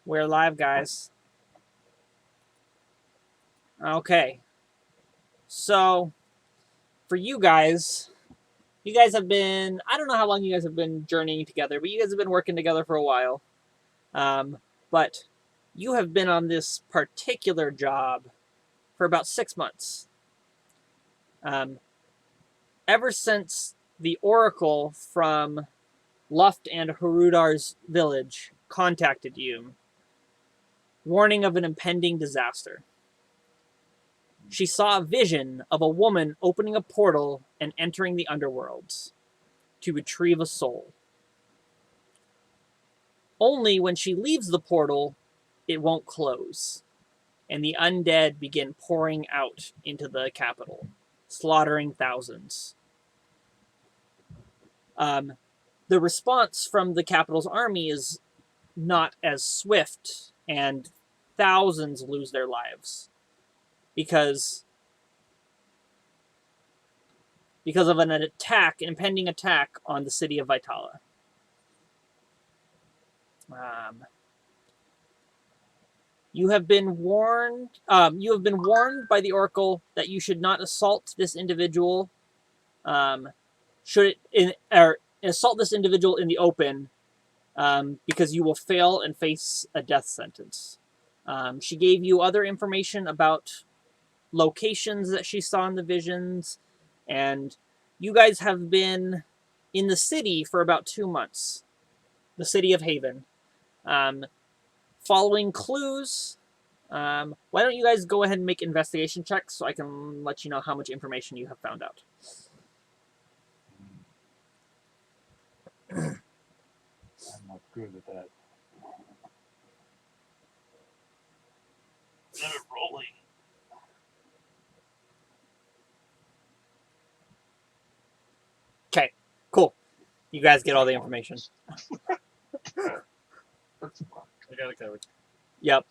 We're live, guys. Okay. So, for you guys have been, I don't know how long you guys have been journeying together, but you guys have been working together for a while. But you have been on this particular job for about 6 months. Ever since the Oracle from Luft and Harudar's village contacted you, warning of an impending disaster. She saw a vision of a woman opening a portal and entering the underworlds to retrieve a soul. Only when she leaves the portal, it won't close, and the undead begin pouring out into the capital, slaughtering thousands. The response from the capital's army is not as swift, and thousands lose their lives because of an impending attack on the city of Vitala. You have been warned. You have been warned by the Oracle that you should not assault this individual. Assault this individual in the open, because you will fail and face a death sentence. She gave you other information about locations that she saw in the visions, and you guys have been in the city for about 2 months. The city of Haven. Following clues. Why don't you guys go ahead and make investigation checks so I can let you know how much information you have found out. I'm not good at that. Good at rolling. Okay, cool. You guys get all the information. That's fine. I got it covered. Yep.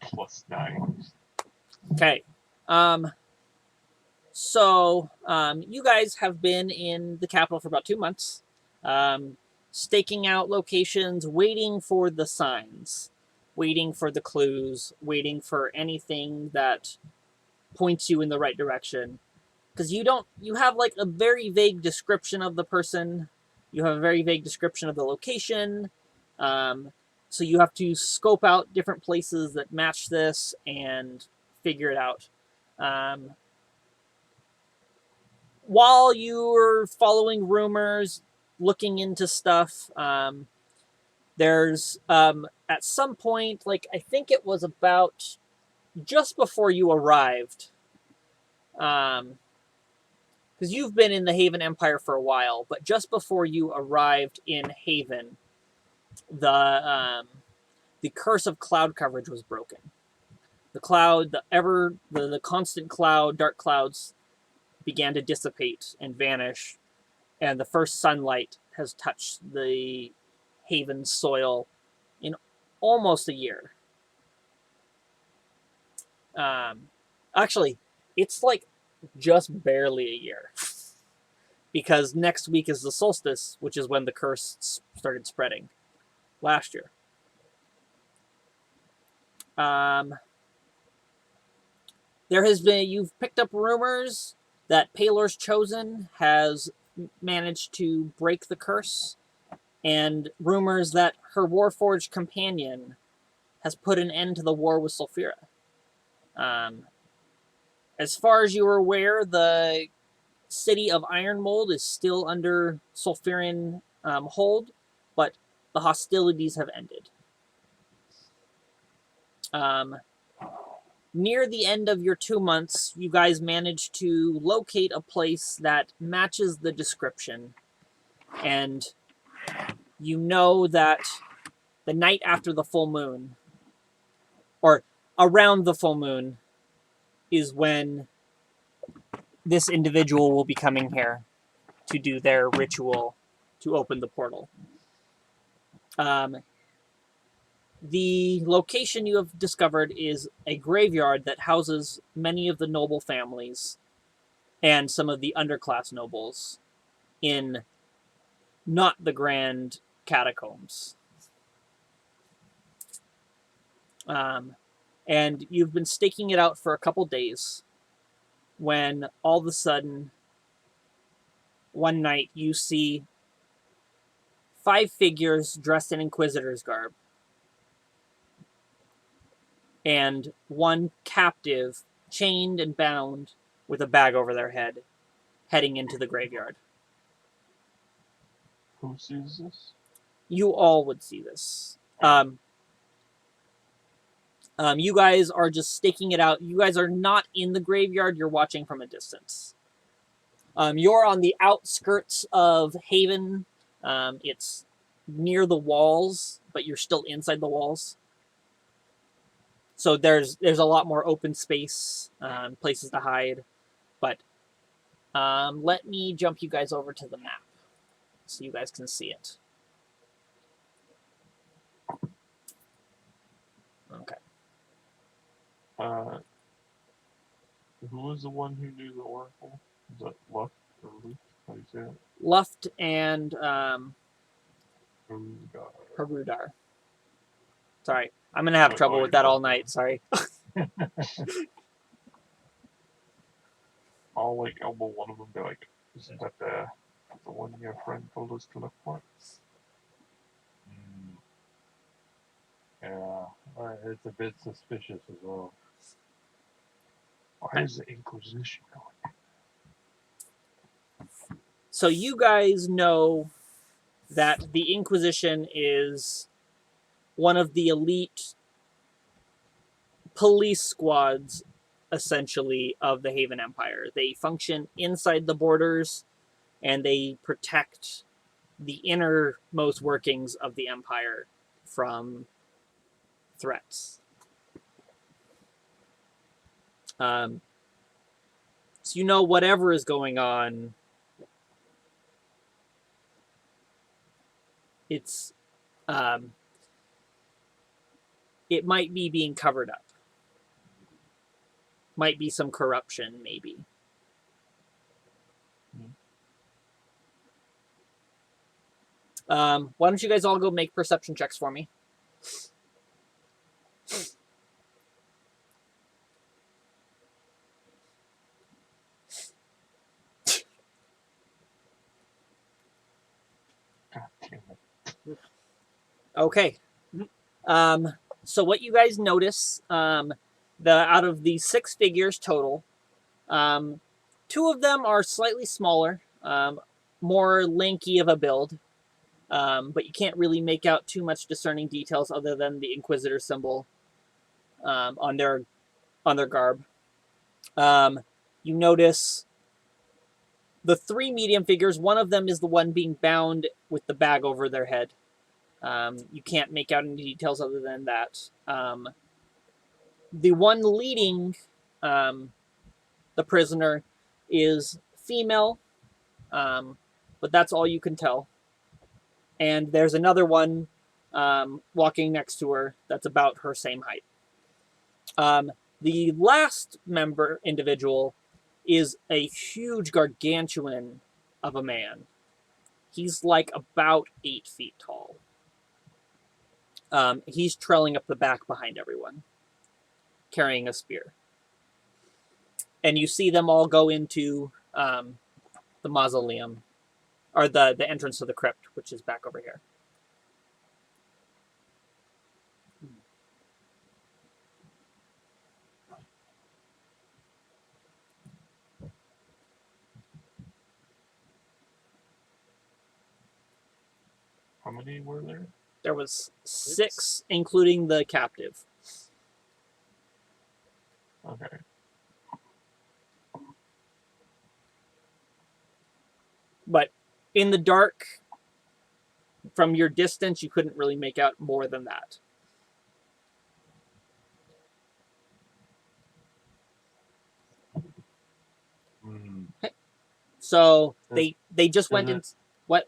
+9. Okay. So, you guys have been in the capital for about 2 months, staking out locations, waiting for the signs, waiting for the clues, waiting for anything that points you in the right direction. Because you have like a very vague description of the person, you have a very vague description of the location, so you have to scope out different places that match this and figure it out. While you're following rumors, looking into stuff, there's at some point, like I think it was about just before you arrived, because you've been in the Haven Empire for a while, but just before you arrived in Haven, the curse of cloud coverage was broken. The cloud, the constant cloud, dark clouds began to dissipate and vanish, and the first sunlight has touched the Haven soil in almost a year. Actually, it's like just barely a year. Because next week is the solstice, which is when the curse started spreading last year. You've picked up rumors that Palor's Chosen has managed to break the curse, and rumors that her Warforged companion has put an end to the war with Sulfira. As far as you are aware, the city of Ironmold is still under Sulfurian hold, but the hostilities have ended. Near the end of your 2 months, you guys managed to locate a place that matches the description. And you know that the night after the full moon, or around the full moon, is when this individual will be coming here to do their ritual to open the portal. The location you have discovered is a graveyard that houses many of the noble families and some of the underclass nobles in not the grand catacombs. And you've been staking it out for a couple days when all of a sudden, one night, you see 5 figures dressed in Inquisitor's garb and one captive, chained and bound with a bag over their head, heading into the graveyard. Who sees this? You all would see this. You guys are just staking it out. You guys are not in the graveyard. You're watching from a distance. You're on the outskirts of Haven. It's near the walls, but you're still inside the walls. So there's a lot more open space, places to hide. But let me jump you guys over to the map so you guys can see it. Okay. Who was the one who knew the Oracle? Is that Luft or Luke? How do you say it? Luft and Harudar. Sorry, I'm gonna have trouble with that all night. Sorry. I'll like elbow one of them. Be like, "Isn't that the one your friend told us to look for?" Yeah, it's a bit suspicious as well. Why is the Inquisition going? So you guys know that the Inquisition is one of the elite police squads, essentially, of the Haven Empire. They function inside the borders, and they protect the innermost workings of the Empire from threats. So you know whatever is going on, it's it might be being covered up. Might be some corruption, maybe. Why don't you guys all go make perception checks for me? God damn it. Okay. So what you guys notice, out of the 6 figures total, 2 of them are slightly smaller, more lanky of a build, but you can't really make out too much discerning details other than the Inquisitor symbol on their garb. You notice the 3 medium figures. One of them is the one being bound with the bag over their head. You can't make out any details other than that. The one leading the prisoner is female, but that's all you can tell. And there's another one walking next to her that's about her same height. The last individual is a huge gargantuan of a man. He's like about 8 feet tall. He's trailing up the back behind everyone, carrying a spear. And you see them all go into the mausoleum, or the entrance to the crypt, which is back over here. How many were there? There was 6, including the captive. Okay. But in the dark, from your distance, you couldn't really make out more than that. Okay. So they just went in. What?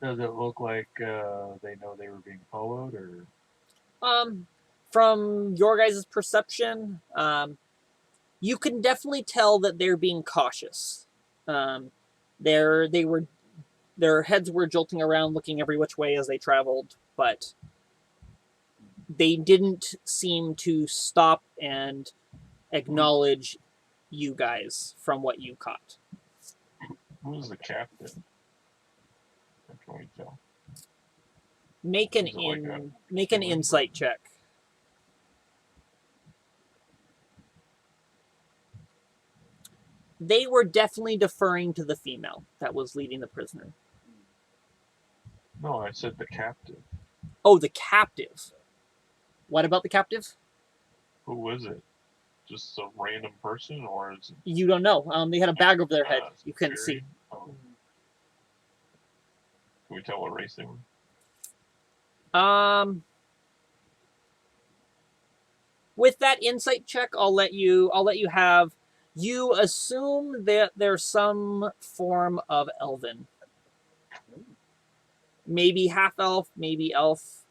Does it look like they know they were being followed, or? From your guys' perception, you can definitely tell that they're being cautious. Their heads were jolting around, looking every which way as they traveled, but they didn't seem to stop and acknowledge you guys from what you caught. Who's the captain? Or can we tell? Make an Is it like a make an human insight brain? check. They were definitely deferring to the female that was leading the prisoner. No, I said the captain. Oh, the captive. What about the captive? Who is it? Just a random person, or is it You don't know. They had a bag over their head. You couldn't see. Siri? Oh. Can we tell what race they were? With that insight check, I'll let you have. You assume that there's some form of elven. Maybe half elf, maybe elf.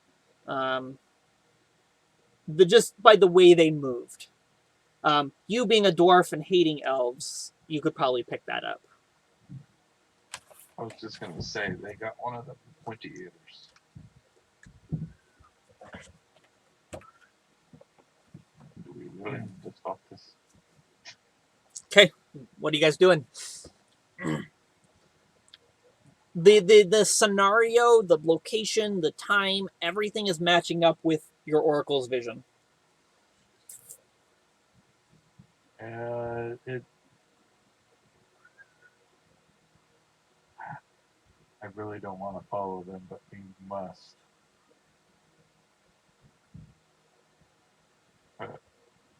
Just by the way they moved. You being a dwarf and hating elves, you could probably pick that up. I was just gonna say they got one of the pointy ears. Do we really need to stop this? Okay, what are you guys doing? The scenario, the location, the time, everything is matching up with your oracle's vision. I really don't want to follow them, but we must.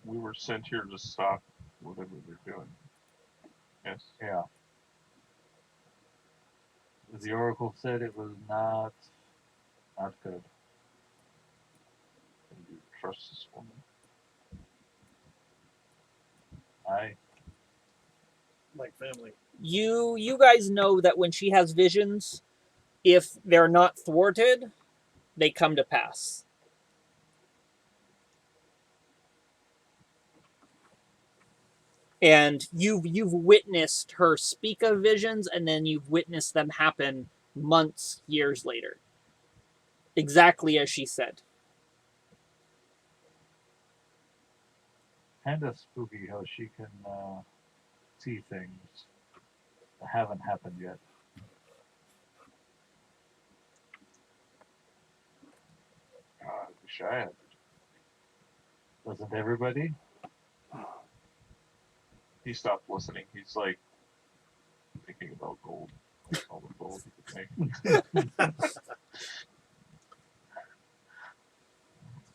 We were sent here to stop whatever they're doing. Yes. Yeah. The Oracle said it was not good. And you trust this woman? Like family. You guys know that when she has visions, if they're not thwarted, they come to pass. And you've witnessed her speak of visions, and then you've witnessed them happen months, years later. Exactly as she said. Kinda spooky how she can see things that haven't happened yet. God, I wish I had. Doesn't everybody? He stopped listening. He's like thinking about gold. All the gold he could make.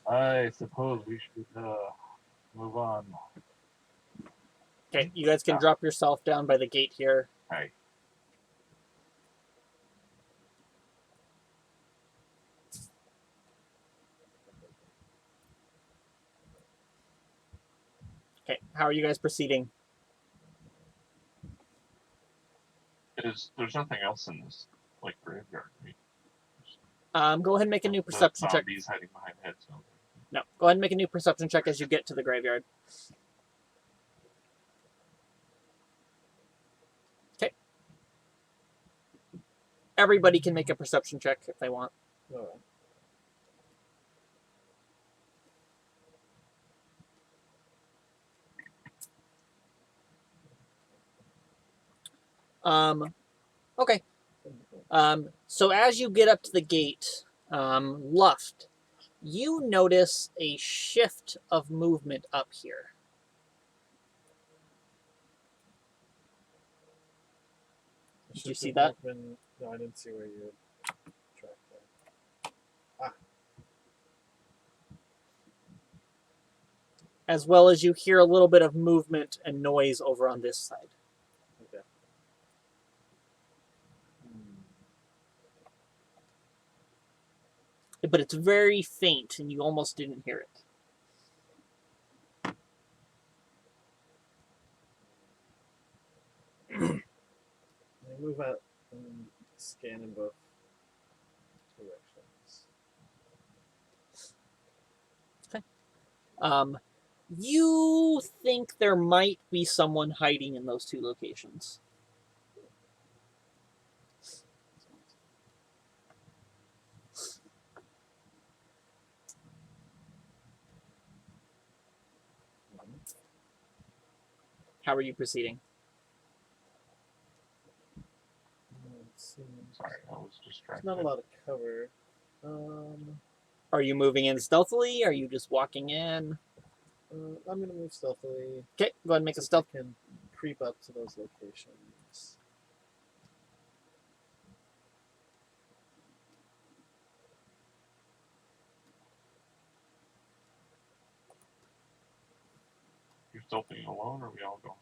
I suppose we should move on. Okay, you guys can drop yourself down by the gate here. Hi. Okay, how are you guys proceeding? There's nothing else in this like graveyard, right? Go ahead and make a new The perception check. zombies hiding behind headstones. No, go ahead and make a new perception check as you get to the graveyard. Okay. Everybody can make a perception check if they want. Alright. Okay. So as you get up to the gate, Luft, you notice a shift of movement up here. Did you see that? No, I didn't see where you tracked that. As well as you hear a little bit of movement and noise over on this side. Okay. But it's very faint and you almost didn't hear it. I move out and scan in both directions. You think there might be someone hiding in those two locations. How are you proceeding? Let's see. Sorry, I was There's distracted. not a lot of cover. Are you moving in stealthily? Are you just walking in? I'm gonna move stealthily. Okay, go ahead and make a see if stealth. I can creep up to those locations. You're still being alone, or are we all going?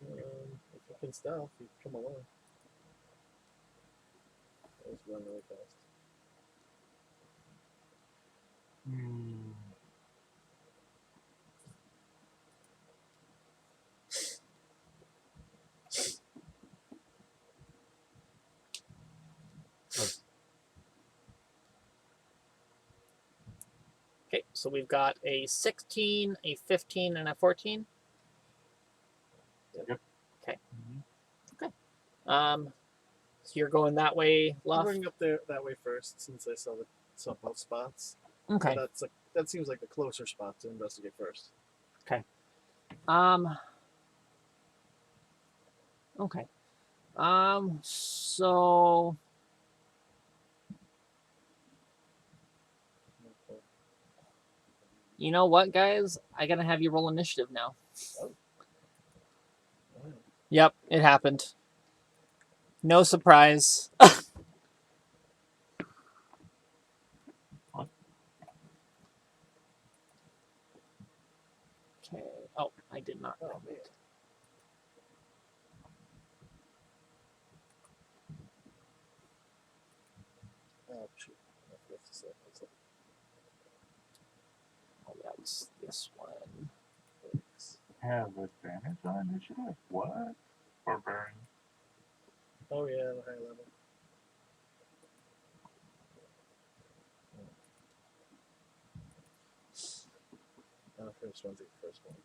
If you can stealth, you can come along. I was running really fast. Hmm. Okay, so we've got a 16, a 15, and a 14. Yep. Okay. Mhm. So you're going that way, I'm left. going up there that way first, since I saw both spots. Okay. But that seems like the closer spot to investigate first. Okay. So Okay. you know what, guys? I gotta have you roll initiative now. Wow. Yep, it happened. No surprise. What? Okay. Oh, I did not. Oh man. Oh shoot. I forgot to say it. Oh, that's this one. Thanks. Have advantage on initiative? What? Barbarian. Oh yeah, the high level. I just want to take the first one.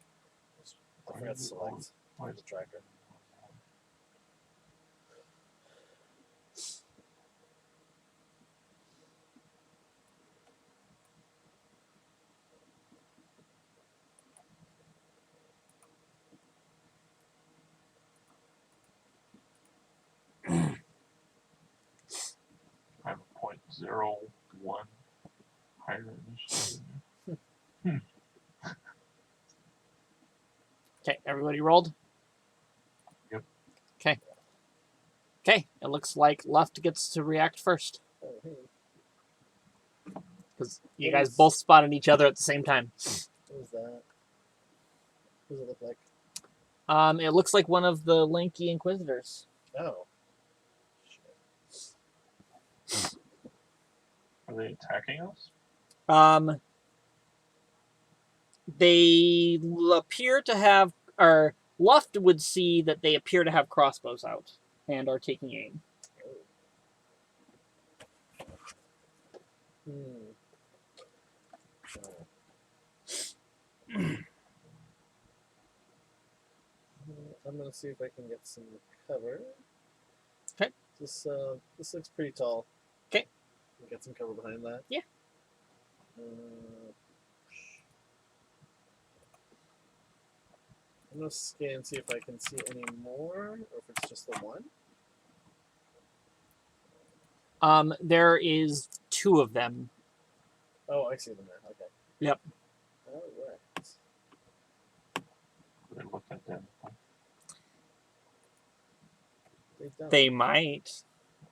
I forgot to select Where's the tracker. I have a 0.01 higher initiative than Okay, everybody rolled? Yep. Okay. Okay, it looks like left gets to react first. Oh hey, Because you What guys is- both spotted each other at the same time. what is that? What does it look like? It looks like one of the lanky inquisitors. Oh. Shit. Are they attacking us? They appear to have, or Luft would see that they appear to have crossbows out and are taking aim. Hmm. Oh. I'm gonna see if I can get some cover. Okay. This looks pretty tall. Okay. Get some cover behind that. Yeah. I'm gonna scan, see if I can see any more, or if it's just the one. There is two of them. Oh, I see them now. Okay. Yep. All right. They look identical. They don't. They might.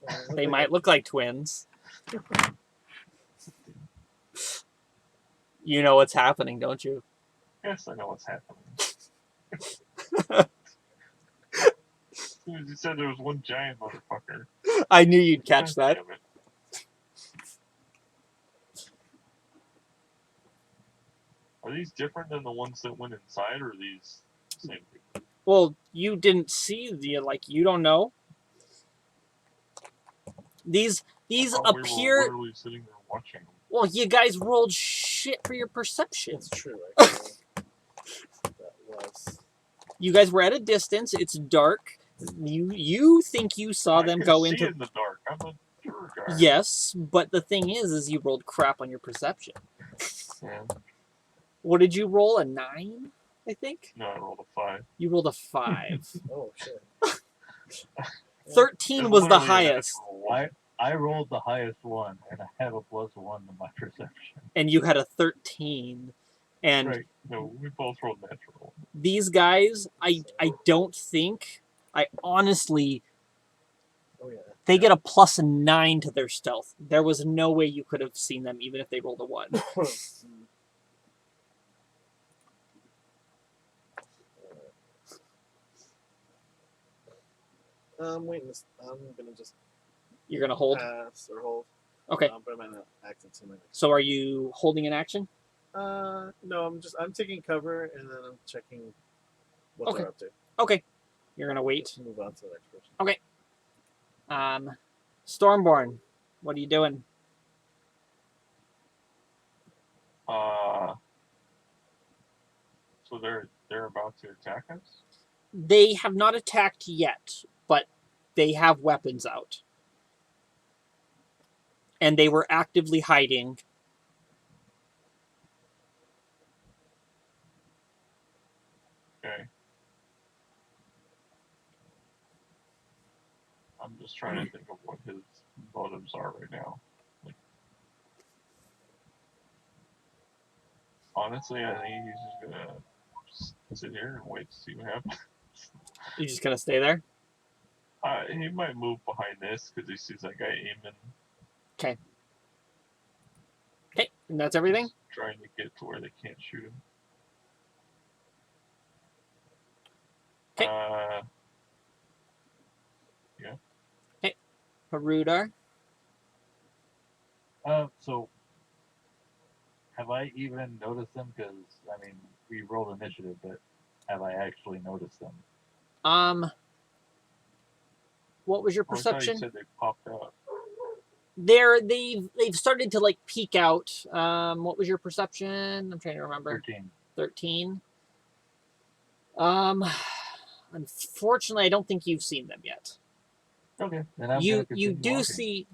Look They like might look like twins. You know what's happening, don't you? Yes, I know what's happening. You said there was one giant motherfucker. I knew you'd catch God that. damn it. Are these different than the ones that went inside, or are these the same people? Well, you didn't see you don't know. These I thought appear. We were literally sitting there watching them. Well, you guys rolled shit for your perception. It's true. Actually. That was. You guys were at a distance. It's dark. You think you saw them go see into. in the dark. I'm a sure guy. Yes, but the thing is you rolled crap on your perception. Yeah. What did you roll? A 9, I think? No, I rolled a 5. You rolled a 5. Oh shit. 13 It's was the literally a highest, natural one. I rolled the highest one, and I have a +1 to my perception. and you had a 13. And Right. No, we both rolled natural. these guys, I don't think, I honestly, Oh yeah. they get a +9 to their stealth. There was no way you could have seen them even if they rolled a 1. I'm waiting. I'm gonna just You're going to hold? pass or hold. Okay. But I might not act until my next. So are you holding an action? No. I'm taking cover and then I'm checking what Okay. they're up to. Okay. You're going to wait. Let's move on to the next person. Stormborn, what are you doing? So they're about to attack us? They have not attacked yet, but they have weapons out. And they were actively hiding. Okay. I'm just trying to think of what his motives are right now. Like, honestly, I think he's just gonna sit here and wait to see what happens. You're just going to stay there? He might move behind this because he sees that guy aiming. Okay, and that's everything? He's trying to get to where they can't shoot him. 'Kay. Harudar? So have I even noticed them? Because I mean, we rolled initiative, but have I actually noticed them? What was your Oh, I thought you perception? said they popped up. They've started to like peek out. What was your perception? I'm trying to remember. 13. 13. Unfortunately, I don't think you've seen them yet. Okay. Then I'm You gonna continue do walking. see.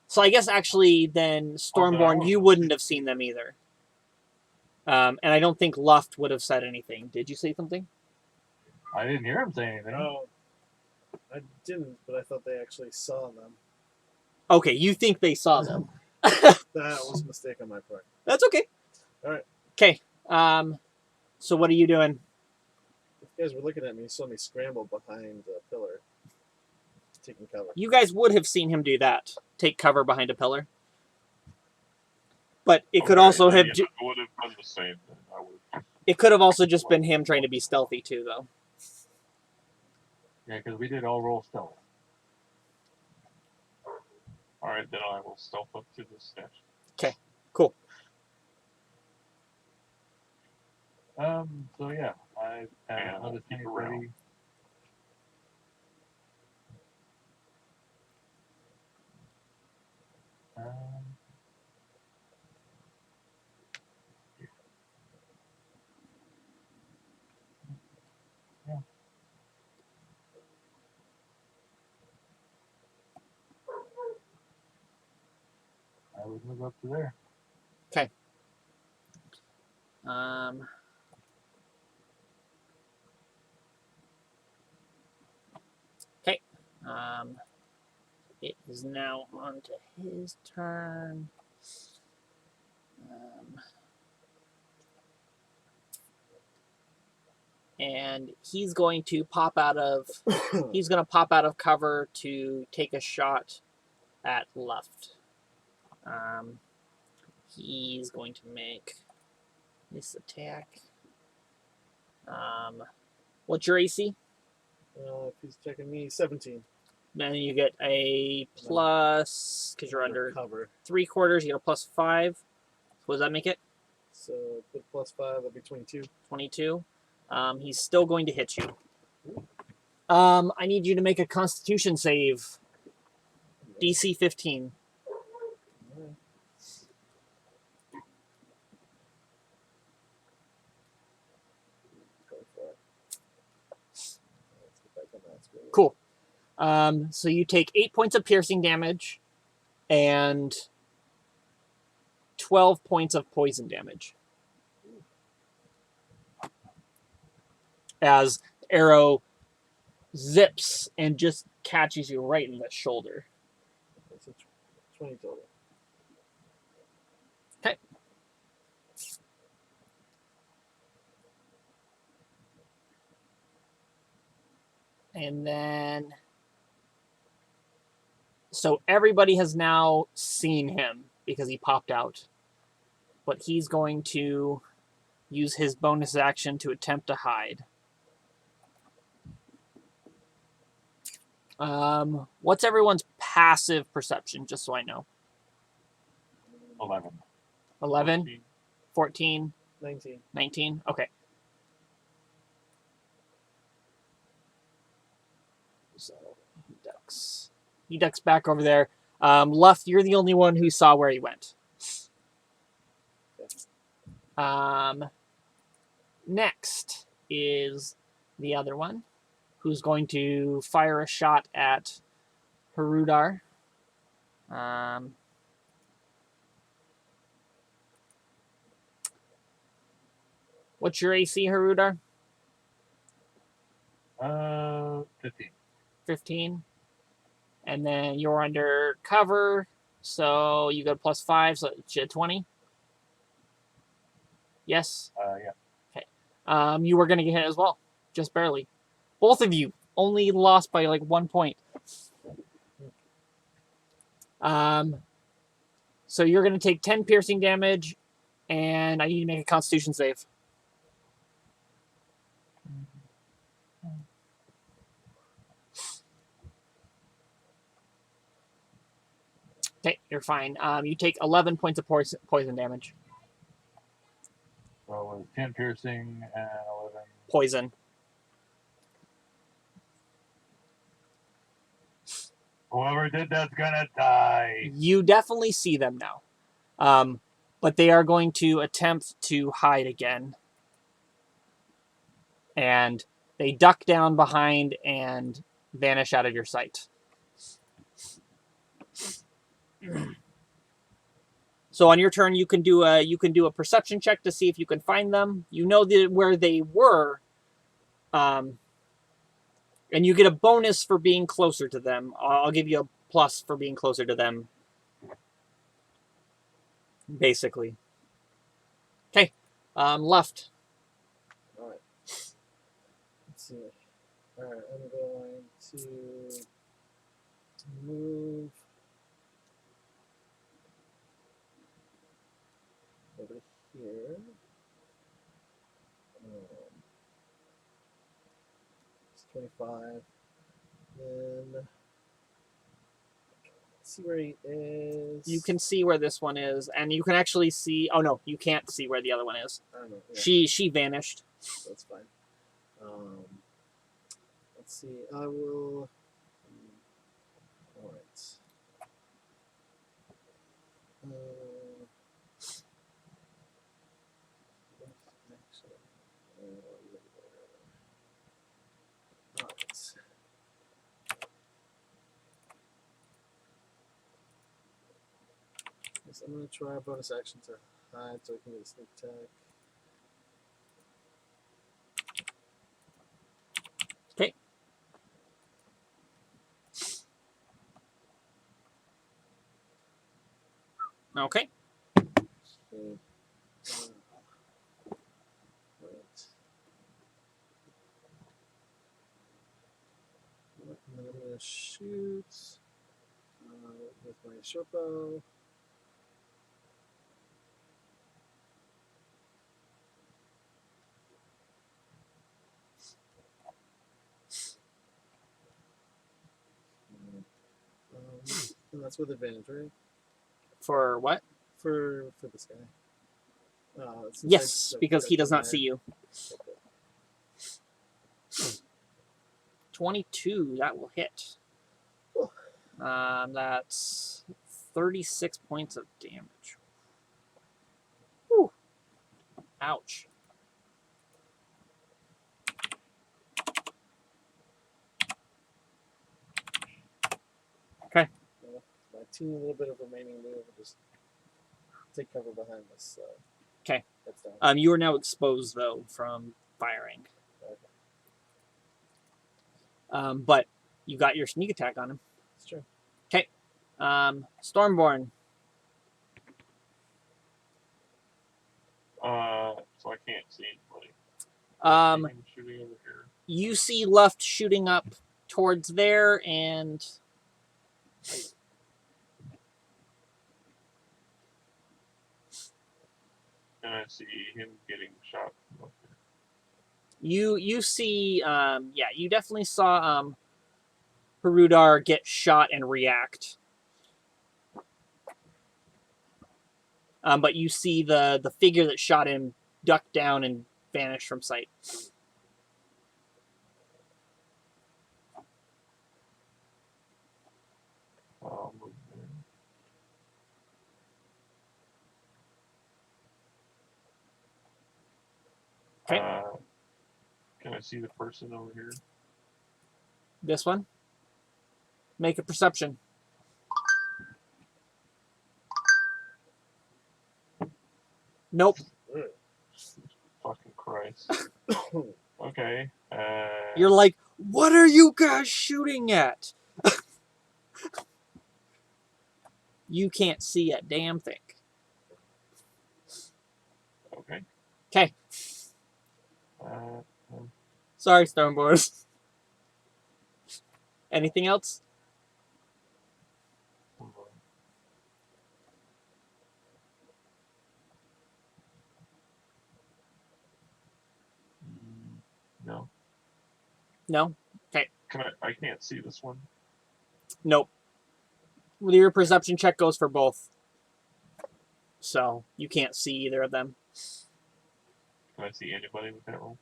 So I guess actually, then Stormborn, you wouldn't have seen them either. And I don't think Luft would have said anything. Did you say something? I didn't hear him say anything. Oh, I didn't, but I thought they actually saw them. Okay, you think they saw them. That was a mistake on my part. That's okay. All right. Okay. So what are you doing? If you guys were looking at me, you saw me scramble behind a pillar, taking cover. You guys would have seen him do that. Take cover behind a pillar. But it could Okay, also then, have. yeah, I would have done the same. Then I would. It could have also just been him trying to be stealthy too, though. Yeah, because we did all roll stealth. All right, then I will stealth up to the statue. Cool. So yeah, I Yeah, haven't I'll noticed keep anybody. around. Yeah. I would move up to there. Um. Okay. It is now on to his turn. And he's going to pop out of cover to take a shot at Luft. He's going to make this attack. What's your AC? If he's checking me, 17. Then you get a plus, because you're under cover. 3/4, you get a +5. What does that make it? So put +5, that'll be 22. 22. He's still going to hit you. I need you to make a Constitution save. DC 15. Alright. Go for it. Let's get back on that screen. Cool. So you take 8 points of piercing damage and 12 points of poison damage. as arrow zips and just catches you right in the shoulder. It's a 20 total. Okay. And then, so everybody has now seen him because he popped out. But he's going to use his bonus action to attempt to hide. What's everyone's passive perception, just so I know? 11. 11, 14, 19. 19? Okay. So he ducks back over there. Luft, you're the only one who saw where he went. Next is the other one, who's going to fire a shot at Harudar. What's your AC, Harudar? 15. 15. And then you're under cover, so you got +5, so it's 20. Yes? Yeah. You were going to get hit as well, just barely. Both of you only lost by like 1 point. So you're going to take 10 piercing damage, and I need to make a Constitution save. Okay, you're fine. You take 11 points of poison damage. So it was 10 piercing and 11. Poison. Whoever did that's gonna die. You definitely see them now. But they are going to attempt to hide again. And they duck down behind and vanish out of your sight. So on your turn, you can do a perception check to see if you can find them. You know where they were, and you get a bonus for being closer to them. I'll give you a plus for being closer to them. Basically. Okay, left. All right. Let's see. All right, I'm going to move over here. It's 25. Then let's see where he is. You can see where this one is, and you can actually see. Oh no, you can't see where the other one is. I don't know. Yeah, She vanished. that's fine. Let's see. I will. All right. I'm going to try a bonus action to hide so I can get a sneak attack. Okay. Okay. Okay. Right. And then I'm going to shoot with my short bow. And that's with advantage, right? For what? For this guy. Since Yes, I- because he does not I- see you. Okay. 22, that will hit. Cool. That's 36 points of damage. Whew. Ouch. Okay. My teeny little bit of remaining move, just take cover behind this. Okay. Heads down. You are now exposed, though, from firing. Okay. But you got your sneak attack on him. It's true. Stormborn. So I can't see anybody. Um, I'm shooting over here. you see Luft shooting up towards there, and And I see him getting shot from up there. you see you definitely saw Harudar get shot and react. But you see the figure that shot him duck down and vanish from sight. I'll move there. Okay. Can I see the person over here? This one. Make a perception. Nope. Fucking Christ. Okay. You're like, what are you guys shooting at? You can't see a damn thing. Okay. Okay. Uh, Sorry, Stormborn. Anything else? hold on. No. No? Can I can't see this one. Nope. Well, your perception check goes for both. So, you can't see either of them. Can I see anybody with that roll?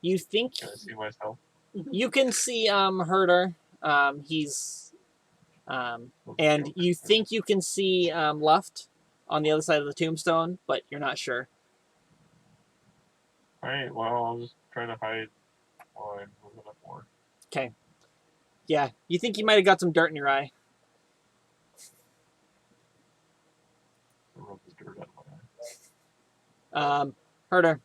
You think Can I see myself? you can see Herder. He's and you think you can see Luft on the other side of the tombstone, but you're not sure. Alright, well I'll just try to hide while I'm moving up more. Okay. Yeah, you think you might have got some dirt in your eye. Rub the dirt out of my eye. Herder.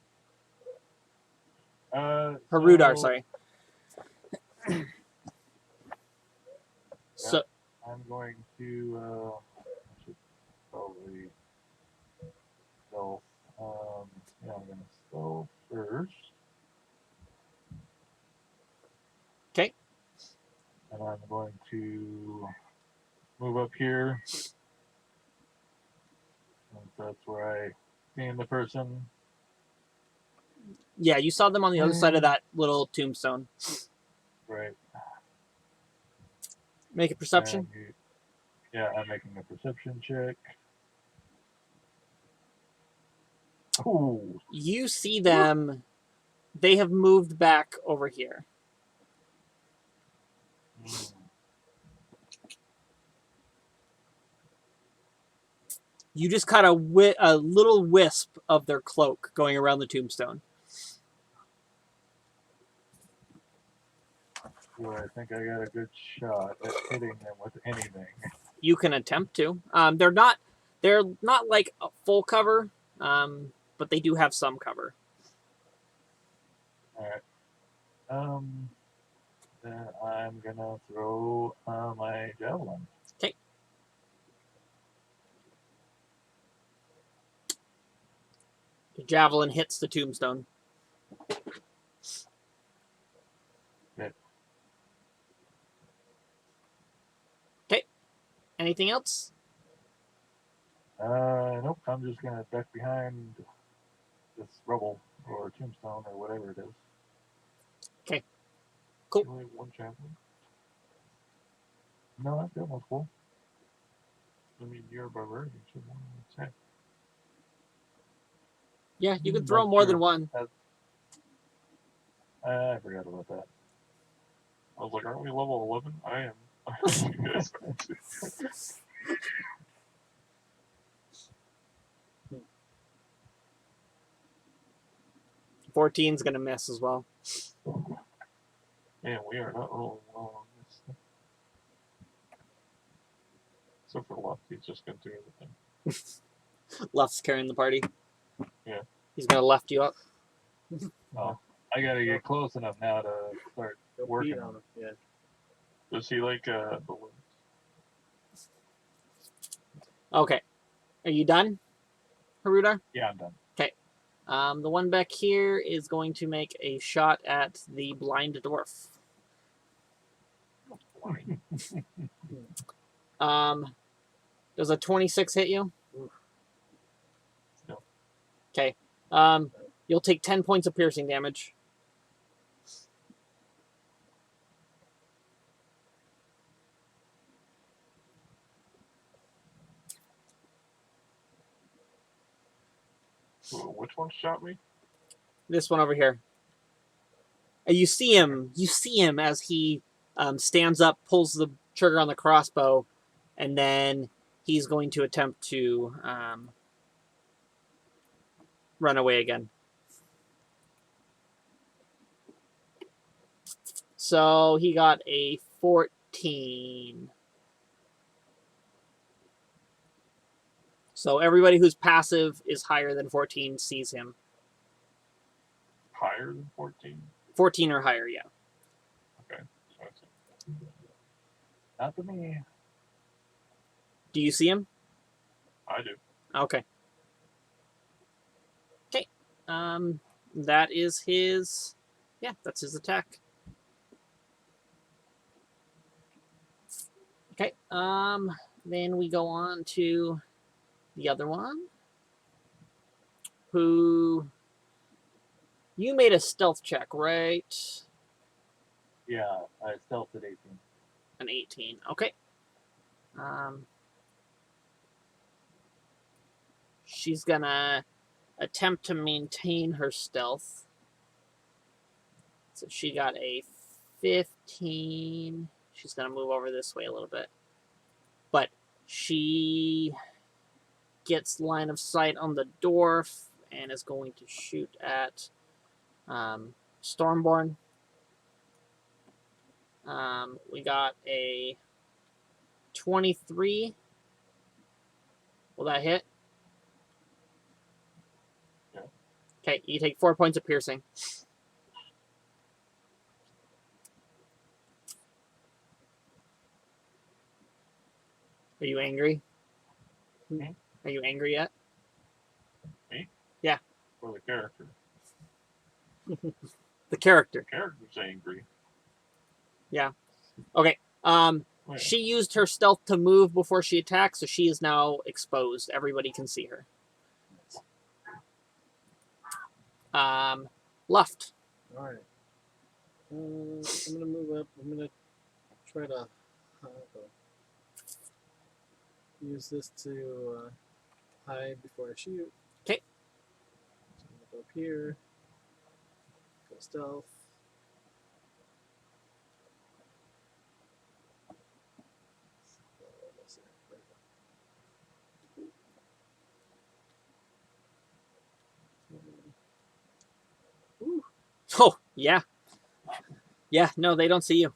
Harudar, So sorry. So I'm going to. I should probably stealth. Yeah, I'm gonna stealth first. Okay. And I'm going to move up here. And that's where I seen the person. yeah, you saw them on the other side of that little tombstone. Right. Make a perception. And yeah, I'm making a perception check. Ooh. You see them. They have moved back over here. Mm. You just caught a little wisp of their cloak going around the tombstone. Do I think I got a good shot at hitting them with anything? You can attempt to. They're not like a full cover, but they do have some cover. Alright. Then I'm gonna throw my javelin. The javelin hits the tombstone. Okay. Okay. Anything else? Nope. I'm just gonna duck behind this rubble or tombstone or whatever it is. Cool. Only one javelin. No, I've got multiple. I mean, you're a barbarian. You should want to attack. Yeah, you can throw That's more true. than one. I forgot about that. I was like, aren't we level 11? I am. You guys are too. 14's gonna miss as well. Man, we are not rolling well on this. So for Luft, he's just gonna do everything. Left's carrying the party. Yeah. He's gonna left you up. Oh, I gotta get close enough now to start Go Working beat on on him. Yeah. Does he like balloons? Okay. Are you done, Haruda? Yeah, I'm done. The one back here is going to make a shot at the blind dwarf. Does a 26 hit you? No. Okay. You'll take 10 points of piercing damage. Which one shot me? This one over here. You see him. You see him as he stands up, pulls the trigger on the crossbow, and then he's going to attempt to run away again. So he got a 14. So everybody who's passive is higher than 14 sees him. Higher than 14? 14 or higher, yeah. Okay. So that's Not to me. Do you see him? I do. Okay. Okay. That is his. Yeah, that's his attack. Okay. Then we go on to the other one. Who? You made a stealth check, right? Yeah, I stealthed at 18. An 18. Okay. She's gonna attempt to maintain her stealth. So she got a 15. She's gonna move over this way a little bit. But she gets line of sight on the dwarf and is going to shoot at Stormborn. We got a 23. Will that hit? Yeah. Okay, you take 4 points of piercing. Are you angry? Hmm? Are you angry yet? For the character. The character. The character's angry. Okay. Wait, She used her stealth to move before she attacked, so she is now exposed. Everybody can see her. Luft. All right. I'm gonna move up. I'm gonna try to use this to hide before I shoot. 'Kay. So I'm gonna go up here. Go stealth. Let's see. Ooh. Oh, yeah. Yeah, no, they don't see you.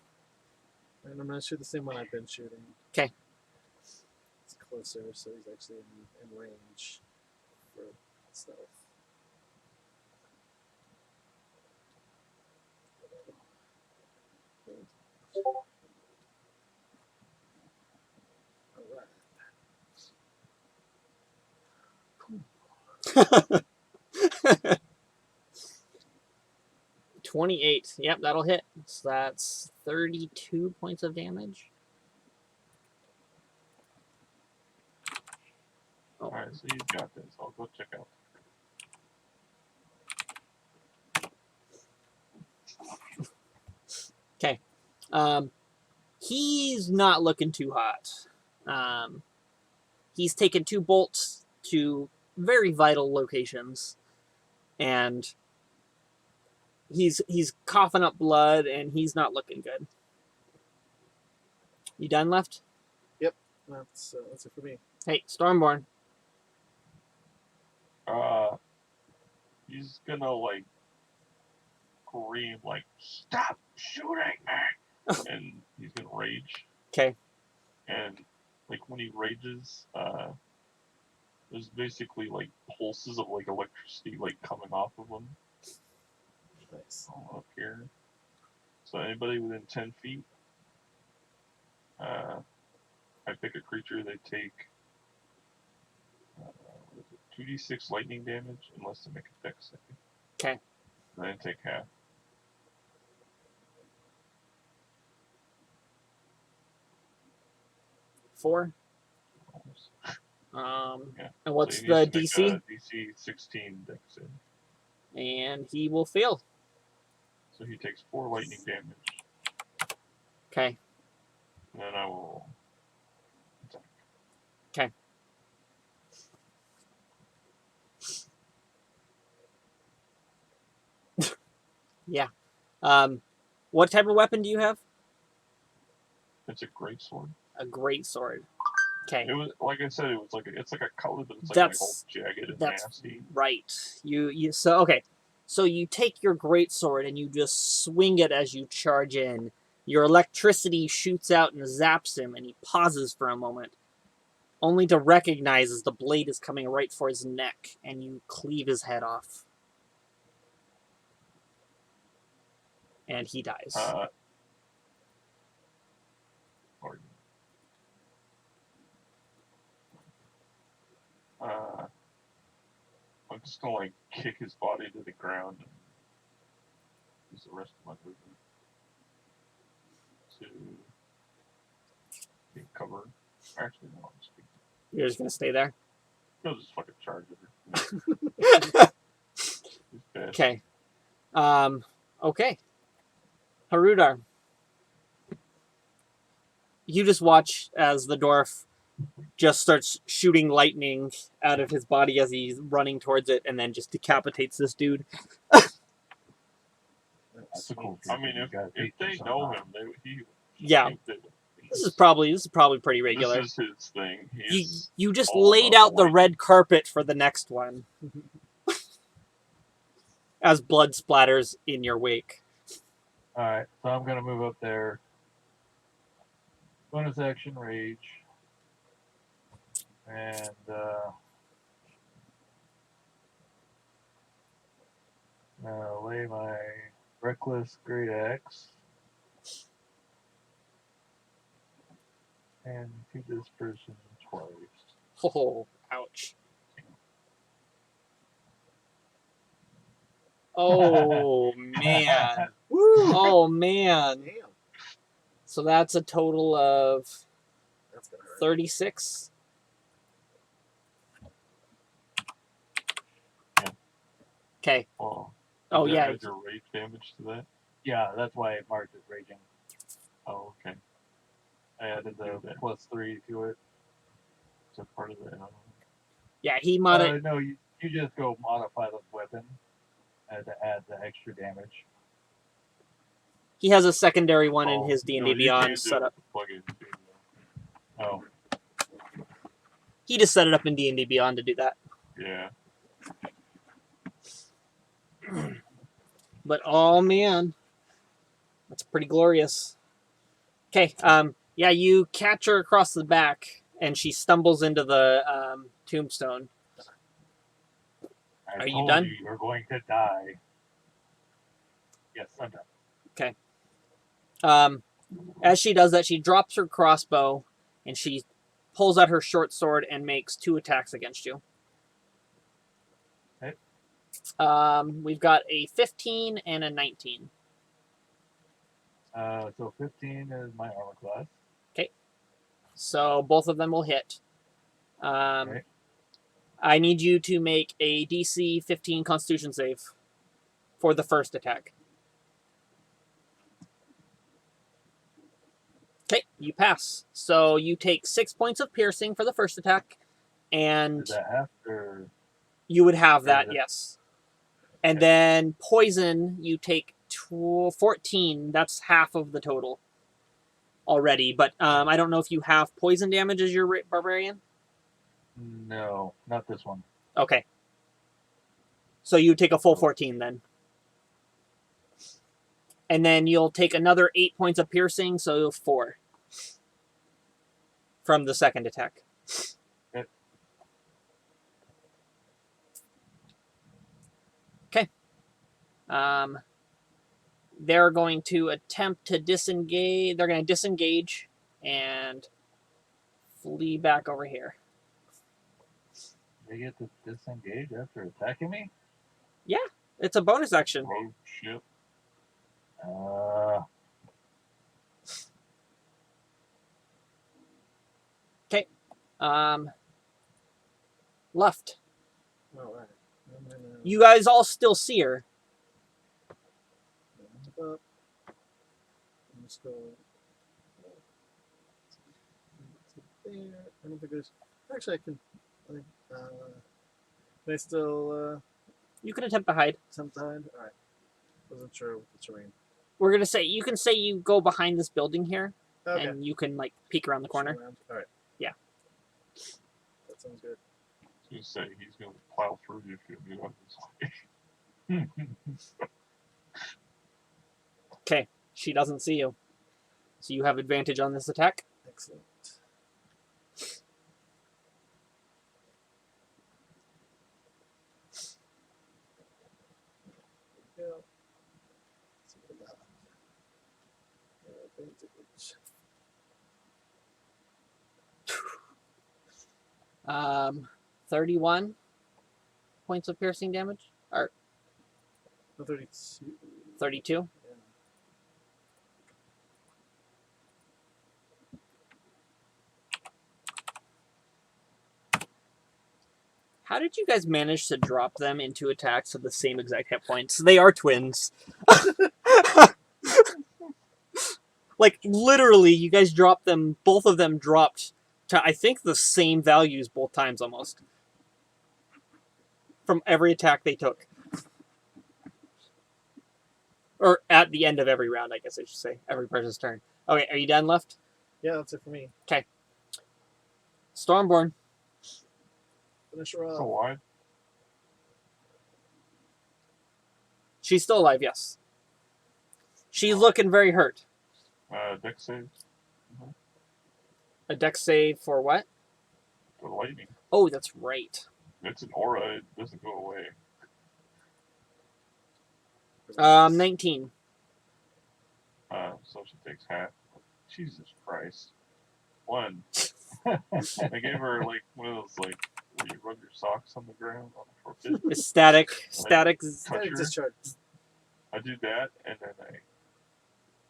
And I'm gonna shoot the same one I've been shooting. 'Kay. It's closer, so he's actually in range for stealth. Alright. 28. Yep, that'll hit. So that's 32 points of damage. Oh, alright, so you've got this. I'll go check out. he's not looking too hot. He's taken 2 bolts to very vital locations, and he's coughing up blood, and he's not looking good. You done, Left? That's it for me. Hey, Stormborn. He's gonna like scream like, "Stop shooting me!" and he's gonna rage. Okay. And like when he rages, there's basically like pulses of like electricity like coming off of him Nice. up here. So anybody within 10 feet, I pick a creature, they take 2d6 lightning damage unless they make a dex save. Okay. Then take half. Four. Yeah. And what's So he the needs to make DC? a DC 16 dex save. And he will fail. So he takes 4 lightning damage. Okay. And then I will attack. Okay. Yeah. What type of weapon do you have? It's a great sword. A great sword. Okay. It was like I said, it's like a color, but it's like all jagged and That's nasty. right. You so okay. So you take your great sword and you just swing it as you charge in. Your electricity shoots out and zaps him, and he pauses for a moment, only to recognize as the blade is coming right for his neck, and you cleave his head off. And he dies. Pardon. I'm just gonna like kick his body to the ground and use the rest of my movement to take cover. Actually, no, I'm just kidding. You're just gonna stay there? He'll just fucking charge her. He's dead. Okay. Okay. Harudar. You just watch as the dwarf just starts shooting lightning out of his body as he's running towards it, and then just decapitates this dude. That's a cool. I mean, if they know him, he Yeah. they- This is probably pretty regular. This is his thing. You He's you just all laid about out the lightning. red carpet for the next one. As blood splatters in your wake. Alright, so I'm gonna move up there. Bonus action rage. And lay my reckless great axe. And feed this person twice. Oh, ouch. Oh, man. Oh, man. Damn. So that's a total of That's gonna hurt. 36. Yeah. Okay. Well, Oh, did yeah. I add your rage damage to that? Yeah, that's why it marked as raging. Oh, okay. I added the Okay. +3 to it. Is that part of the? Yeah, he modded. No, you just go modify the weapon to add the extra damage. He has a secondary one in Oh, his D&D no, you Beyond can't do setup. Plug it into, Oh, He just set it up in D&D Beyond to do that. yeah. But oh man, that's pretty glorious. Okay, yeah, you catch her across the back, and she stumbles into the tombstone. I Are you told done? you you're going to die. Yes, I'm done. As she does that, she drops her crossbow, and she pulls out her short sword and makes 2 attacks against you. Okay. We've got a 15 and a 19. So 15 is my armor class. So both of them will hit. Okay. I need you to make a DC 15 Constitution save for the first attack. Okay, you pass. So you take 6 points of piercing for the first attack, and Is that half or? you would have Or that, is it- yes. And Okay. then poison, you take 14. That's half of the total already. But I don't know if you have poison damage as your barbarian. No, not this one. Okay. So you take a full 14 then. And then you'll take another 8 points of piercing, so 4 from the second attack. Okay. Okay. they're going to attempt to disengage. They're going to disengage and flee back over here. They get to disengage after attacking me? It's a bonus action. Rogue ship. Left. All right. I'm gonna You guys all still see her. move up. I'm just going there. I don't think there's. Actually, I can. Can I still You can attempt to hide. sometime? All right. Wasn't sure with the terrain. We're gonna say you can say you go behind this building here, Okay. and you can like peek around the corner. Around. All right. Yeah. That sounds good. I was gonna say he's gonna plow through you if you get out of his way. Okay, she doesn't see you, so you have advantage on this attack. Excellent. There we go. Let's see what we got. Advantage. 31 points of piercing damage, or No, 32. 32. Yeah. How did you guys manage to drop them into attacks of the same exact hit points? They are twins. Like, literally, you guys dropped them, both of them dropped to, I think, the same values both times almost. From every attack they took. Or at the end of every round, I guess I should say. Every person's turn. Okay, are you done left? Yeah, that's it for me. Stormborn. Finish her So off. wide. She's still alive, yes. She's looking very hurt. Deck save A dex save for what? for the lightning. Oh, that's right. It's an aura. It doesn't go away. 19. So she takes half. Jesus Christ. One. I gave her like one of those like where you rub your socks on the ground on the forbid. It's static. Static. Static Toucher. discharge. I do that, and then I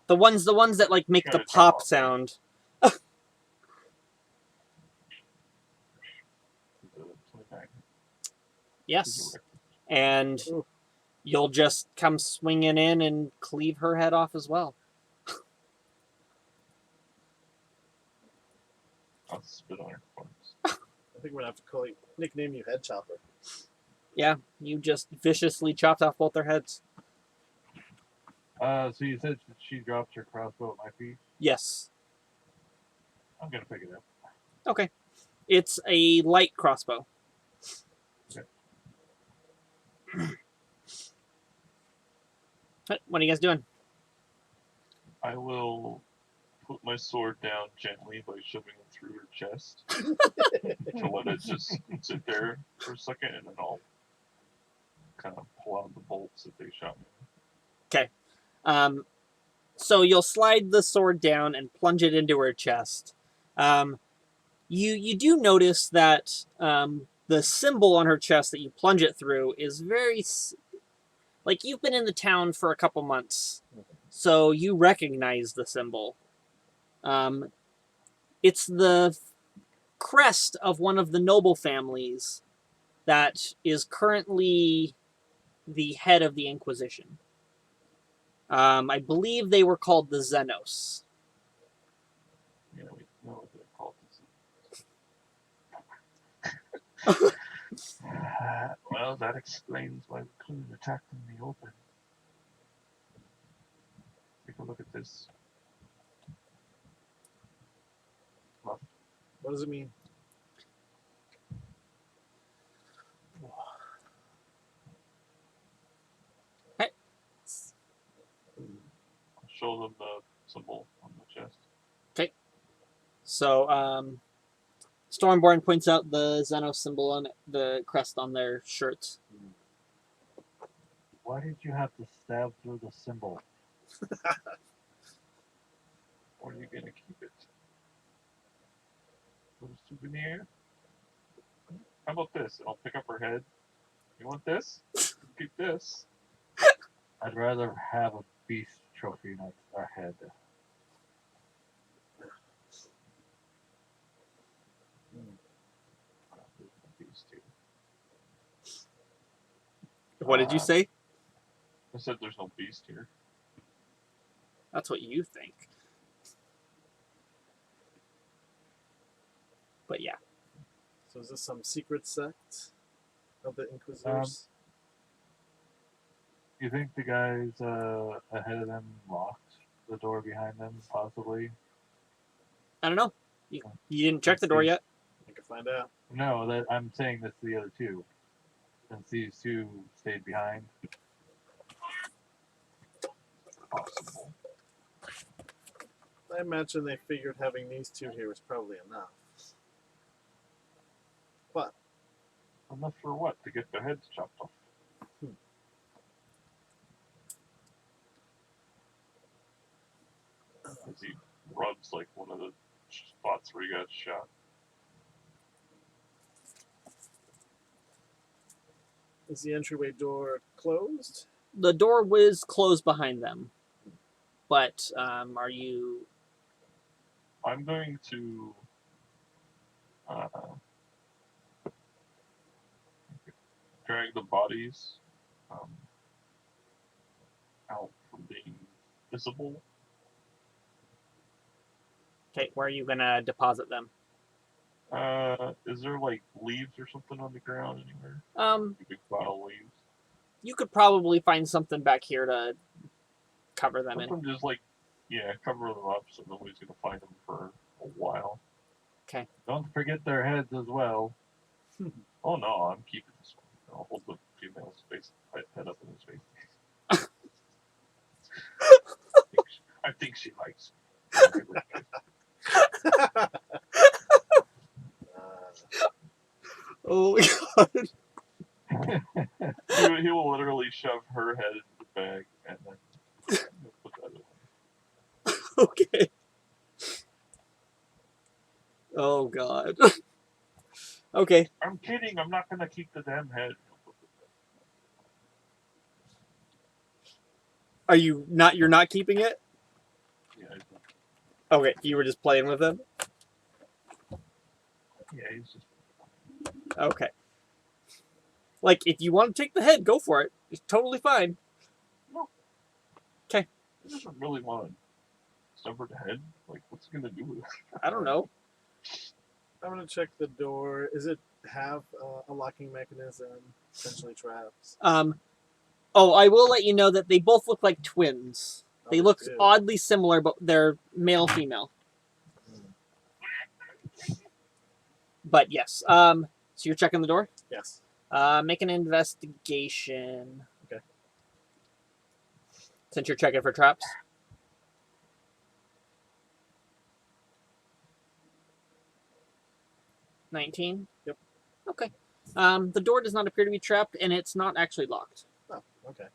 The ones that like make the Gotta pop top off. sound. do the 29. Yes. And Ooh. you'll just come swinging in and cleave her head off as well. I'll spit on her corpse. I think we're gonna have to call you, nickname you Head Chopper. Yeah, you just viciously chopped off both their heads. So you said that she drops her crossbow at my feet? Yes. I'm gonna pick it up. Okay. It's a light crossbow. What are you guys doing? I will put my sword down gently by shoving it through her chest to let it just sit there for a second, and then I'll kind of pull out the bolts if they shot me. So you'll slide the sword down and plunge it into her chest. You do notice that the symbol on her chest that you plunge it through is very like you've been in the town for a couple months, so you recognize the symbol. It's the crest of one of the noble families that is currently the head of the Inquisition. I believe they were called the Xenos. You know, we know what they're called. Well, that explains why we couldn't attack them in the open. Take a look at this. What does it mean? I'll show them the symbol on the chest. So, Stormborn points out the Xenos symbol on the crest on their shirts. Why did you have to stab through the symbol? Or are you gonna keep it? For a souvenir? How about this? And I'll pick up her head. You want this? Keep this. I'd rather have a beast trophy, not a head. These two. What did you say? I said there's no beast here. That's what you think. But yeah. So is this some secret sect of the Inquisitors? You think the guys ahead of them locked the door behind them, possibly? I don't know. You didn't check the door yet? I can find out. No, that I'm saying this to the other two. Since these two stayed behind. Possible. I imagine they figured having these two here was probably enough. But Enough for what? To get their heads chopped off. As he rubs like one of the spots where he got shot. is the entryway door closed? The door was closed behind them. But are you... I'm going to drag the bodies out from being visible. Okay, where are you going to deposit them? Is there like leaves or something on the ground anywhere? A big pile of leaves. You could probably find something back here to cover them in. Something just like, yeah, cover them up so nobody's gonna find them for a while. Don't forget their heads as well. Oh no, I'm keeping this one. I'll hold the female's face head up in his face. I think she likes me. Oh my god. He will literally shove her head into the bag and then he'll put that in. Okay. Oh god. Okay. I'm kidding. I'm not gonna keep the damn head. Are you not? You're not keeping it? Yeah, Okay. You were just playing with him. he's just. Okay. Like, if you want to take the head, go for it. It's totally fine. He doesn't really want to sever the head. Like, what's he gonna do with it? I don't know. I'm gonna check the door. Is it have a locking mechanism? Essentially traps. Oh, I will let you know that they both look like twins. They look do. oddly similar, but they're male female. But yes. So you're checking the door? Yes. Make an investigation. Okay. Since you're checking for traps. $19? Yep. Okay. The door does not appear to be trapped, and it's not actually locked. Oh, okay.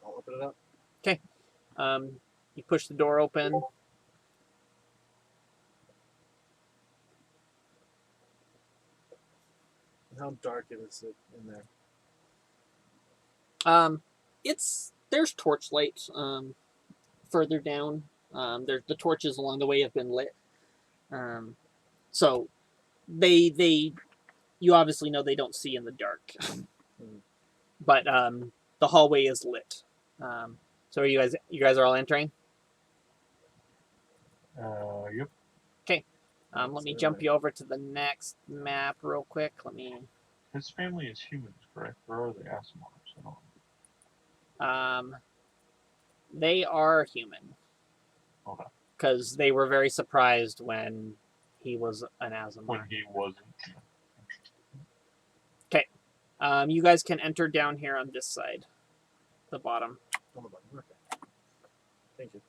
I'll open it up. You push the door open. How dark is it in there? There's torchlight further down. There's the torches along the way have been lit. So they you obviously know they don't see in the dark. But the hallway is lit. So you guys are all entering? Yep. Let me jump you over to the next map real quick. His family is humans, correct? Or are they Asimovs? I don't know. They are human. Okay. Because they were very surprised when he was an Asimov. When he wasn't. You guys can enter down here on this side. The bottom. On the button. Okay. Thank you.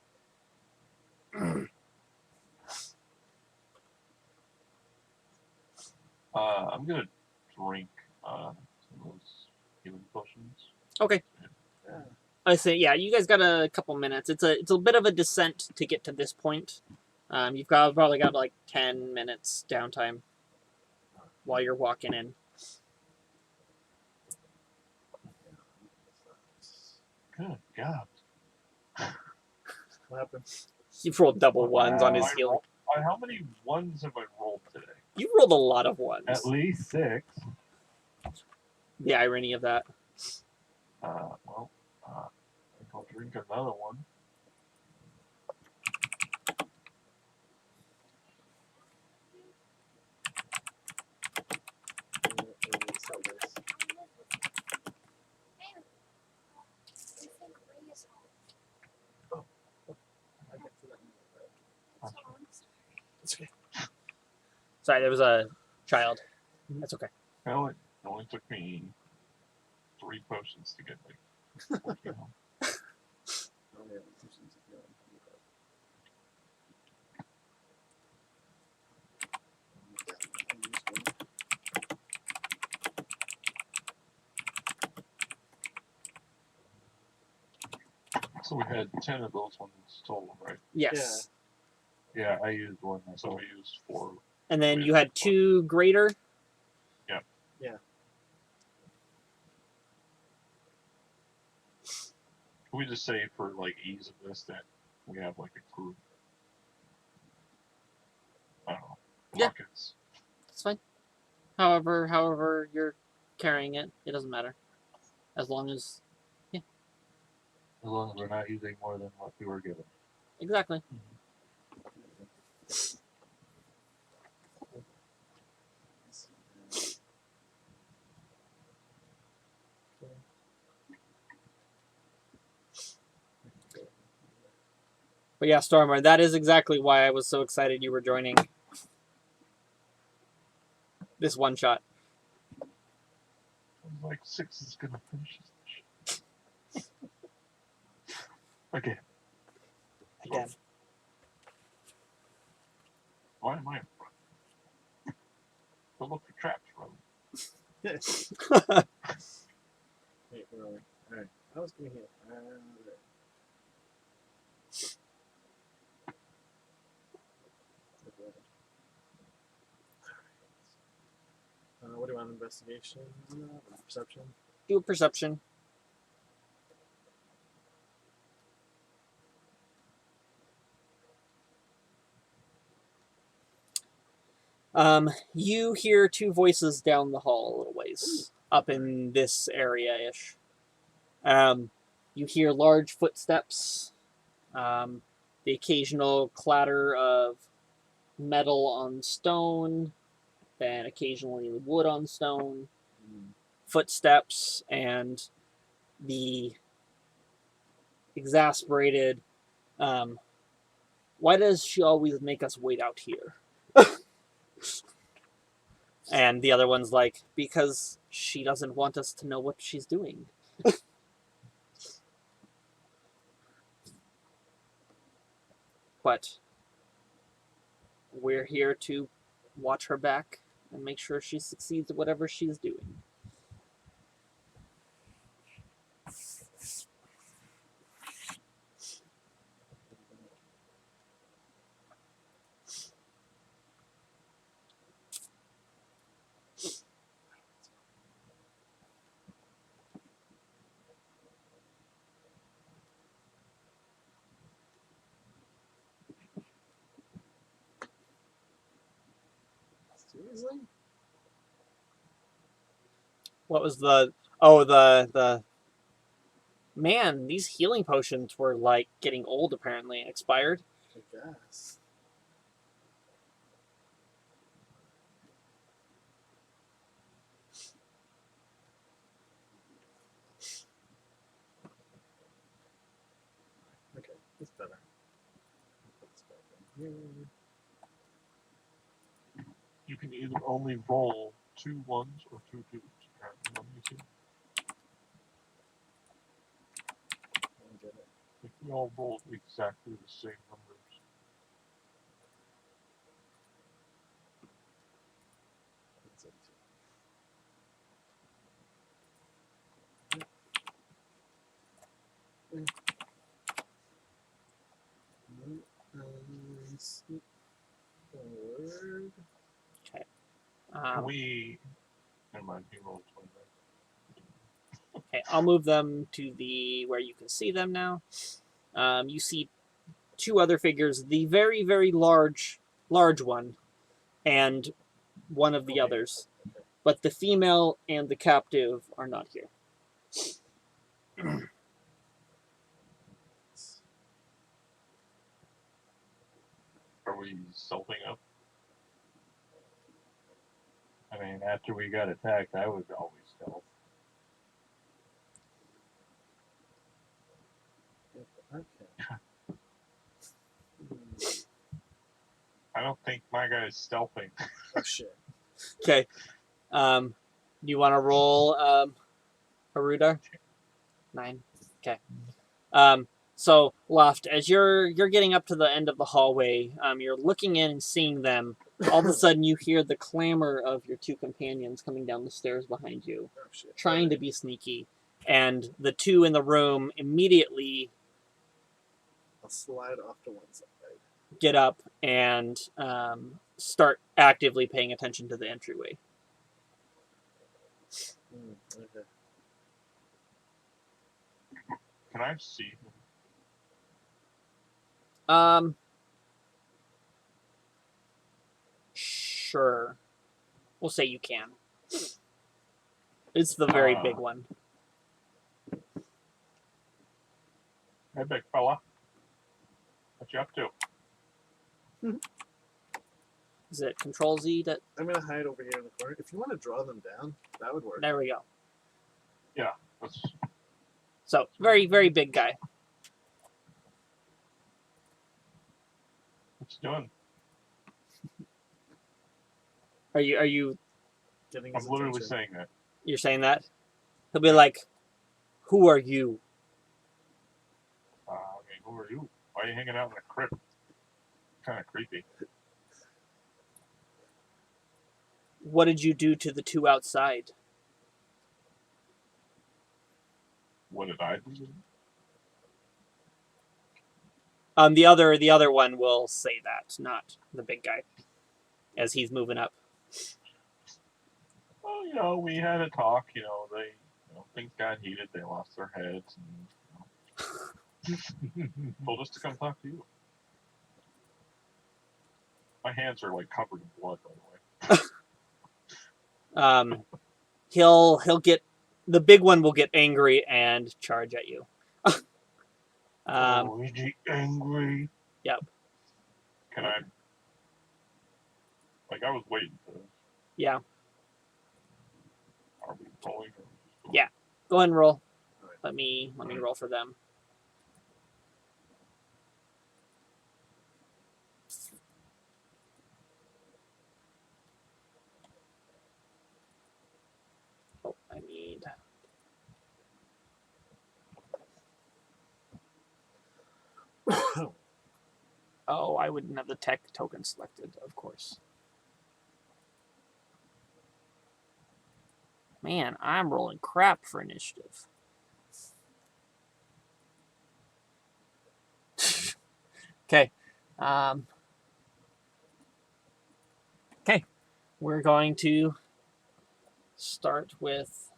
I'm gonna drink some of those healing potions. Okay. Yeah. I say, yeah, you guys got a couple minutes. It's a bit of a descent to get to this point. You've probably got like 10 minutes downtime while you're walking in. Good God. What happened? You've rolled double ones on his I healing. How many ones have I rolled today? You rolled a lot of ones. At least 6. The irony of that. Well, I think I'll drink another one. It's okay. Sorry, there was a child. That's okay. Well, it only took me 3 potions to get like, you know. Oh, yeah, potions of healing. So we had 10 of those ones total, right? Yes. Yeah, I used one So myself. we used 4. And then you had 2 greater. Can we just say for like ease of this that we have like a group? I don't know. Yeah. Buckets. That's fine. However you're carrying it, it doesn't matter. As long as As long as we're not using more than what we were given. exactly. But yeah, Stormer, that is exactly why I was so excited you were joining this one shot. I was like 6 is gonna finish this shit. Okay. Again. Why am I in front? Don't look for traps, bro. Wait, where are we? Alright. I was gonna heal. What do you want? Investigation? Perception? Do a perception. You hear 2 voices down the hall a little ways, up in this area-ish. You hear large footsteps, the occasional clatter of metal on stone, then occasionally wood on stone, footsteps, and the exasperated, why does she always make us wait out here? And the other one's like, because she doesn't want us to know what she's doing. But we're here to watch her back and make sure she succeeds at whatever she's doing. Seriously? What was the man, these healing potions were like getting old apparently, expired. I guess. Okay, it's better. Put this back in here. You can either only roll 2 1s or 2 2s. Apparently, let me see. I get it. If we all rolled exactly the same numbers. It's a two. third. Okay. Can we? Never mind. He rolled 20. Okay, I'll move them to the where you can see them now. You see two other figures, the very, very large one, and one of the Okay. others. But the female and the captive are not here. Are we stealthing up? I mean, after we got attacked, I was always stealth. Okay. I don't think my guy is stealthing. Oh shit. Okay. Do you want to roll Harudar? 9. Okay. So Loft, as you're getting up to the end of the hallway, you're looking in and seeing them. All of a sudden, you hear the clamor of your two companions coming down the stairs behind you, Oh shit. trying to be sneaky. And the two in the room immediately I'll slide off to one side. get up and start actively paying attention to the entryway. Okay. Can I see? Sure. We'll say you can. It's the very big one. Hey, big fella. What you up to? Is it Control Z that? I'm gonna hide over here in the corner. If you want to draw them down, that would work. There we go. Let's, So very, very big guy. what you doing? Are you? Getting I'm his literally attention. saying that. You're saying that? He'll be like, "Who are you?" Okay, who are you? Why are you hanging out in a crypt? Kind of creepy. What did you do to the two outside? What did I do? The other one will say that, not the big guy, as he's moving up. Well, we had a talk. Things got heated. They lost their heads. And, told us to come talk to you. My hands are like covered in blood, by the way. He'll get the big one will get angry and charge at you. Oh, is he angry? Yep. Can I? Like, I was waiting for this. Yeah. Are we rolling? Or Yeah. Go ahead and roll. Let me roll for them. Oh, I need. Oh, I wouldn't have the tech token selected, of course. Man, I'm rolling crap for initiative. Okay. Okay. We're going to start with.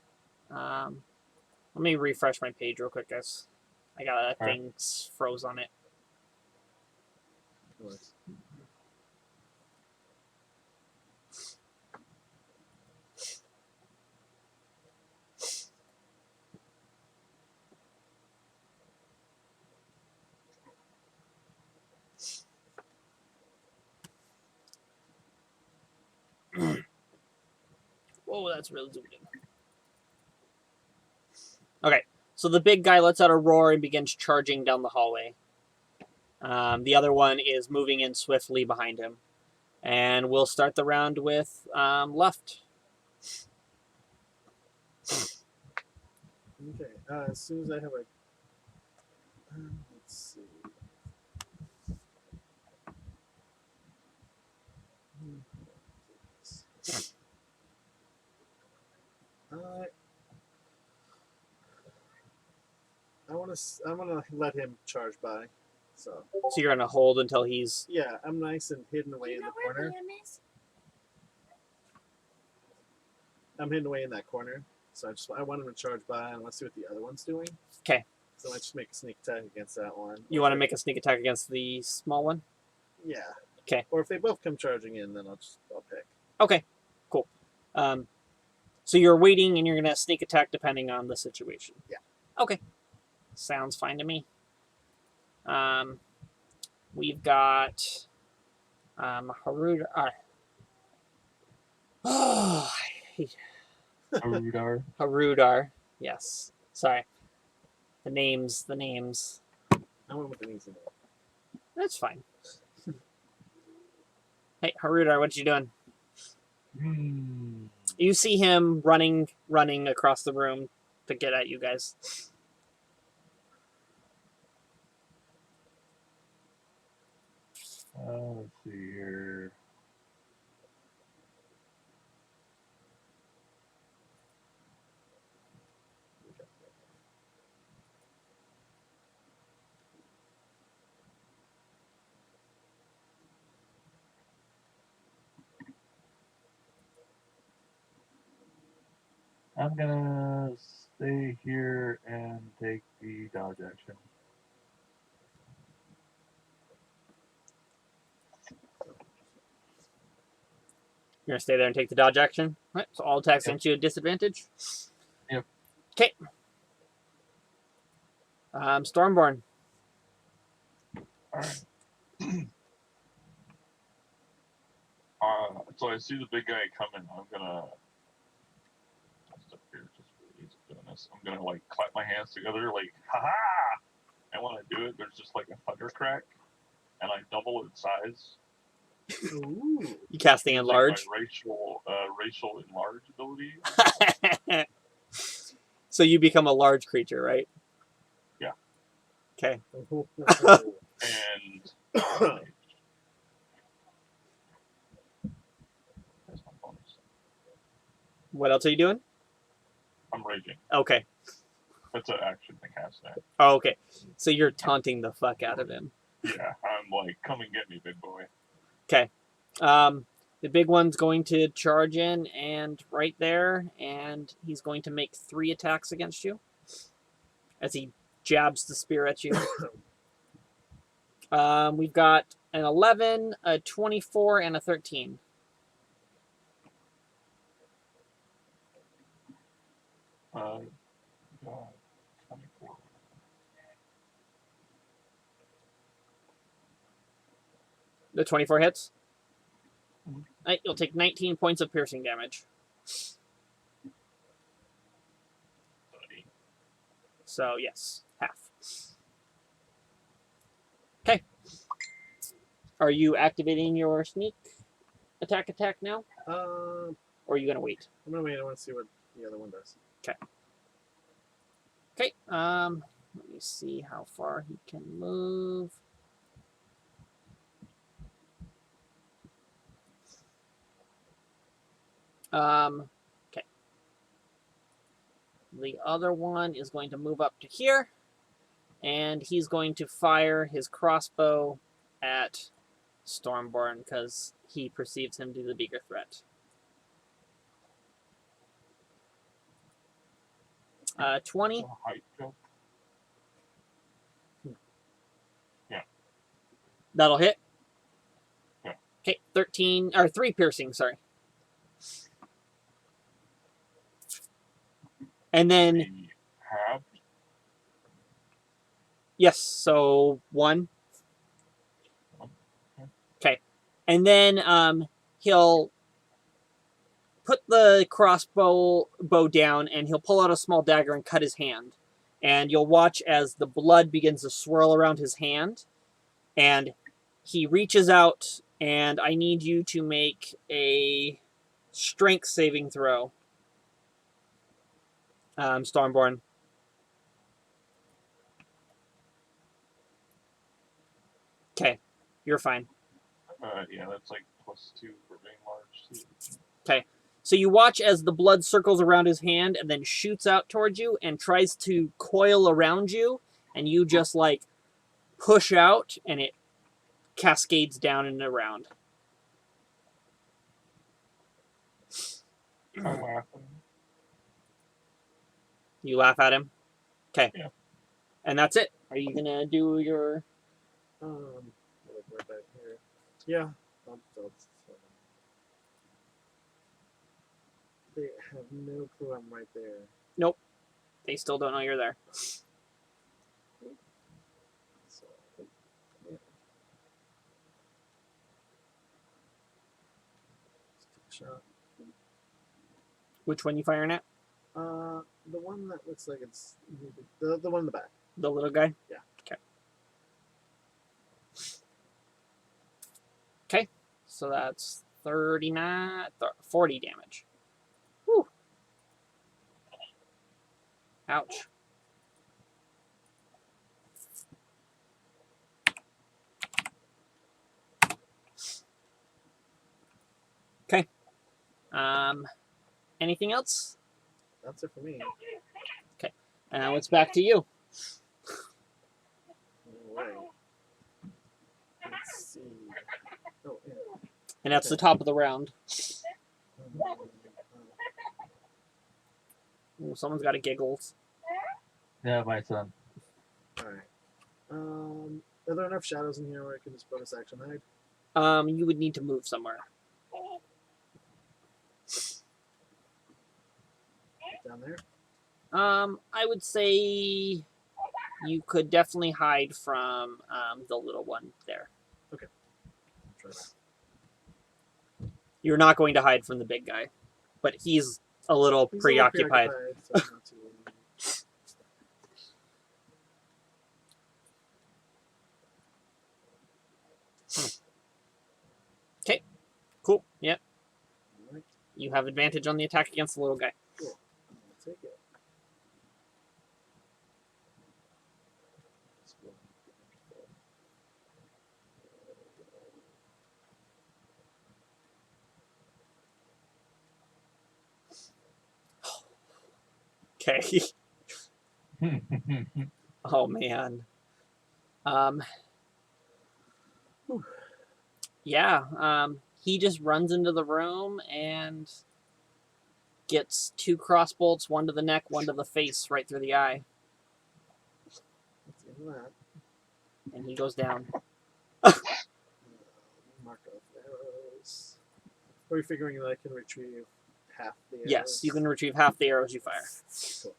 Let me refresh my page real quick, guys. I got a Alright. thing froze on it. Nice. Whoa, that's really zoomed in. Okay, so the big guy lets out a roar and begins charging down the hallway. The other one is moving in swiftly behind him. And we'll start the round with left. Okay. As soon as I have a. Let's see. I'm gonna let him charge by. So So you're going to hold until he's. yeah, I'm nice and hidden away in the corner. I'm hidden away in that corner, so I want him to charge by, and I want to see what the other one's doing. 'Kay. So I might just make a sneak attack against that one. You want to make a sneak attack against the small one? Yeah. 'Kay. Or if they both come charging in, then I'll pick. Okay, cool. So you're waiting and you're going to sneak attack depending on the situation. Yeah. Okay. Sounds fine to me. We've got Harud. Arudar. Harudar. Yes. Sorry. The names. I went with an easy one. That's fine. Hey, Harudar, what you doing? You see him running across the room to get at you guys. Let's see here. I'm gonna stay here and take the dodge action. You're gonna stay there and take the dodge action. All right, so all attacks Yep. against you at disadvantage. Yep. Okay. Stormborn. Alright. So I see the big guy coming. I'm gonna just up here, just for the ease of doing this. I'm gonna like clap my hands together, like haha. And when I do it, there's just like a thunder crack, and I double its size. Ooh. You casting Using enlarge. my racial enlarge ability. So you become a large creature, right? Yeah. Okay. And that's my bonus. What else are you doing? I'm raging. Okay. That's an action to cast that. Oh, okay. So you're taunting the fuck out of him. Yeah, I'm like, come and get me, big boy. The big one's going to charge in and right there, and he's going to make 3 attacks against you as he jabs the spear at you. We've got an 11, a 24, and a 13. God, 24. The 24 hits. Mhm. Right, you'll take 19 points of piercing damage. Buddy. So, yes, half. Okay. Are you activating your sneak attack now? Or are you going to wait? I'm gonna wait. I want to see what the other one does. Okay. Let me see how far he can move. Okay. The other one is going to move up to here, and he's going to fire his crossbow at Stormborn because he perceives him to be the bigger threat. 20. A height jump. That'll hit. Yeah. Okay, 13 or 3 piercing, sorry. And then He halved. yes, so 1. Okay. And then he'll put the crossbow down and he'll pull out a small dagger and cut his hand. And you'll watch as the blood begins to swirl around his hand. And he reaches out, and I need you to make a strength saving throw. Stormborn. Okay, you're fine. Yeah, that's like +2 for being large too. So you watch as the blood circles around his hand and then shoots out towards you and tries to coil around you, and you just like push out and it cascades down and around. I laugh and You laugh at him. Okay. Yeah. And that's it. Are you gonna do your? Like right back here. Yeah. They have no clue I'm right there. They still don't know you're there. So, yeah. Let's take a shot. Which one you firing at? The one that looks like it's the one in the back. The little guy. Yeah. Okay. Okay. So that's 40 damage. Whew. Ouch. Okay. Anything else? That's it for me. It's back to you. Alright. Let's see. Oh, yeah. And that's the top of the round. Ooh, someone's got a giggles. Yeah, my son. Alright. Are there enough shadows in here where I can just bonus action hide? You would need to move somewhere. Down there? I would say you could definitely hide from the little one there. Try that. You're not going to hide from the big guy, but he's a little He's a little preoccupied. so I'm not too Cool. Yep. Alright, You have advantage on the attack against the little guy. cool. I'll take it. Let's go. Okay. Oh man. Yeah. He just runs into the room and gets 2 crossbolts, one to the neck, one to the face, right through the eye, Let's end that. and he goes down. Mark off arrows. Are we figuring that I can retrieve half the arrows? Yes, you can retrieve half the arrows you fire. Cool.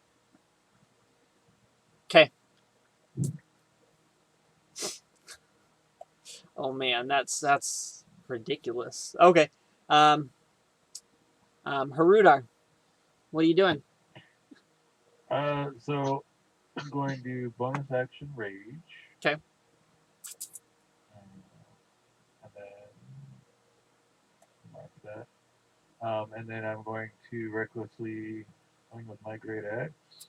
Okay. Oh man, that's ridiculous. Okay. Harudar, what are you doing? So I'm going to bonus action rage. 'Kay. And then mark that. And then I'm going to recklessly swing with my great axe.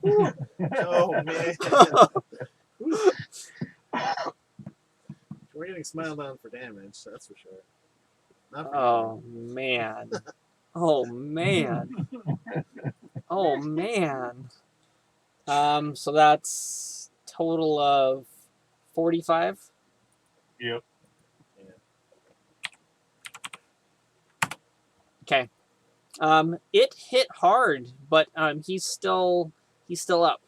Oh man. We're getting smiled on for damage, that's for sure. Not for Oh man. Oh man. Oh man. So that's total of 45. yep. Okay. It hit hard, but he's still up.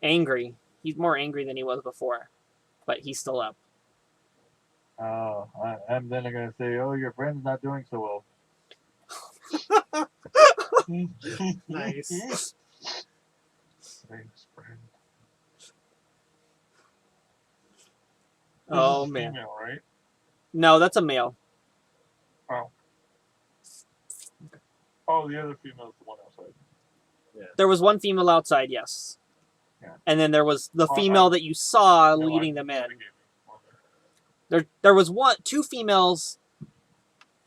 Angry. He's more angry than he was before, but he's still up. Oh, I'm then going to say, oh, your friend's not doing so well. Nice. Thanks, friend. Oh This is man. Female, right? No, that's a male. Oh, the other female's the one outside. There was one female outside, yes. Yeah. And then there was the Oh, female that you saw No, leading I- them I in. gave you one. There was two females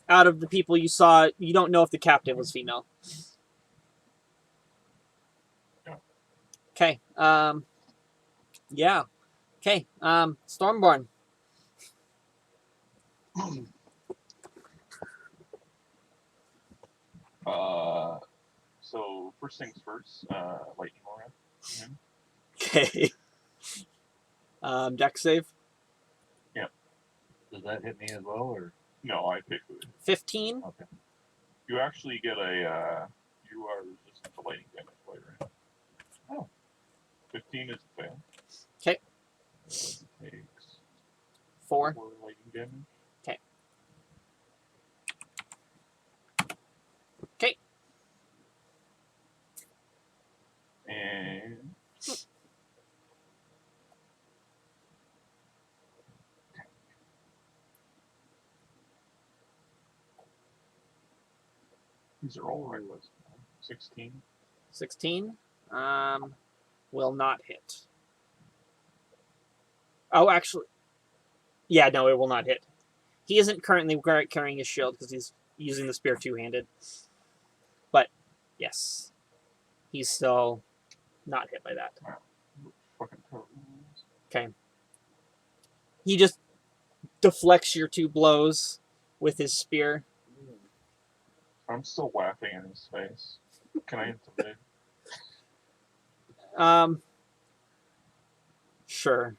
out of the people you saw. You don't know if the captain was female. Yeah. Okay. Yeah. Okay. Stormborn. So first things first, lightning aura. Okay. Dex save. Yep. Does that hit me as well, or No, I pick it. 15. okay? You actually get a. You are resistant to lightning damage while you're in. Oh. 15 is a fail. Okay. Takes 4. 4 lightning damage. Okay. Okay. And. These are all reckless. 16. 16. Will not hit. Oh, actually. Yeah, no, it will not hit. He isn't currently carrying his shield because he's using the spear two-handed. But, yes. He's still not hit by that. Fucking terrible. Okay. He just deflects your 2 blows with his spear. I'm still laughing in his face. Can I intimidate? Sure.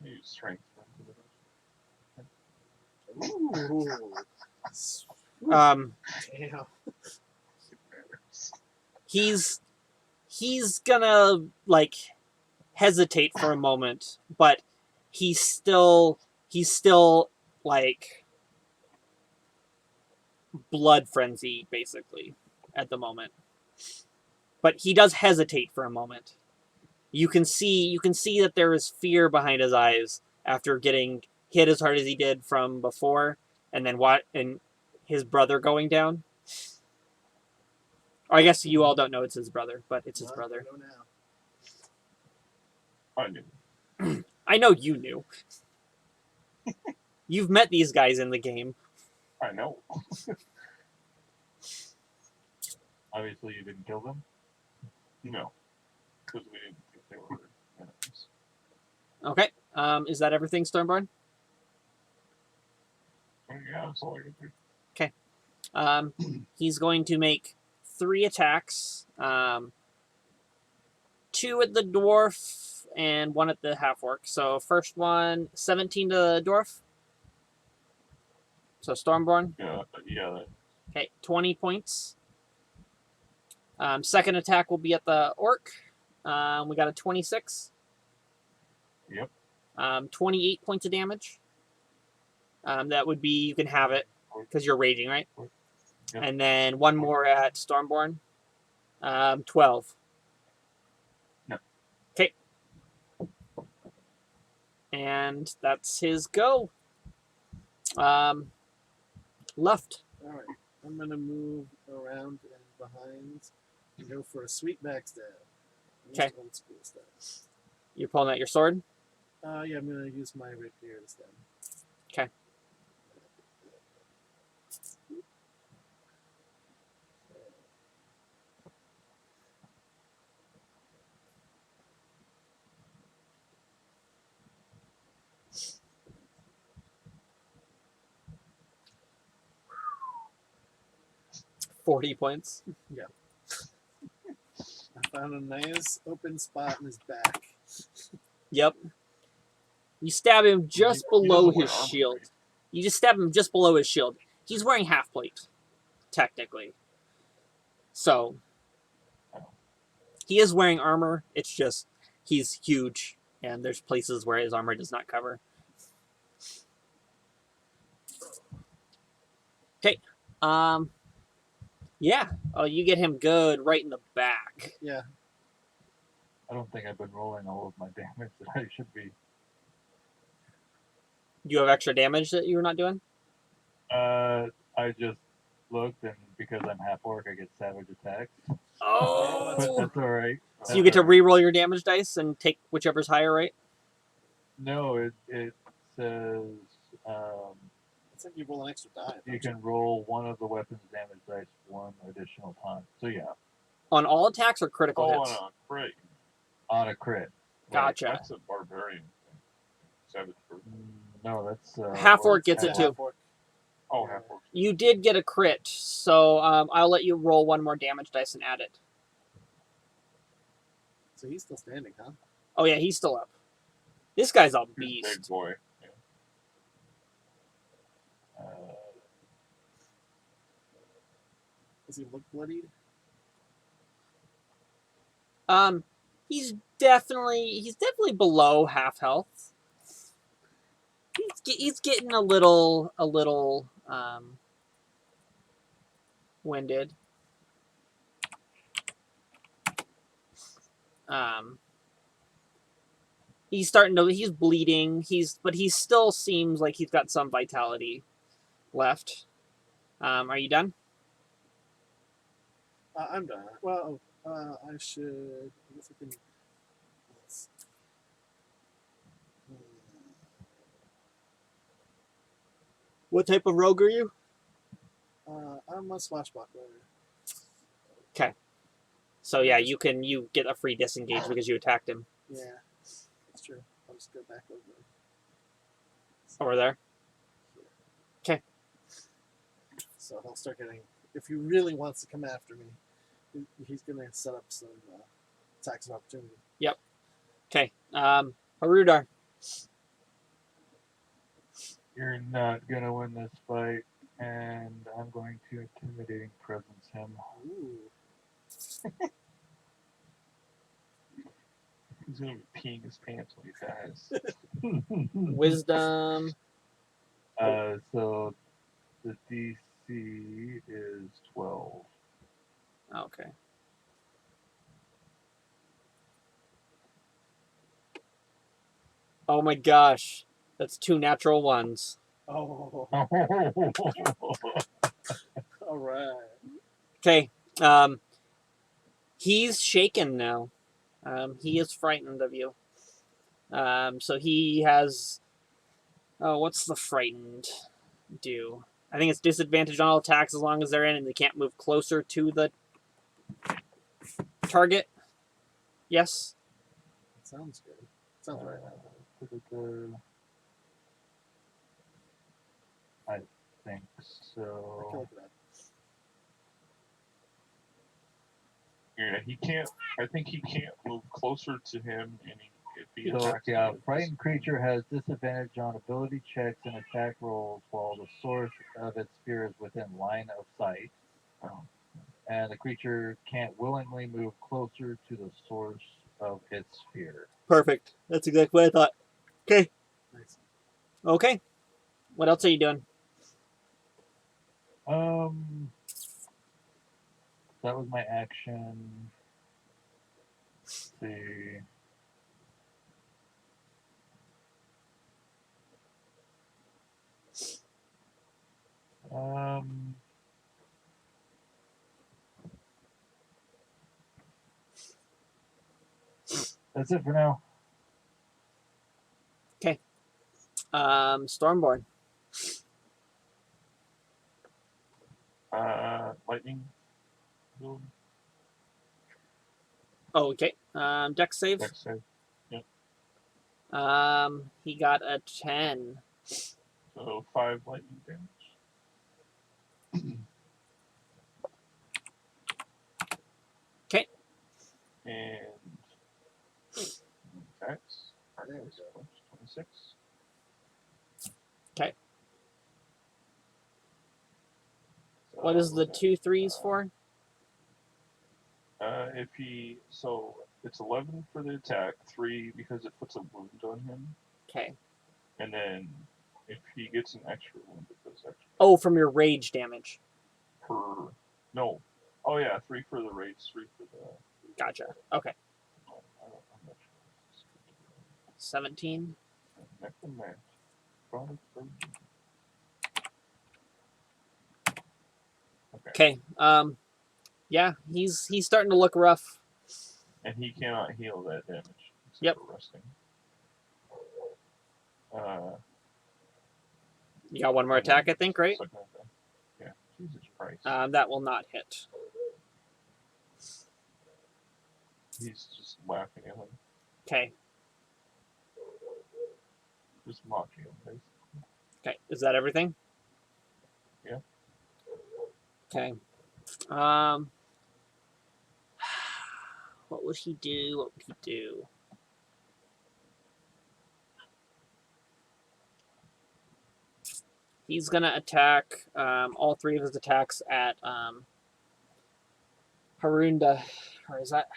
Use strength for intimidation. Ooh. Um, Damn. he's gonna like hesitate for a moment, but he's still like blood frenzy basically at the moment. But he does hesitate for a moment. You can see that there is fear behind his eyes after getting hit as hard as he did from before, and then his brother going down. I guess you all don't know it's his brother, but it's his Well, brother. I know now. I knew. I know you knew. You've met these guys in the game. I know. Obviously, you didn't kill them. No. Because we didn't think they were enemies. Okay. Is that everything, Stormborn? Yeah, that's all I can do. He's going to make 3 attacks. 2 at the dwarf and 1 at the half-orc. So first one, 17 to the dwarf. So Stormborn. Yeah. Okay, 20 points. Second attack will be at the orc. We got a 26. Yep. 28 points of damage. That would be, you can have it because you're raging, right? Yep. And then 1 more at Stormborn. 12. No. Okay. And that's his go. Left. All right. I'm going to move around and behind and go for a sweet backstab. Okay. Old school stuff. You're pulling out your sword. Yeah, I'm going to use my rapier instead. Okay. $40 points. I found a nice open spot in his back. Yep. You stab him just He below doesn't wear his armor, shield. right? You just stab him just below his shield. He's wearing half plate, technically. So he is wearing armor. It's just he's huge, and there's places where his armor does not cover. Okay. Yeah. Oh, you get him good right in the back. Yeah. I don't think I've been rolling all of my damage that I should be. Do you have extra damage that you're not doing? I just looked, and because I'm half orc, I get savage attacks. But Oh. that's all right. So you get to re-roll your damage dice and take whichever's higher, right? No, it says It's like you roll an extra die. you can roll one of the weapon's damage dice 1 additional time. So yeah, On all attacks or critical Oh, hits? on a crit. on a crit. Gotcha. That's a barbarian thing. Savage bird. No, that's Half well, orc gets it half- too. Half-orc. Oh, half orc. You did get a crit, so I'll let you roll 1 more damage dice and add it. So he's still standing, huh? Oh yeah, he's still up. This guy's a He's a big beast. boy. Yeah. Does he look bloodied? He's definitely below half health. He's getting a little winded. He's bleeding. But he still seems like he's got some vitality left. Are you done? I'm done. Well, I should. I guess I can. Let's, What type of rogue are you? I'm a Slashbot rider. So yeah, you get a free disengage because you attacked him Yeah, that's true. I'll just go back over. over there. Here. So he'll start getting. If he really wants to come after me, he's going to set up some attacks of opportunity. Okay. Harudar. You're not gonna win this fight, and I'm going to intimidating presence him. Ooh. He's gonna be peeing his pants when he dies. Wisdom. So the DC is 12. Okay. Oh my gosh. That's 2 natural ones. Oh, all right. Okay. He's shaken now. He is frightened of you. So he has. Oh, what's the frightened do? I think it's disadvantage on all attacks as long as they're in and they can't move closer to the target. Yes. Sounds good. Sounds right. I think I can so. look it up. Yeah, he can't. I think he can't move closer to him, and if he So attacks yeah, him, frightened creature has disadvantage on ability checks and attack rolls while the source of its fear is within line of sight. Oh. And the creature can't willingly move closer to the source of its fear. Perfect. That's exactly what I thought. Okay. Nice. Okay. What else are you doing? That was my action. Let's see. That's it for now. Stormborn. lightning. Boom. Oh, okay. Dex save. Dex save. He got a 10. So 5 lightning damage. Okay. And attacks. There we go. 26. Okay. So What is the that, 2 3s for? If he it's 11 for the attack, 3 because it puts a wound on him, Okay. and then if he gets an extra wound, it does extra Oh, from your rage damage. per. No. Oh yeah, 3 for the rage, 3 for the. Gotcha. Okay. I'm not sure. 17. Necromancer. Chronic Virgin. Okay. Okay. Yeah, he's starting to look rough. And he cannot heal that damage except Yep. for resting. You got one more attack, I think, right? Second attack. Yeah. Jesus Christ. That will not hit. He's just laughing at him, Okay. just mocking him. Basically. Okay. Is that everything? Yeah. Okay. What would he do? What would he do? He's gonna attack all three of his attacks at Harunda, or is that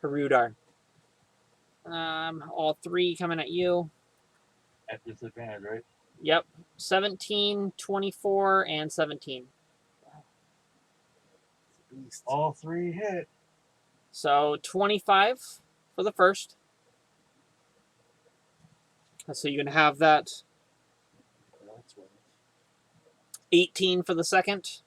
Harudar? All three coming at you. At disadvantage, right? Yep, 17, 24, and 17. Beast. All three hit. So 25 for the first. So you can have that. That's right. 18 for the second.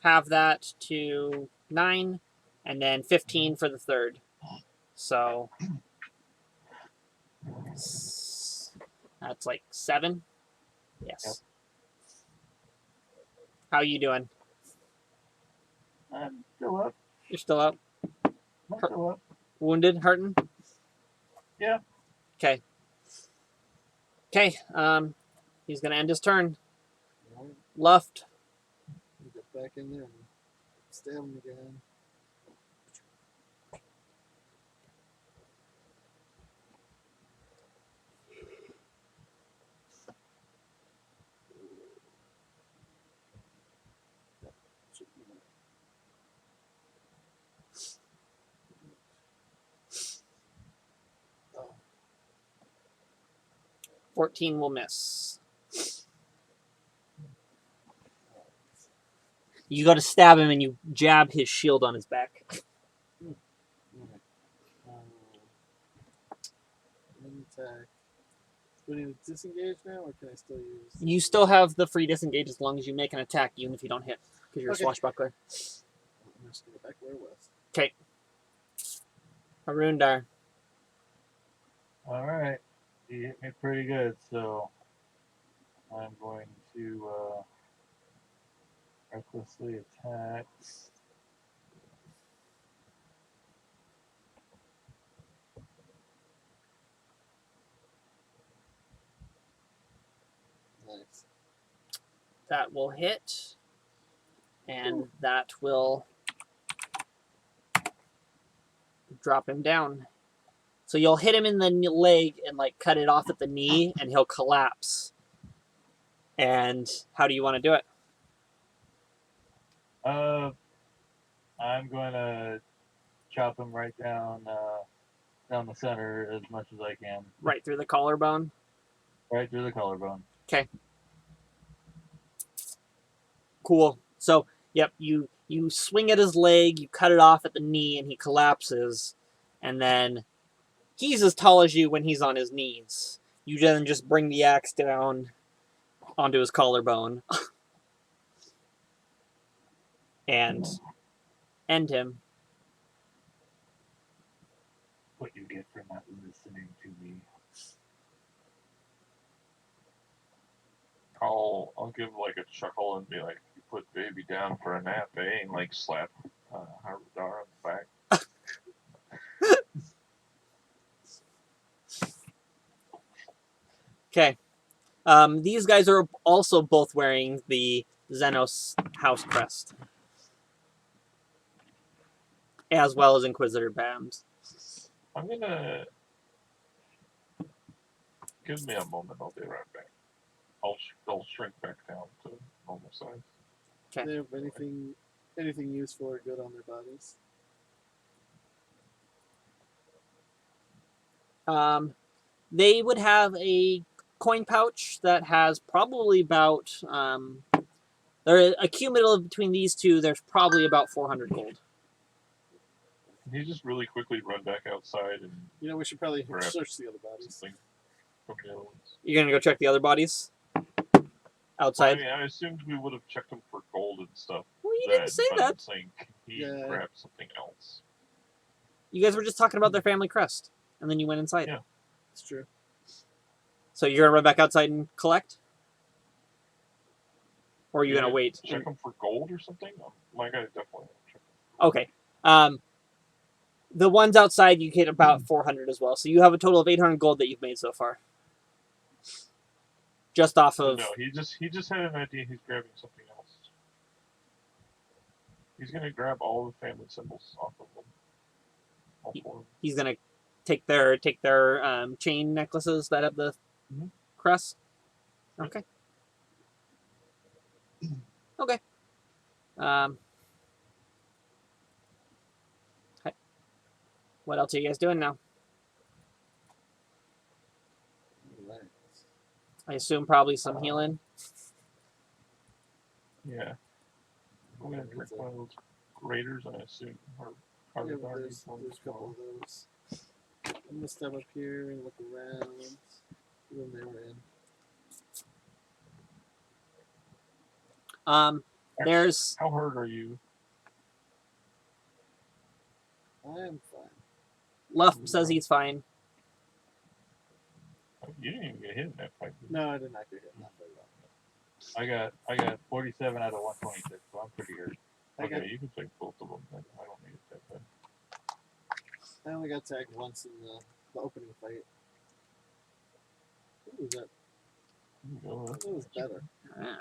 Have that to 9. And then 15 for the third. So that's like 7. Yes. Yep. How you doing? I'm still up. You're still up? I'm still up. Wounded? Hurting? Yeah. Okay. Okay. He's gonna end his turn. All right, Luft. get back in there and stab him again. Oh, 14 will miss. You go to stab him and you jab his shield on his back. all right. One attack. Do I need to disengage now, or can I still use? You still have the free disengage as long as you make an attack, even if you don't hit, because you're Okay. a swashbuckler. I'm just gonna go back where it was. Okay. Arundar. All right. He hit me pretty good, so I'm going to recklessly attack. Nice. That will hit. And that will drop him down. So you'll hit him in the leg and like cut it off at the knee, and he'll collapse. And how do you want to do it? I'm going to chop him right down the center as much as I can, Right through the collarbone. right through the collarbone. Cool. So, yep, you swing at his leg, you cut it off at the knee, and he collapses. And then he's as tall as you when he's on his knees. You then just bring the axe down onto his collarbone and end him. What you get for not listening to me. I'll give like a chuckle and be like, "You put baby down for a nap, eh?" And like slap Harudar on the back. Okay. These guys are also both wearing the Xenos house crest, as well as Inquisitor Bams. I'm gonna give me a moment. I'll be right back. I'll shrink back down to normal size. Okay. Do they have anything useful or good on their bodies? They would have a coin pouch that has probably about they're a cumulative between these two. There's probably about 400 gold. Can you just really quickly run back outside and You know, we should probably Grab search the other bodies. something from the other ones? You're gonna go check the other bodies I outside. mean, I assumed we would have checked them for gold and stuff. Well, you then, didn't say but I'm that. saying, can he Yeah. grab something else? You guys were just talking about their family crest, and then you went inside. Yeah. It's true. So you're gonna run back outside and collect, or are you Yeah, gonna wait? Check them for gold or something? My guy definitely won't check them. Okay. The ones outside you get about 400 as well. So you have a total of 800 gold that you've made so far. Just off of No, he just had an idea. He's grabbing something else. He's gonna grab all the family symbols off of them. All four of them. he's gonna take their chain necklaces that have the Mhm. Cress? Okay. Okay. Okay. What else are you guys doing now? Right. I assume probably some healing. Yeah. I'm gonna drink one of those graders, I assume. Or Yeah, Carter but Darn there's one a couple of those. I'm gonna step up here and look around. See when they were in. There's How hurt are you? I am fine. Luff says he's fine. You didn't even get hit in that fight. did you? No, I did not get hit in that very well. I got 47 out of 126, so I'm pretty hurt. I got Okay, you can take both of them. Then. I don't need it that bad. I only got tagged once in the opening fight. Ooh, that Go that was better. Ah.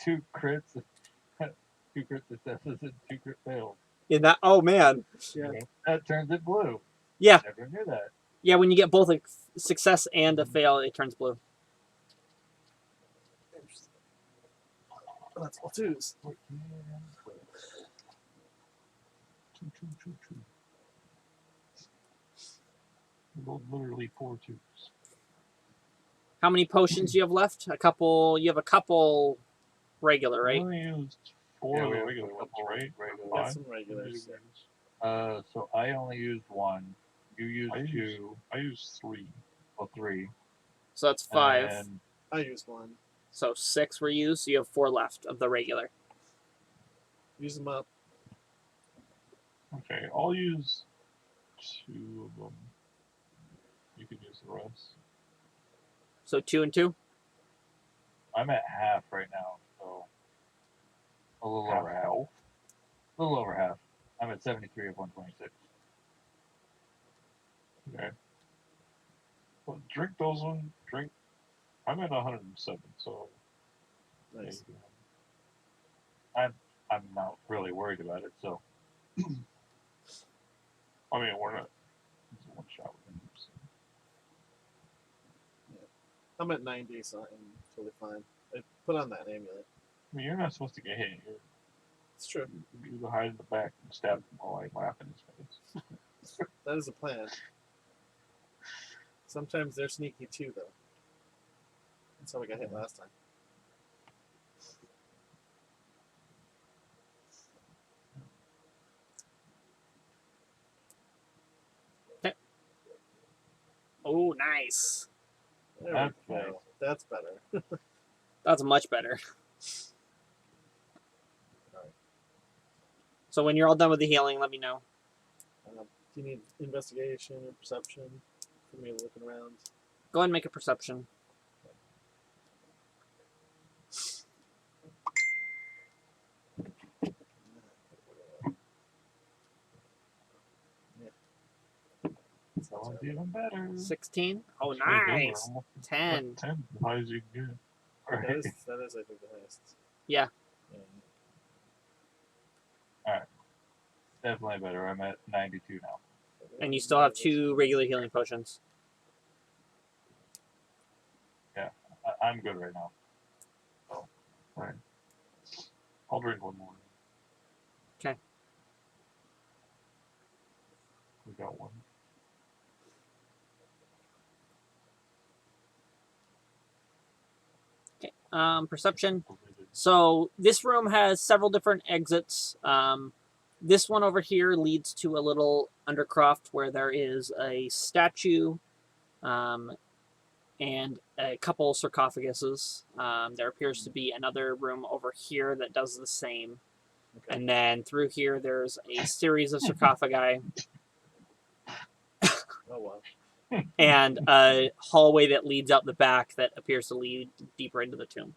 2 crits, 2 crit successes, and 2 crit fails. Yeah, that. Oh man. Yeah. That turns it blue. Yeah, Never knew that. yeah. When you get both a success and a fail, it turns blue. Interesting. Oh, that's all twos. Two. You rolled literally 4 twos. How many potions do you have left? A couple. You have a couple regular, I right? only used 4 Yeah, of we the have regular a ones, couple right? regular Got Five? some regulars. So I only used 1. You used I 2. used, I used 3. Well, 3. So that's 5. And I used one. So 6 were used. So you have 4 left of the regular. Use them up. Okay, I'll use 2 of them. You can use the rest. So 2 and 2. I'm at half right now, so a little Half over half. health. A little over half. I'm at 73 of 126. Okay. Well, drink those one. Drink. I'm at 107, so. Nice. I'm not really worried about it, so I mean, we're not. It's a one shot with him. So. I'm at 90, so I'm totally fine. I put on that amulet. I mean, you're not supposed to get hit. It's true. You go hide in the back and stab him while I laugh in his face. That is a plan. Sometimes they're sneaky too, though. That's how we got hit last time. Oh, nice. There That's we go. nice. That's better. That's much better. So when you're all done with the healing, let me know. Do you need investigation or perception for me looking around? Go ahead and make a perception. That one's even better. 16. Oh, Those are nice. almost 10. 10, as high as you can get. Right. That is, I think, the highest. Yeah. Definitely better. I'm at 92 now. And you still have 2 regular healing potions. I'm good right now. Right. I'll drink one more. Okay. We got one. Perception. So this room has several different exits. This one over here leads to a little undercroft where there is a statue and a couple sarcophaguses. There appears to be another room over here that does the same. Okay. And then through here, there's a series of sarcophagi Oh, wow. and a hallway that leads out the back that appears to lead deeper into the tomb.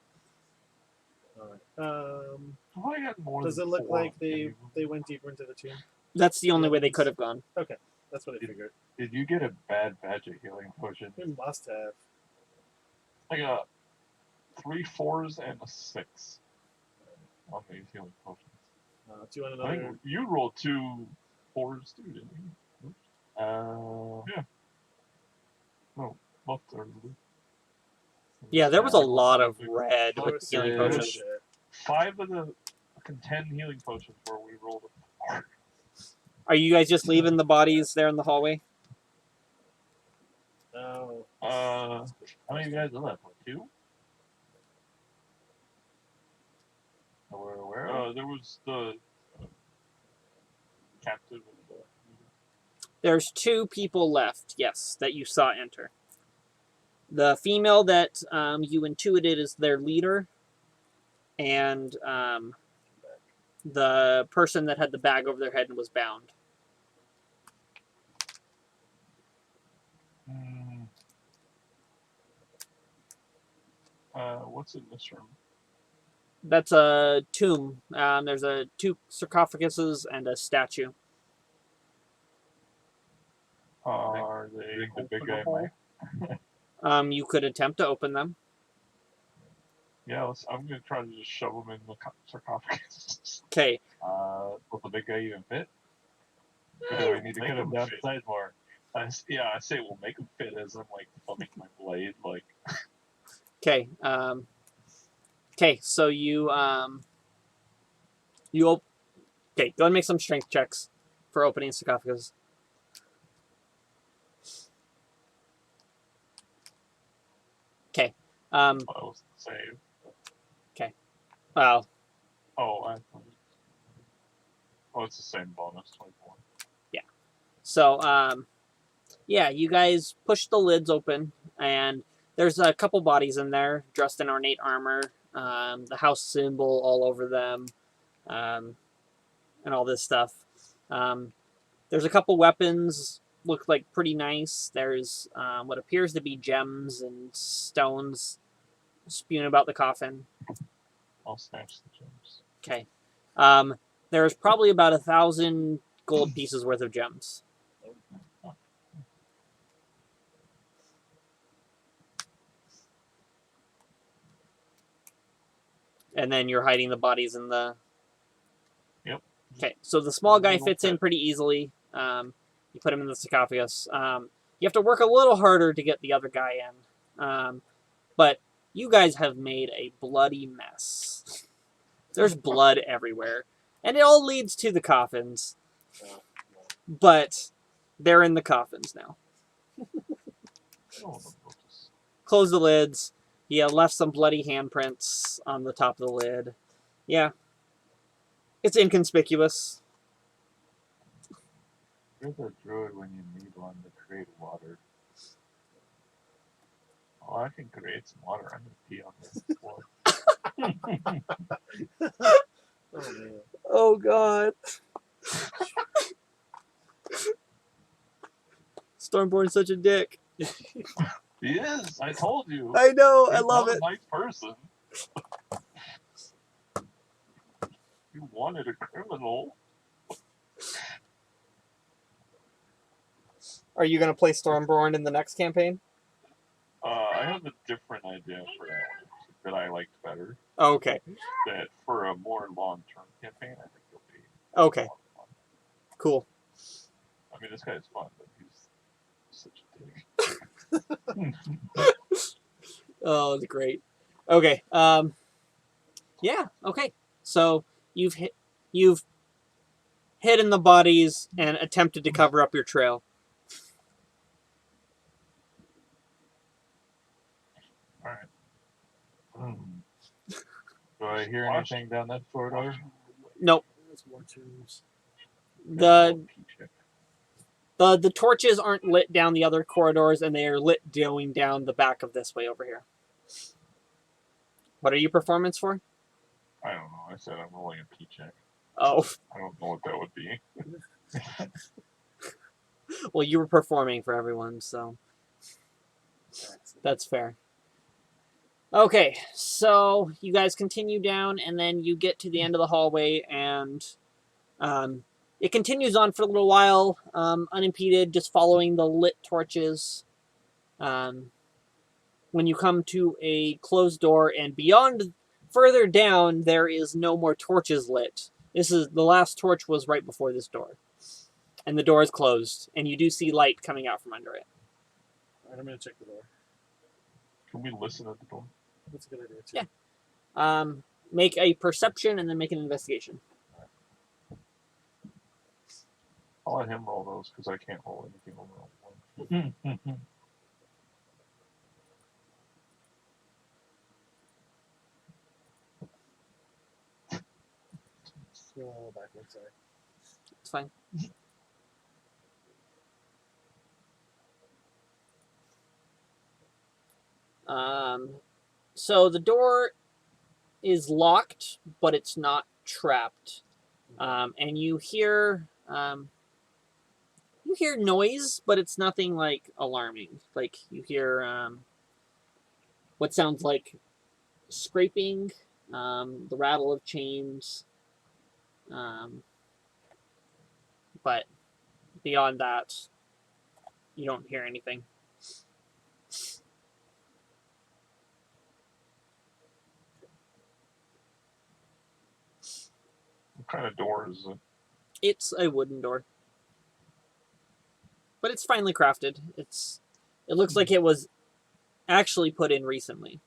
All right. Have I got more Does it than look 4 like of any of them? they went deeper into the tomb? That's the only way they could have gone. That's what I figured. Did you get a bad batch of healing potions? We must have. I got 3 4s and a 6 on these healing potions. Do you want I another? think you rolled 2 4s too, didn't you? Uh, Yeah. Looked early. Yeah, there was a Yeah. lot of red There with was healing some potions. bullshit. 5 of the fucking 10 healing potions where we rolled a Are you guys just leaving the bodies there in the hallway? Oh. Uh, How many guys are left? What, 2? That we're aware of? there was the captive and the. There's 2 people left, yes, that you saw enter. The female that you intuited is their leader, and the person that had the bag over their head and was bound. Mm, What's in this room? That's a tomb. There's 2 sarcophaguses and a statue. Are they think the big guy openable? might. You could attempt to open them. Yeah, I'm gonna try to just shove them in the sarcophagus. Okay. Will the big guy even fit? Or do we need to Make cut him him down fit. to size more? I say we'll make them fit as I'm like thumbing my blade. Like, Okay. Okay. So you okay. Go and make some strength checks for opening sarcophagus. Okay. that was the save. Well, Oh, it's the same bonus, 24. so yeah, you guys push the lids open, and there's a couple bodies in there dressed in ornate armor, the house symbol all over them, and all this stuff. There's a couple weapons, look like pretty nice. There's what appears to be gems and stones spewing about the coffin. I'll snatch the gems. Okay. There's probably about 1,000 gold pieces worth of gems. And then you're hiding the bodies in the. Yep. Okay, so the small guy Little fits in bit. pretty easily. You put him in the sarcophagus. You have to work a little harder to get the other guy in. But you guys have made a bloody mess. There's blood everywhere. And it all leads to the coffins. But they're in the coffins now. Oh, we'll just- Close the lids. Yeah, left some bloody handprints on the top of the lid. Yeah. It's inconspicuous. You're the druid when you need one to create water. Oh, I can create some water. I'm gonna pee on the floor. Oh man. Oh, God. Stormborn's such a dick. He is. I told you. I know. I He's love not it. A nice person. You wanted a criminal. Are you going to play Stormborn in the next campaign? I have a different idea for that one that I liked better. Okay. That for a more long-term campaign, I think it'll be. Okay. A lot of fun. Cool. I mean, this guy's fun, but he's such a dick. Oh, it's great. Okay. Yeah. Okay. So you've hidden the bodies and attempted to cover up your trail. All right. Do I hear Watch- anything down that corridor? Nope. There's more tombs. The torches aren't lit down the other corridors, and they are lit going down the back of this way over here. What are you performance for? I don't know. I said I'm rolling a P check. Oh, I don't know what that would be. well, you were performing for everyone, so that's fair. Okay, so you guys continue down, and then you get to the end of the hallway, and it continues on for a little while, unimpeded, just following the lit torches. When you come to a closed door, and beyond, further down, there is no more torches lit. The last torch was right before this door. And the door is closed, and you do see light coming out from under it. Alright, I'm gonna check the door. Can we listen at the door? That's a good idea too. Yeah. Make a perception and then make an investigation. I'll let him roll those because I can't roll anything over a 1. Scroll backwards, sorry. It's fine. So the door is locked, but it's not trapped. And you hear noise, but it's nothing like alarming. Like you hear what sounds like scraping, the rattle of chains, but beyond that, you don't hear anything. What kind of door is it? It's a wooden door, but it's finely crafted. It looks like it was actually put in recently.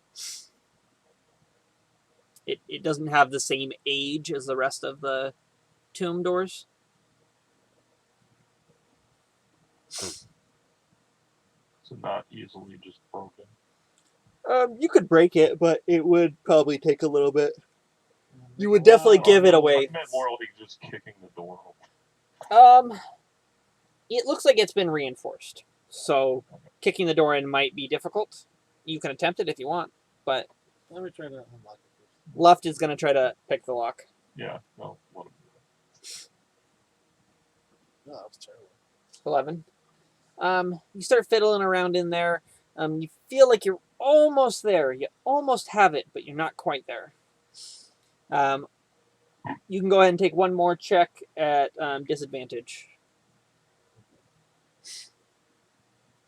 It doesn't have the same age as the rest of the tomb doors. So not easily just broken. You could break it, but it would probably take a little bit. You would Make a definitely lot. give it I away. meant more like just kicking the door open. It looks like it's been reinforced, so kicking the door in might be difficult. You can attempt it if you want, but Let me try to unlock it first. Luft is going to try to pick the lock. Yeah, no, let him do No, that was terrible. 11. You start fiddling around in there. You feel like you're almost there. You almost have it, but you're not quite there. You can go ahead and take one more check at disadvantage.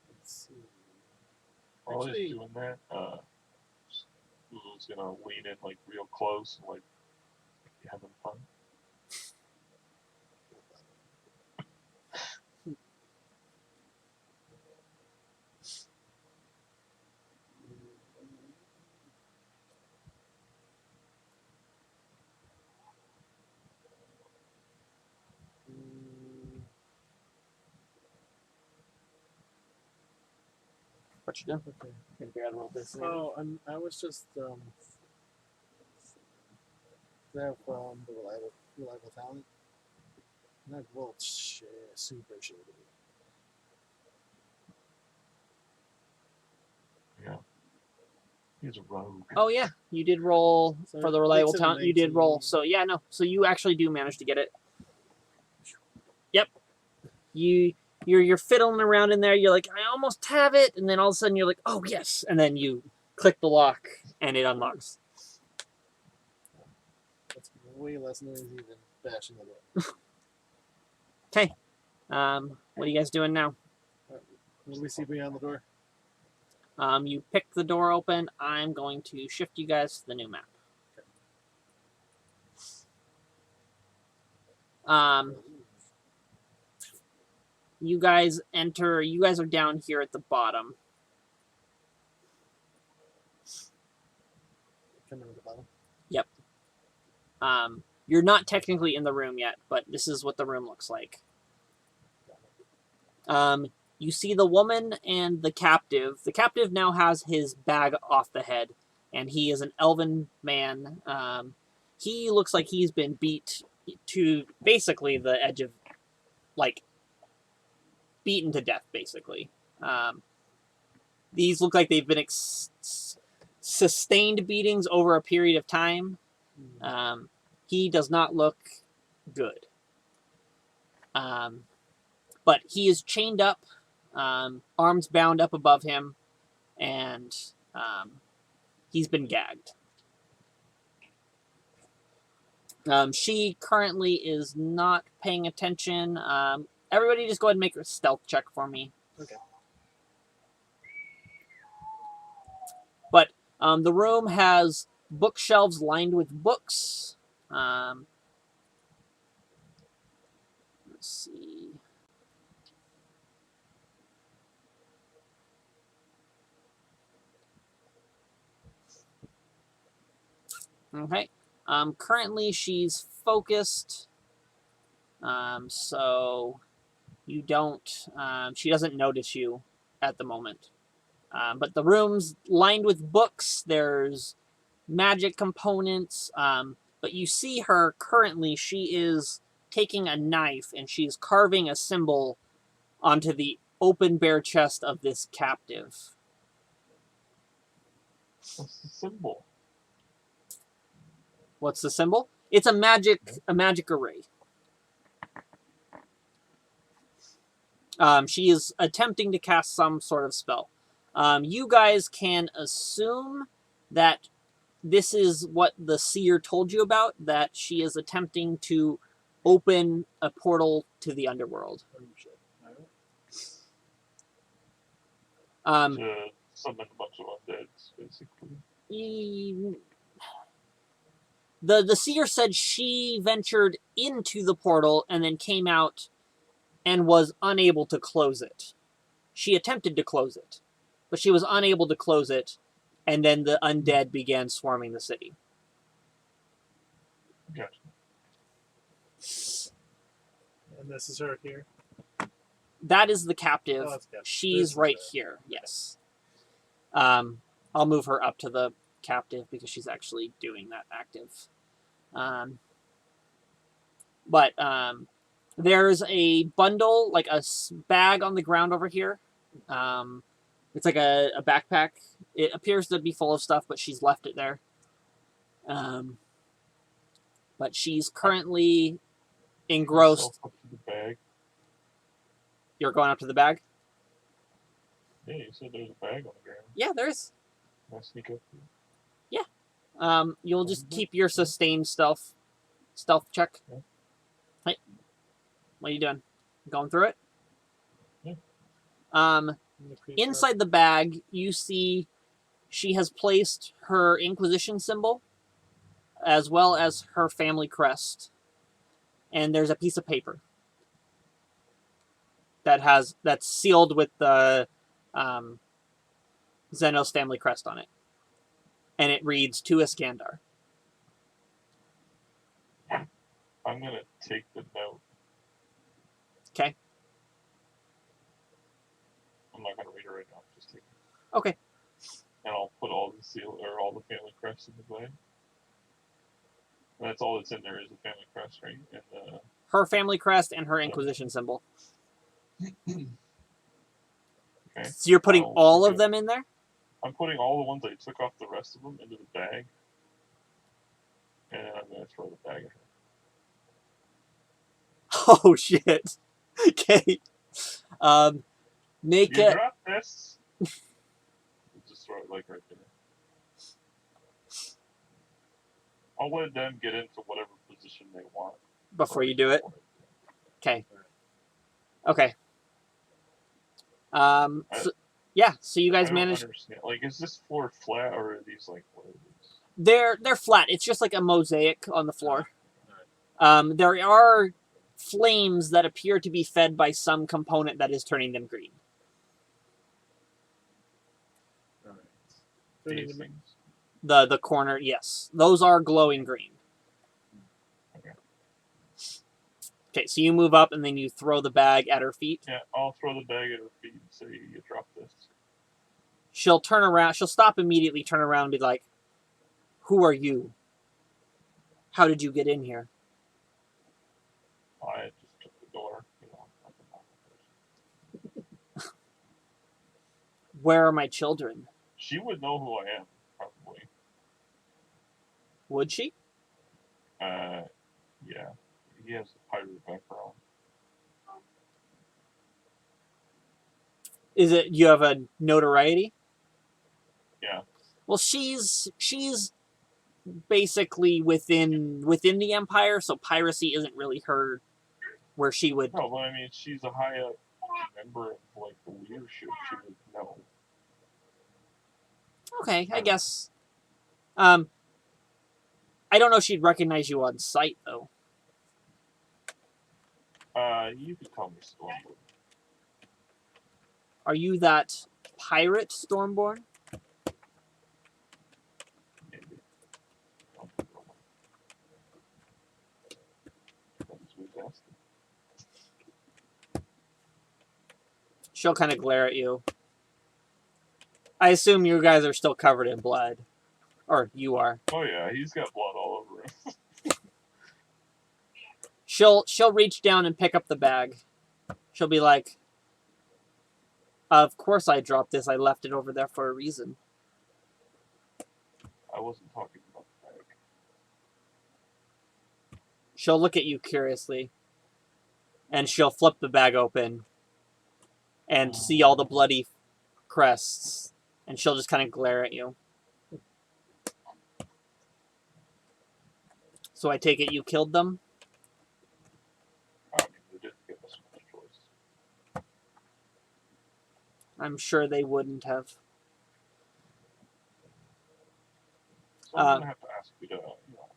Let's see. While Actually- he's doing that, Lulu's gonna lean in like real close and like, you having fun? Mm, What you doing? Okay. Gonna figure out a little bit. Oh, I was just there from the reliable talent. And I rolled super shitty. Yeah. He's a rogue. Oh yeah, you did roll So for the reliable makes it a talent. You did roll. 19. So yeah, no. So you actually do manage to get it. Yep. You're fiddling around in there. You're like, I almost have it, and then all of a sudden you're like, oh yes, and then you click the lock and it unlocks. That's way less noisy than bashing the door. Okay. What are you guys doing now? What do we see beyond the door? You pick the door open. I'm going to shift you guys to the new map. You guys enter. You guys are down here at the bottom. Coming to the bottom. You're not technically in the room yet, but this is what the room looks like. You see the woman and the captive. The captive now has his bag off the head, and he is an elven man. He looks like he's been beat to basically the edge of, like, beaten to death, basically. These look like they've been sustained beatings over a period of time. He does not look good. But he is chained up, arms bound up above him, and he's been gagged. She currently is not paying attention. Everybody just go ahead and make a stealth check for me. Okay. But the room has bookshelves lined with books. Let's see. Okay. Currently she's focused. So you don't. She doesn't notice you at the moment. But the room's lined with books. There's magic components. But you see her currently. She is taking a knife and she's carving a symbol onto the open bare chest of this captive. What's the symbol? What's the symbol? It's a magic array. She is attempting to cast some sort of spell. You guys can assume that this is what the seer told you about, that she is attempting to open a portal to the underworld. Oh, shit. To summon a bunch of undeads, basically. The seer said she ventured into the portal and then came out and was unable to close it. She attempted to close it, but she was unable to close it, and then the undead began swarming the city. Gotcha. And this is her here. That is the captive. Oh, that's good. This She's is right her. here. Yes. I'll move her up to the captive because she's actually doing that active. But there's a bundle, like a bag on the ground over here. It's like a backpack. It appears to be full of stuff, but she's left it there. But she's currently engrossed. Myself up to the bag. You're going up to the bag? Yeah, you said there's a bag on the ground. Yeah, there is. Can I sneak up here? You'll just keep your sustained stealth check. Yeah. Hey, what are you doing? Going through it? Yeah. Inside the bag, you see she has placed her Inquisition symbol, as well as her family crest, and there's a piece of paper that's sealed with the Xenos family crest on it, and it reads to Iskandar. I'm gonna take the note. Okay. I'm not gonna read it right now. Just take it. Okay. And I'll put all the all the family crests in the bag. That's all that's in there is the family crest, right? And Her family crest and her Inquisition symbol. okay. So you're putting Oh, all of okay. them in there? I'm putting all the ones I took off the rest of them into the bag. And then I'm gonna throw the bag at her. Oh shit. Okay. Make You it. drop this. Just throw it like right there. I'll let them get into whatever position they want Before you do it. before Okay. Okay. So you I guys don't managed. understand. Like, is this floor flat or are these like what are these? They're flat. It's just like a mosaic on the floor. There are flames that appear to be fed by some component that is turning them green. These things. The corner, yes, those are glowing green. Okay. Okay, so you move up and then you throw the bag at her feet. Yeah, I'll throw the bag at her feet and say, "You drop this." She'll turn around. She'll stop immediately, turn around, and be like, "Who are you? How did you get in here?" I just took the door. You know, like a normal person. Where are my children? She would know who I am, probably. Would she? Yeah. He has a pirate background. Is it you have a notoriety? Yeah. Well, she's basically within the Empire, so piracy isn't really her where she would. No, but I mean, she's a high up member of like the leadership. She would know. Okay, I guess. I don't know if she'd recognize you on sight though. You could call me Stormborn. Are you that pirate Stormborn? Maybe. She'll kind of glare at you. I assume you guys are still covered in blood. Or you are. Oh yeah, he's got blood all over him. She'll reach down and pick up the bag. She'll be like, "Of course I dropped this. I left it over there for a reason." I wasn't talking about the bag. She'll look at you curiously. And she'll flip the bag open and see all the bloody crests. And she'll just kind of glare at you. So I take it you killed them? I mean, they didn't give us much choice. I'm sure they wouldn't have. So I'm gonna have to ask you to,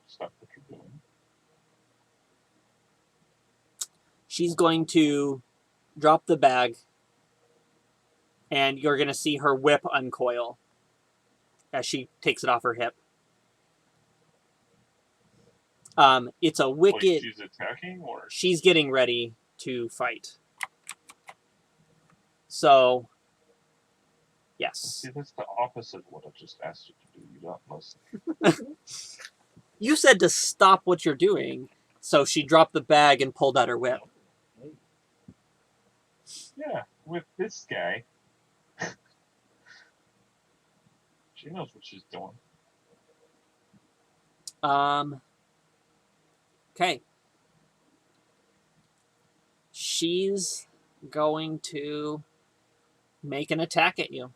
stop what you're doing. She's going to drop the bag, and you're going to see her whip uncoil as she takes it off her hip. It's a Like wicked... she's attacking, or She's getting ready to fight. So, yes. see, that's the opposite of what I just asked you to do. You don't listen. You said to stop what you're doing, so she dropped the bag and pulled out her whip. Yeah, with this guy. She knows what she's doing. Okay. She's going to make an attack at you.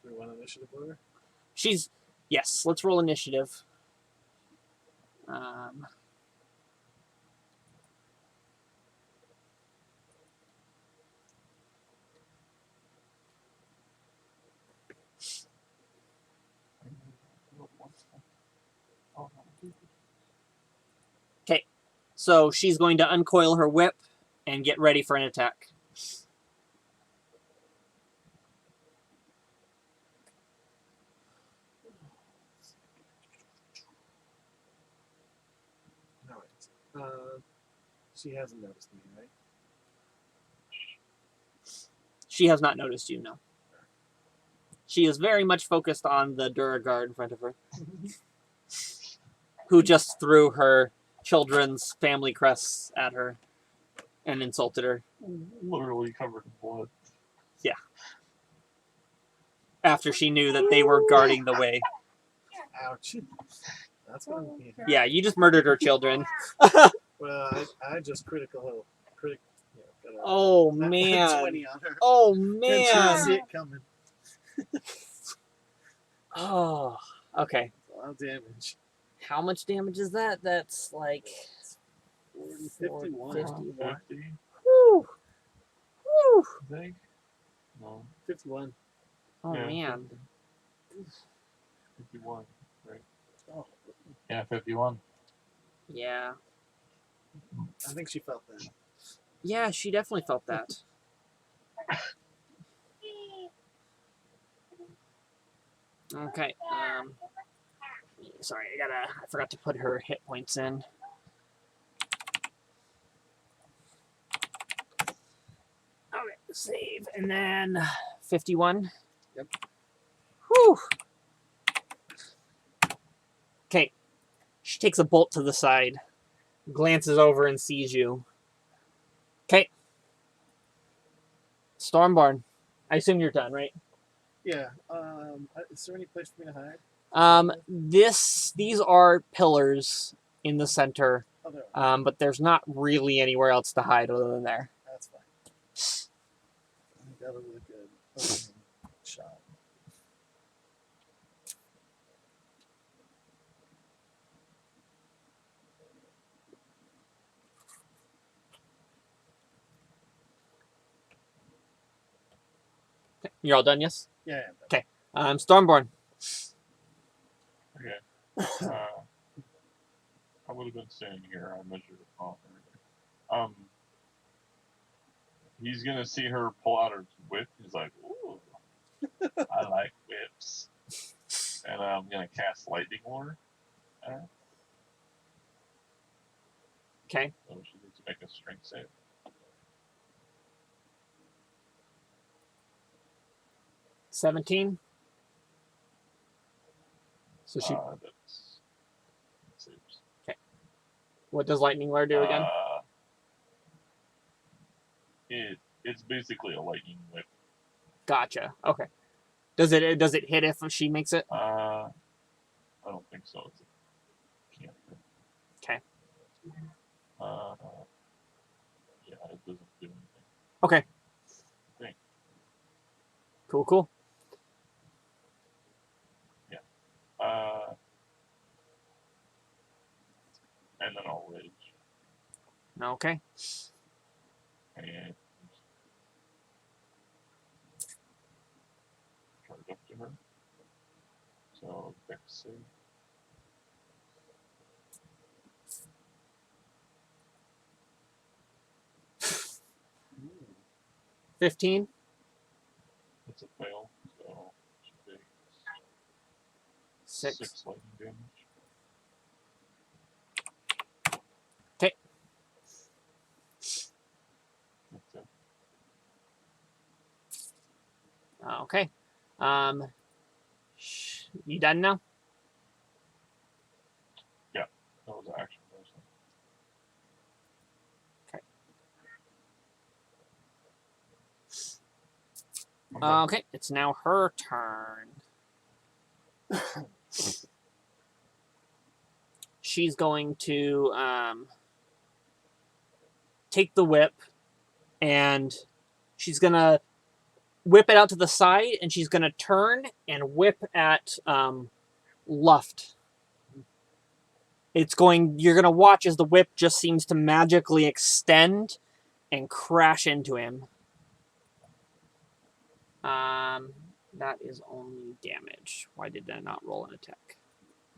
Do we want initiative order? Yes, let's roll initiative. Okay, so she's going to uncoil her whip and get ready for an attack. All right. She hasn't noticed me, right? She has not noticed you, no. She is very much focused on the Duragard in front of her, who just threw her children's family crests at her and insulted her Literally covered in blood. after she knew that they were guarding the way. Ouch. That's gonna be. Yeah, you just murdered her children. Well, I just critical. Got a Oh, nat man. 20 on her. Oh, And she didn't see man. it coming. Oh, okay. A lot of damage. How much damage is that? That's like 51. 51. 50, Whew. Whew. I think. No, 51. Oh, Yeah. man. 51. Oh, Yeah, 51. Yeah. I think she felt that. Yeah, she definitely felt that. Okay. Sorry, I forgot to put her hit points in. Okay, save, and then 51. Yep. Whew. Okay. She takes a bolt to the side, glances over and sees you. Okay. Stormborn. I assume you're done, right? Yeah. Is there any place for me to hide? These are pillars in the center, Oh, there. but there's not really anywhere else to hide other than there. That's fine. I got a really good opening shot. Okay. You're all done, yes? Yeah. Stormborn. Okay. I would have been standing here. I measured it wrong. He's gonna see her pull out her whip. He's like, "Ooh, I like whips," and I'm gonna cast lightning order. Okay. So she needs to make a strength save. 17. So she. That's saves. What does lightning lure do again? It's basically a lightning whip. Gotcha. Okay. Does it hit if she makes it? I don't think so. It's a cantrip. Okay. Yeah, it doesn't do anything. Okay. Thanks. Cool. And then I'll rage Okay. and charge up to her. So dex save. Hmm. 15. It's a fail, so she takes 6. 6 lightning damage. Okay. That's it. Okay. You done now? That was an action person. Okay. Okay. It's now her turn. She's going to take the whip, and she's gonna whip it out to the side, and she's gonna turn and whip at Luft. You're gonna watch as the whip just seems to magically extend and crash into him. That is only damage. Why did that not roll an attack?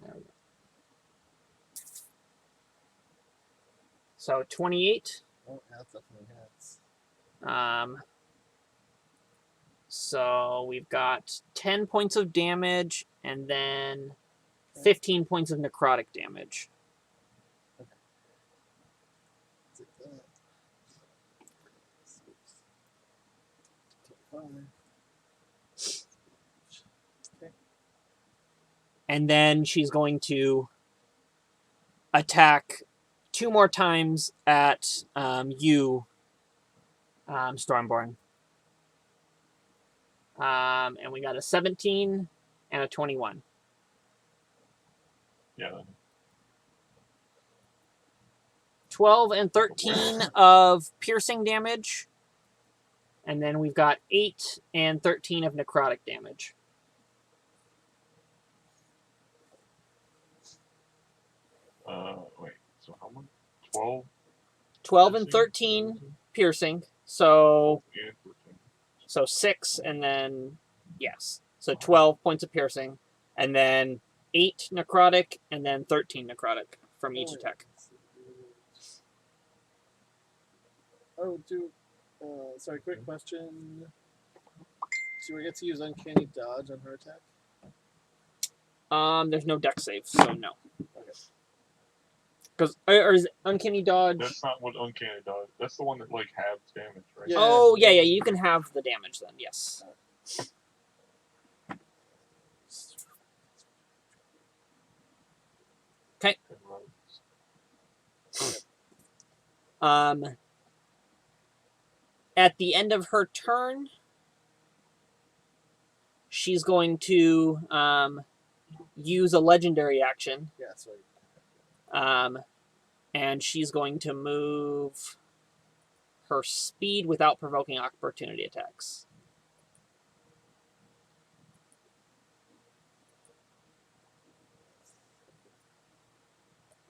There we go. So 28. Oh, that definitely hits. So we've got 10 points of damage and then 15 points of necrotic damage. Take that. 25. Okay. And then she's going to attack 2 more times at you, Stormborn. And we got a 17 and a 21. Yeah. 12 and 13 of piercing damage. And then we've got 8 and 13 of necrotic damage. Wait. So how much? 12. 12 and 13 piercing. So And 13. 6 and then yes. So 12 points of piercing. And then 8 necrotic and then 13 necrotic from each attack. Oh, sorry, quick question. Do I get to use Uncanny Dodge on her attack? There's no dex save, so no. Okay. Because or is Uncanny Dodge? That's not what Uncanny does. That's the one that like halves damage, right? Yeah. Oh yeah. You can have the damage then. Yes. Okay. At the end of her turn, she's going to use a legendary action. Yeah, sorry. And she's going to move her speed without provoking opportunity attacks.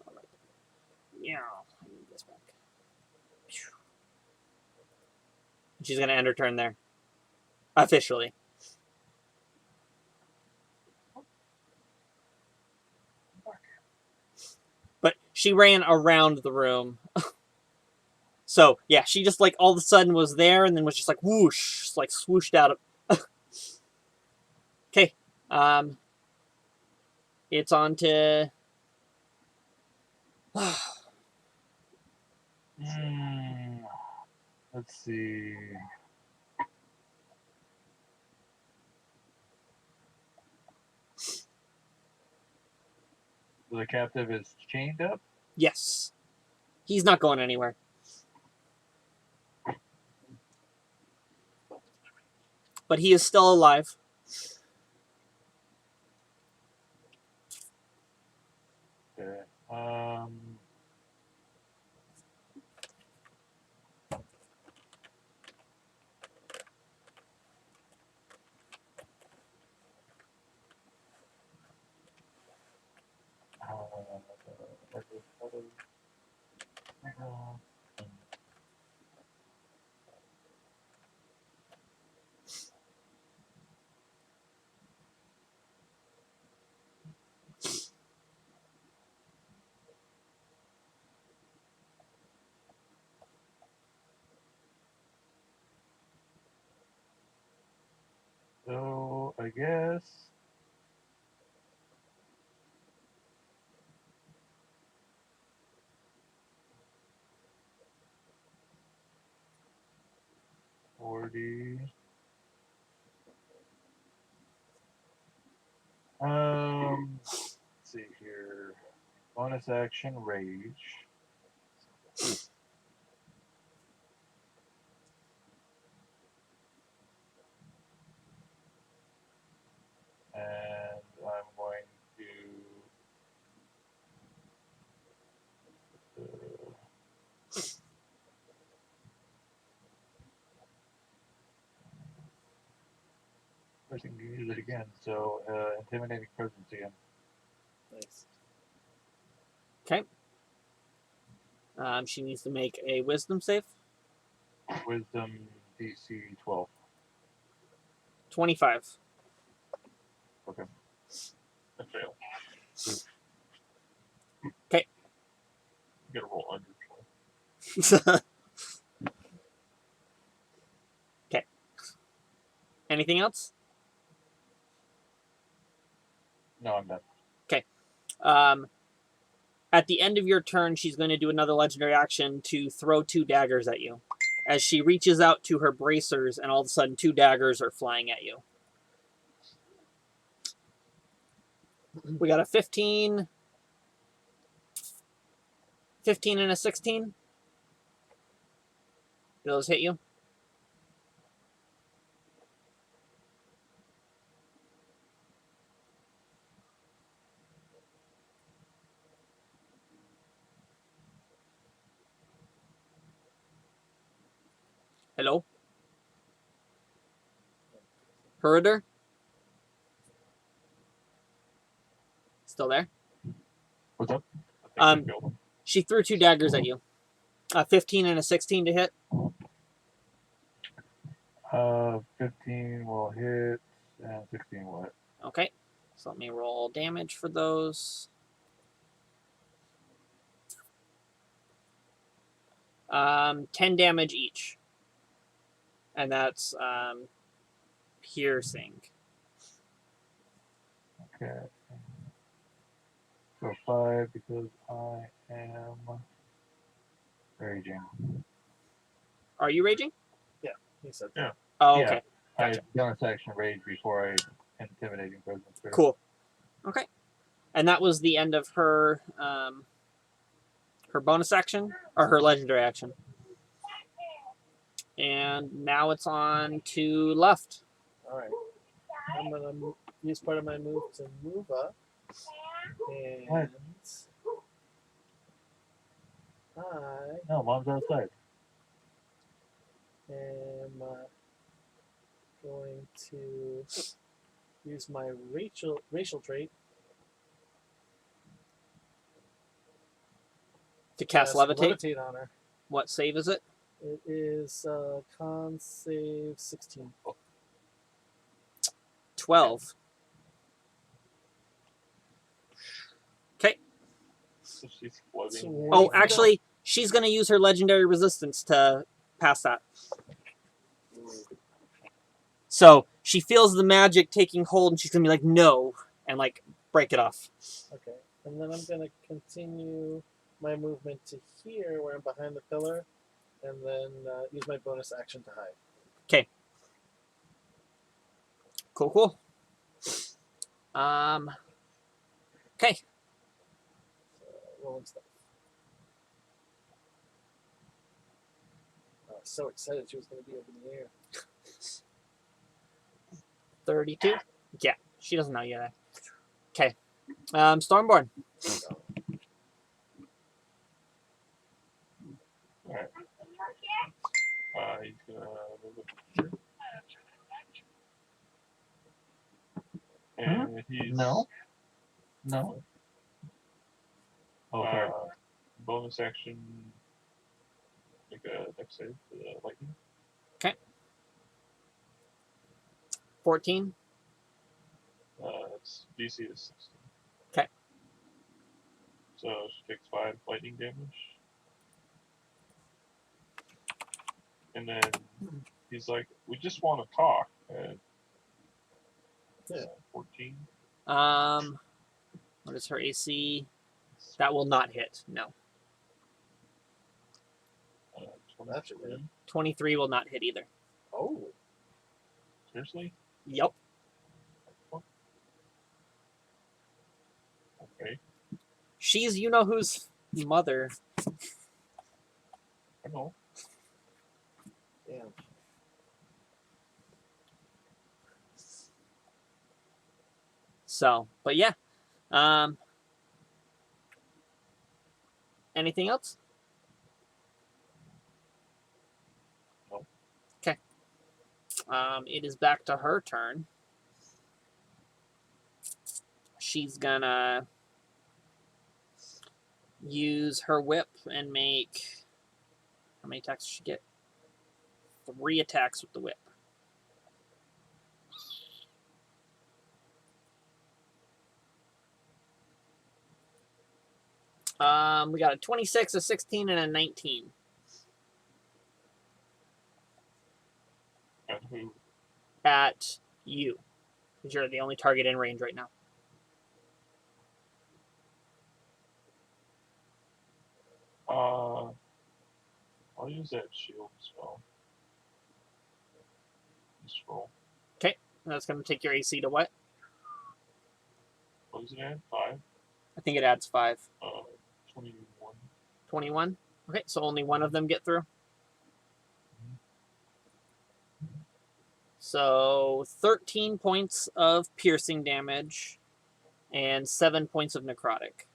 All right. Yeah, I need this back. She's going to end her turn there. Officially. But she ran around the room. So, yeah, she just, like, all of a sudden was there and then was just, like, whoosh, like, swooshed out of... Okay. It's on to... Let's see. The captive is chained up. Yes. He's not going anywhere. But he is still alive. Okay. So I guess let's see here. Bonus action rage. And I'm going to first thing to use it again. So intimidating presence again. Nice. She needs to make a wisdom save. Wisdom DC 12. 25. Okay. I fail. Okay. You gotta roll under 20. Okay. Anything else? No, I'm done. At the end of your turn, she's going to do another legendary action to throw 2 daggers at you. As she reaches out to her bracers, and all of a sudden 2 daggers are flying at you. We got a 15, 15 and a 16. Do those hit you? Hello? Herder? Still there? What's up? I think we Um, killed him. She threw 2 daggers at you. A 15 and a 16 to hit. 15 will hit, and 16 will hit. Okay. So let me roll damage for those. 10 damage each. And that's piercing. Okay. So 5 because I am raging. Are you raging? He said Yeah. Oh, Yeah. okay. Gotcha. I bonus action rage before I intimidating presence. Cool. Okay. And that was the end of her her bonus action or her legendary action. And now it's on to left. All right. I'm gonna use part of my move to move up, and What? I No, mom's outside. am going to use my racial trait To cast levitate. on her. What save is it? It is con save 16. 12. Okay. So she's floating. So Oh, if you actually, she's going to use her legendary resistance to pass that. So she feels the magic taking hold, and she's going to be like, no, and like break it off. Okay, and then I'm gonna continue my movement to here, where I'm behind the pillar, and then use my bonus action to hide. Cool. Okay. rolling stuff. I was so excited she was going to be up in the air. 32. Yeah, she doesn't know yet. Okay. Stormborn. Alright. He's gonna move it here. And he's No. No. Okay. Bonus action. Make a dex save for the lightning. 14. Its DC is 16. 'Kay. So she takes 5 lightning damage. And then he's like, "We just want to talk." At Yeah. 14. What is her AC? That will not hit. No. That should 23. 23 will not hit either. Oh. Seriously? Yep. Okay. She's you know whose mother. I know. Damn. So, but yeah. Anything else? No. Okay. It is back to her turn. She's gonna use her whip and make. How many attacks does she get? 3 attacks with the whip. We got a 26, a 16, and a 19. And who? At you. Because you're the only target in range right now. I'll use that shield spell. Just roll. That's going to take your AC to what? What does it add? 5? I think it adds 5. 21. 21? Okay, so only one of them get through. So 13 points of piercing damage and 7 points of necrotic.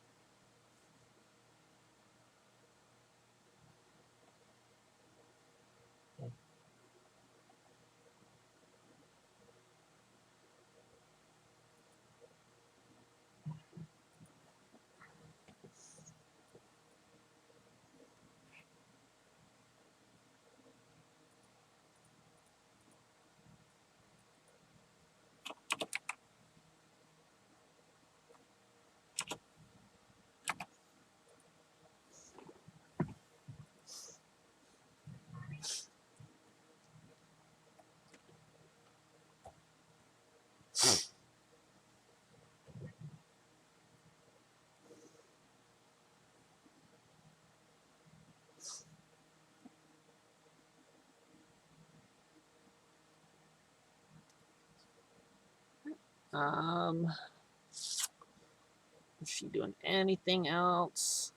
Is she doing anything else?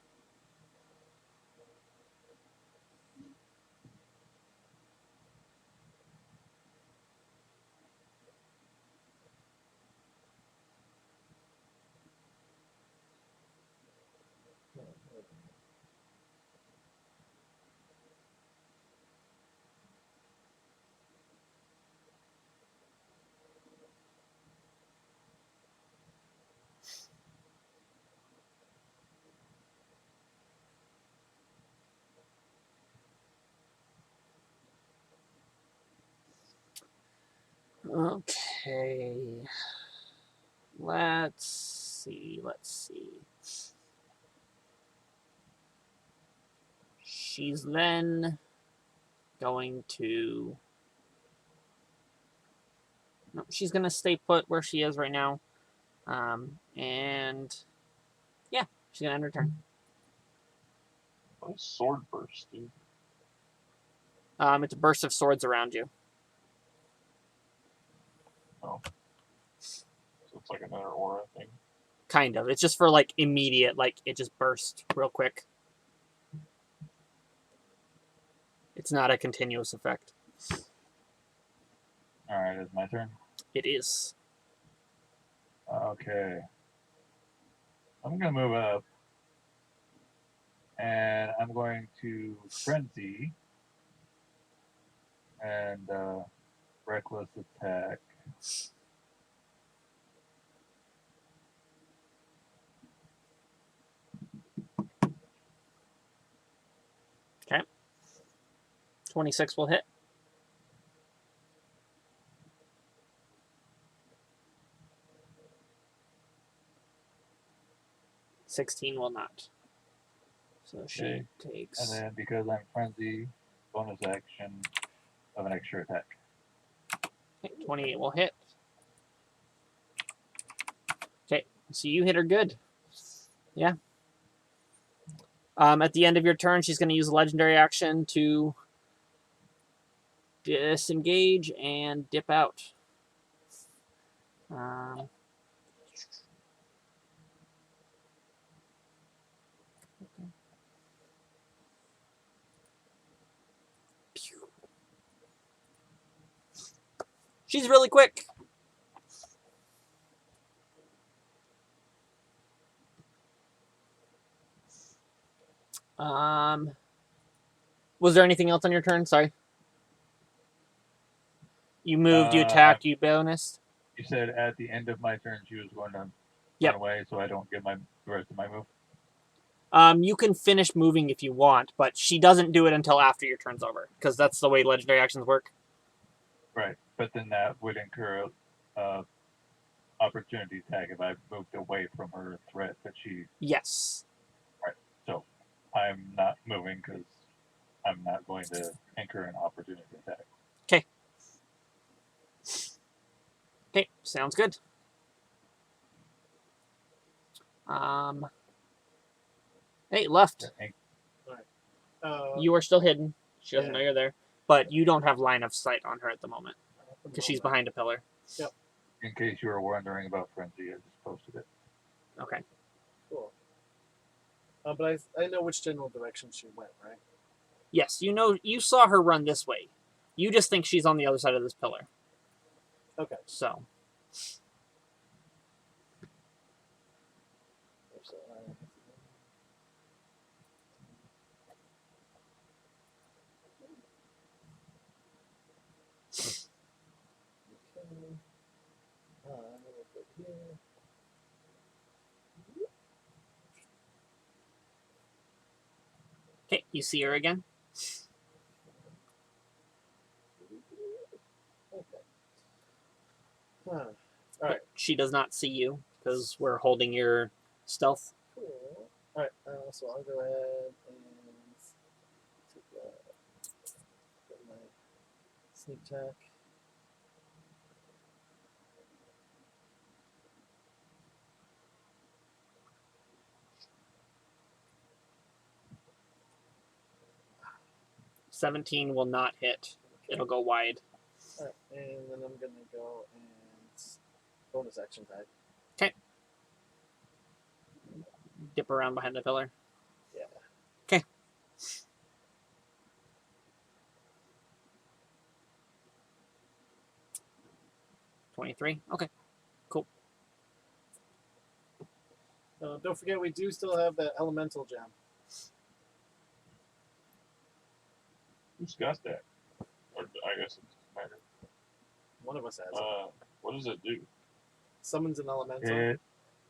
Okay. Let's see. She's then going to. No, she's going to stay put where she is right now. And yeah, she's going to end her turn. What is sword burst, dude? It's a burst of swords around you. Oh. So it's like another aura thing. Kind of. It's just for like immediate, like it just burst real quick. It's not a continuous effect. All right, it's my turn. It is. Okay. I'm gonna move up, and I'm going to frenzy and reckless attack. Okay. 26 will hit. $16 will not. So she Okay. takes. And then because I'm frenzy, bonus action of an extra attack. Okay, 28 will hit. Okay, so you hit her good. Yeah. At the end of your turn, she's going to use a legendary action to disengage and dip out. She's really quick. Was there anything else on your turn? Sorry. You moved, you attacked, you bonused. You said at the end of my turn she was going to Yep. run away, so I don't get the rest of my move. You can finish moving if you want, but she doesn't do it until after your turn's over, because that's the way legendary actions work. Right, but then that would incur a opportunity attack if I moved away from her threat that she. Yes. So I'm not moving because I'm not going to incur an opportunity attack. Okay, sounds good. Hey, left. You are still hidden. She doesn't know you're there, but you don't have line of sight on her at the moment because she's behind a pillar. Yep. In case you were wondering about frenzy, I just posted it. Okay. Cool. But I know which general direction she went, right? Yes, you know, you saw her run this way. You just think she's on the other side of this pillar. Okay. So. Okay, you see her again? All But right. she does not see you because we're holding your stealth. Cool. All right. So I'll go ahead and take get my sneak attack. $17 will not hit. It'll go wide. All right, and then I'm gonna go and bonus action tag. Dip around behind the pillar. Yeah. Okay. $23. Okay. Don't forget, we do still have that elemental gem. Who's got that? Or I guess it doesn't matter. One of us has it. What does it do? Summons an elemental.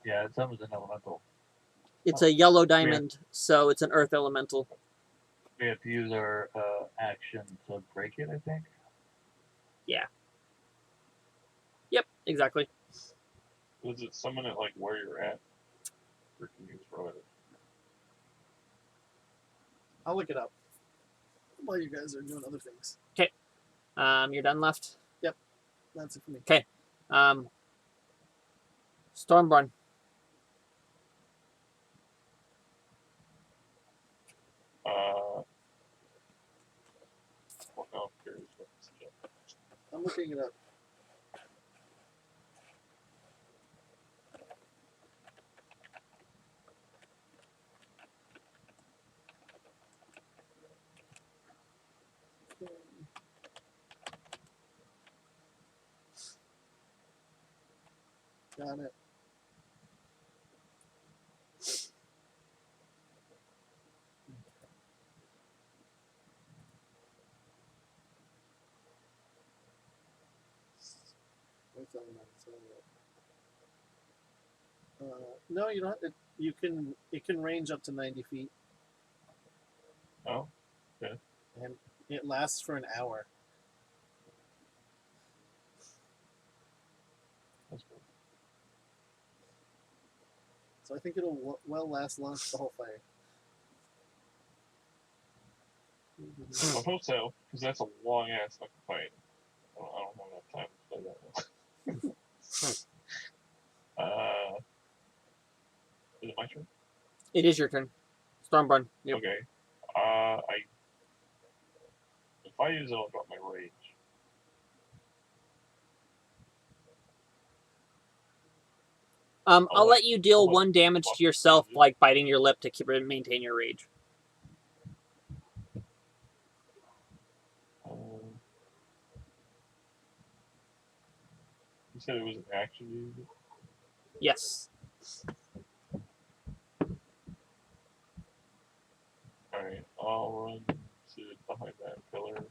Yeah, it summons an elemental. It's a yellow diamond, so it's an earth elemental. We have to use our action to break it, I think. Yep, exactly. Does it summon it like where you're at? Or can you throw it? I'll look it up while you guys are doing other things. You're done left. That's it for me. Stormborn. Well, no, I'm curious what this is. I'm looking it up. on it. What's that one? No, you don't. You can. It can range up to 90 feet, Oh, and it lasts for an hour. that's cool. So I think it'll well last launch the whole fire. I hope so, because that's a long ass fucking fight. I don't have enough time to play that one. Is it my turn? It is your turn. Stormborn. Yep. Okay. If I use it, I'll drop my rage. I'll let you deal I'll let- 1 damage to yourself, like biting your lip to maintain your rage. You said it was an action to use it? Yes. Alright, I'll run to behind that pillar.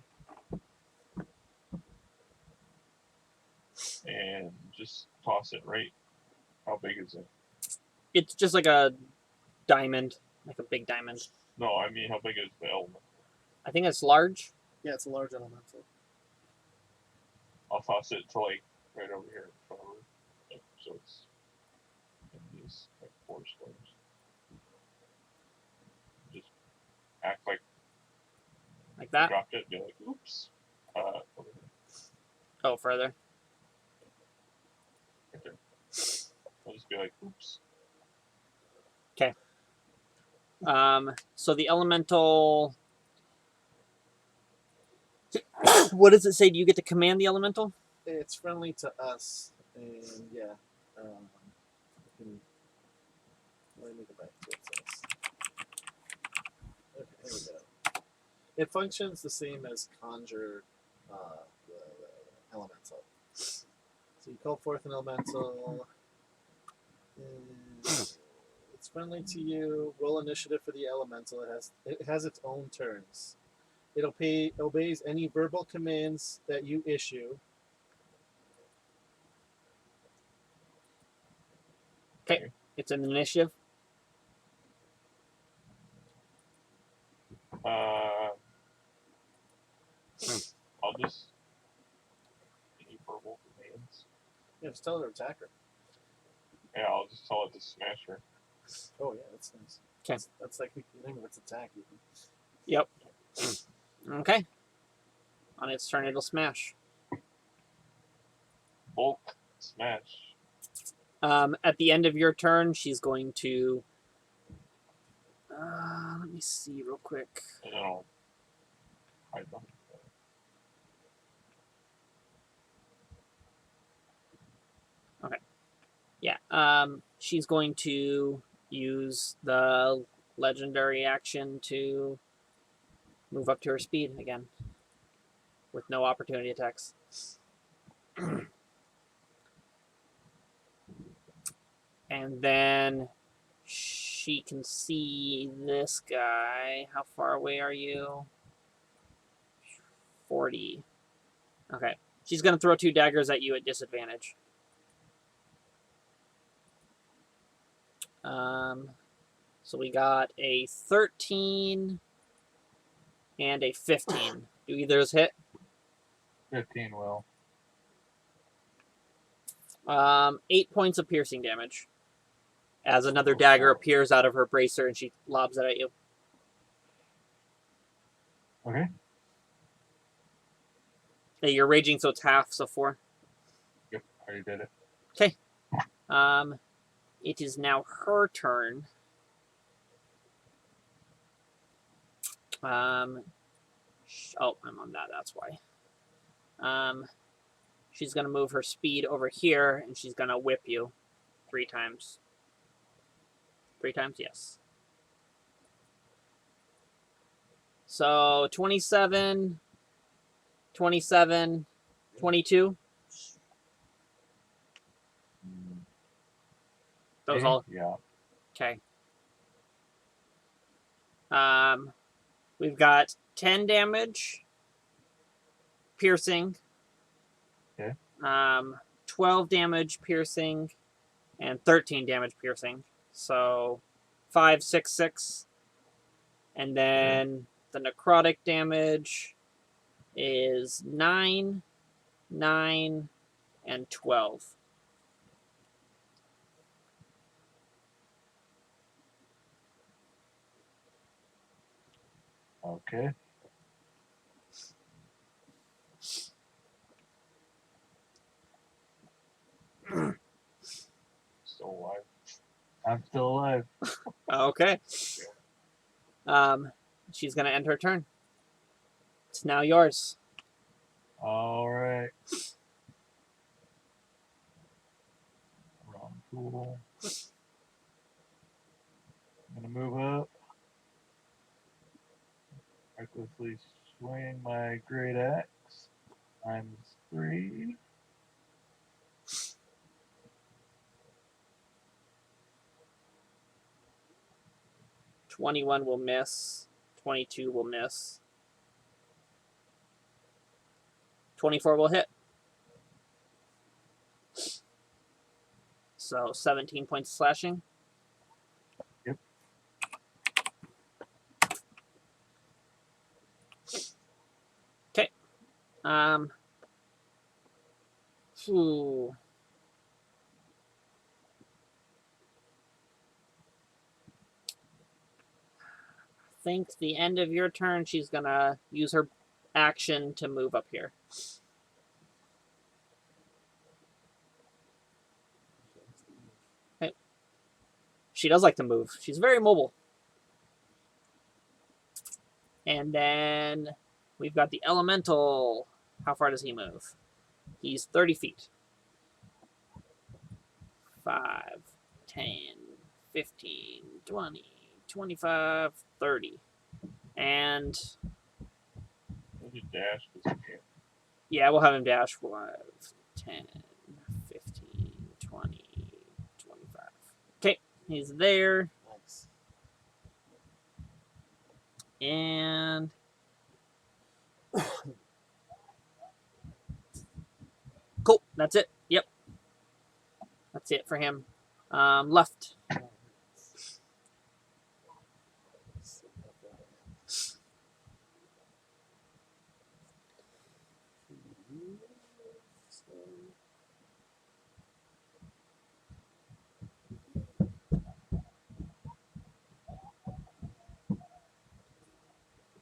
And just toss it right. How big is it? It's just like a diamond, like a big diamond. No, I mean, how big is the element? I think it's large. Yeah, it's a large elemental. I'll toss it to, like, right over here in front of her. Like, so it's in these, like, 4 squares. Just act like Like you that. dropped it, be like, oops. Over here, Oh, further. right there. I'll just be like, oops. So the elemental. What does it say? Do you get to command the elemental? It's friendly to us, and yeah. Can, let me go back to what it says. Okay, here we go. It functions the same as conjure the elemental. So you call forth an elemental. And it's friendly to you. Roll initiative for the elemental. It has its own turns. It obeys any verbal commands that you issue. It's an initiative. I'll just any verbal commands. Yeah, just tell her to attack her. Yeah, I'll just tell it to smash her. Oh yeah, that's nice. 'Kay. That's like the name of its attack. Even. Yep. Okay. On its turn, it'll smash. Bulk smash. At the end of your turn, she's going to. Let me see real quick. And then I'll hide behind that. Yeah. She's going to use the legendary action to move up to her speed again, with no opportunity attacks. And then she can see this guy. How far away are you? 40. Okay. She's going to throw 2 daggers at you at disadvantage. So we got a 13 and a 15. Do either of those hit? 15 will. 8 points of piercing damage. As another dagger appears out of her bracer and she lobs it at you. Okay. Hey, you're raging, so it's half, so 4. Yep, I already did it. It is now her turn. I'm on that, that's why. She's going to move her speed over here, and she's going to whip you 3 times. 3 times? Yes. So, 27, 27, 22. Those Okay, all Yeah. okay. We've got 10 damage, piercing. Okay. 12 damage, piercing, and 13 damage, piercing. So 5, 6, 6. And then the necrotic damage is 9, 9, and 12. Okay. Still alive. I'm still alive. Okay. She's gonna end her turn. It's now yours. All right. Wrong tool. I'm gonna move up. Recklessly swing my great axe. Times 3. 21 will miss. 22 will miss. 24 will hit. So 17 points of slashing. Yep. Okay. Phew. I think the end of your turn, she's gonna use her action to move up here. She does like to move. She's very mobile. And then we've got the elemental. How far does he move? He's 30 feet. 5, 10, 15, 20, 25, 30. And We'll just dash because we can. yeah, we'll have him dash 5, 10, 15, 20, 25. Okay, he's there. Nice. And cool, that's it. Yep. That's it for him. Left. Alright.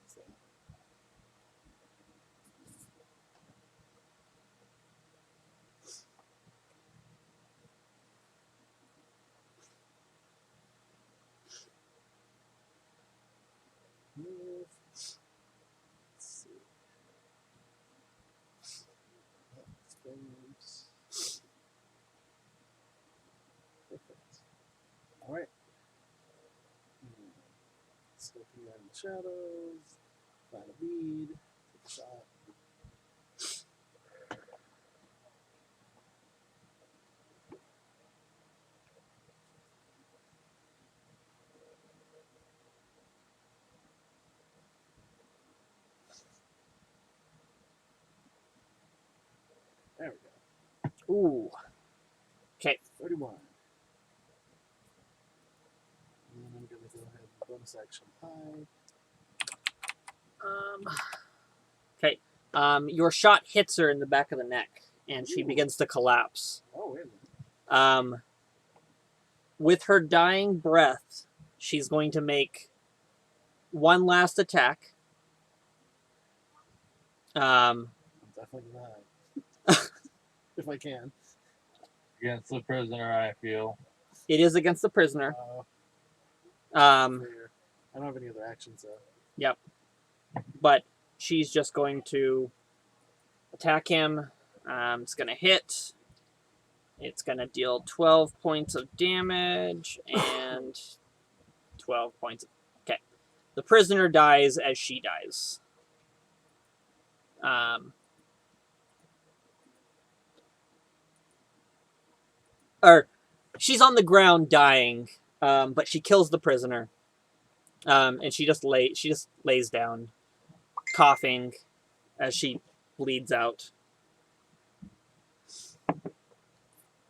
So, move. Let's see. Spins. Perfect. All right. Scoping out in the shadows. Find a bead. Take a shot. There we go. Ooh. Okay. 31. And then I'm going to go ahead and bonus action hide. Okay. Your shot hits her in the back of the neck, and she Ooh. begins to collapse. Oh, wait a minute. With her dying breath, she's going to make one last attack. I'm definitely going to hide. If I can. Against the prisoner, I feel. It is against the prisoner. Fair. I don't have any other actions though. But she's just going to attack him. It's going to hit. It's going to deal 12 points of damage and 12 points. Okay. The prisoner dies as she dies. Or she's on the ground dying, but she kills the prisoner. And she just lays down, coughing as she bleeds out.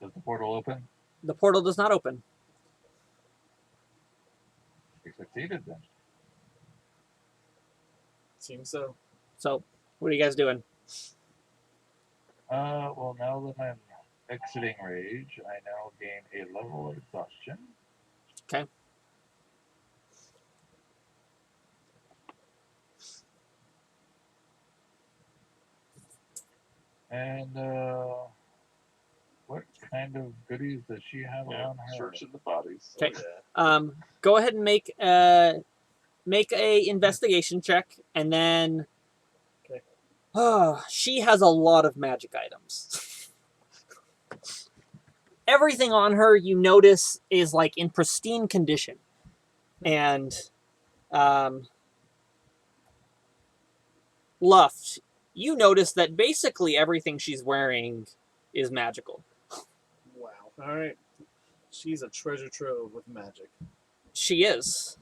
Does the portal open? The portal does not open. We succeeded then. Seems so. So, what are you guys doing? Well, now that I'm exiting rage, I now gain a level of exhaustion. Okay. And what kind of goodies does she have Yeah, on her? searching the bodies. Okay. Yeah. Go ahead and make a investigation check, and then. Okay. She has a lot of magic items. Everything on her, you notice, is like in pristine condition, and Luft, you notice that basically everything she's wearing is magical. Wow. All right. She's a treasure trove with magic. She is.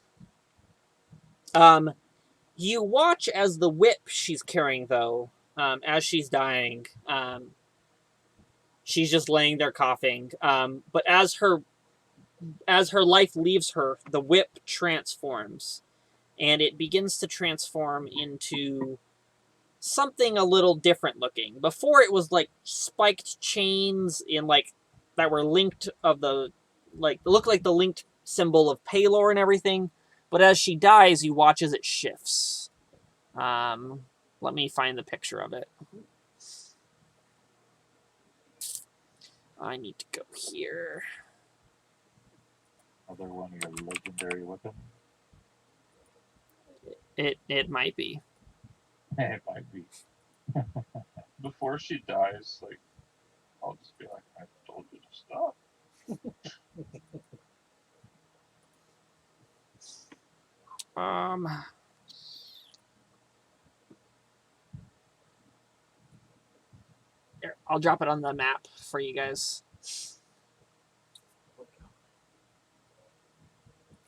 You watch as the whip she's carrying, though, as she's dying. She's just laying there coughing. But as her life leaves her, the whip transforms, and it begins to transform into something a little different looking. Before it was like spiked chains in like that were linked of the like look like the linked symbol of Palor and everything. But as she dies, you watch as it shifts. Let me find the picture of it. I need to go here. Another one of your legendary weapons? It might be. It might be. Before she dies, like, I'll just be like, I told you to stop. Here, I'll drop it on the map for you guys.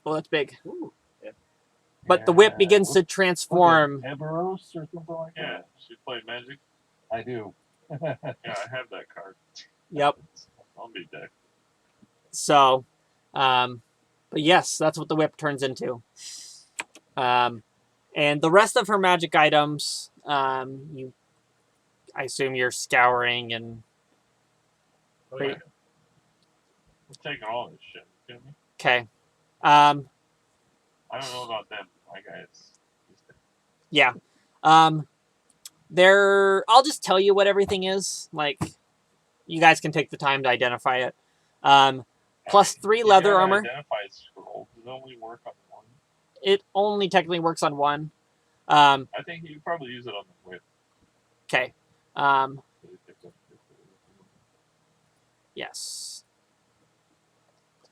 Well, that's big. Ooh. Yeah. But the whip Yeah, begins to what's transform. it, Eberos or something like Yeah, that? she played Magic. I do. Yeah, I have that card. Yep. I'll be dead. So, but yes, that's what the whip turns into. And the rest of her magic items, I assume you're scouring and. Oh, yeah. I'm taking all this shit. You kidding me? Okay. I don't know about them. My guys. Yeah. I'll just tell you what everything is. Like, you guys can take the time to identify it. Plus 3 leather armor. Identify scroll. Does it only work on one? It only technically works on one. I think you probably use it on the whip. Okay. Yes.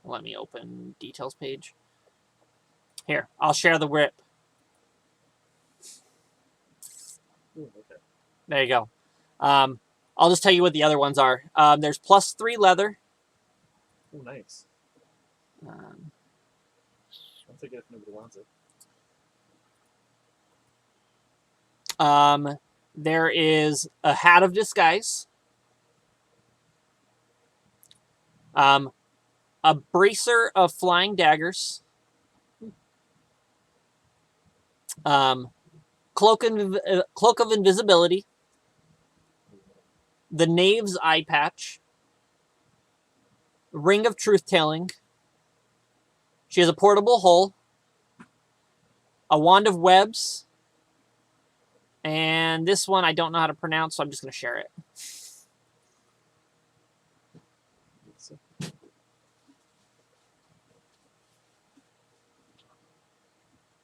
Let me open details page. Here, I'll share the whip. Ooh, okay. There you go. I'll just tell you what the other ones are. There's plus 3 leather. Oh, nice. Um, I'll take it if nobody wants it. there is a hat of disguise. A bracer of flying daggers. Cloak of invisibility. The Knave's eye patch. Ring of truth telling. She has a portable hull. A wand of webs. And this one I don't know how to pronounce, so I'm just going to share it.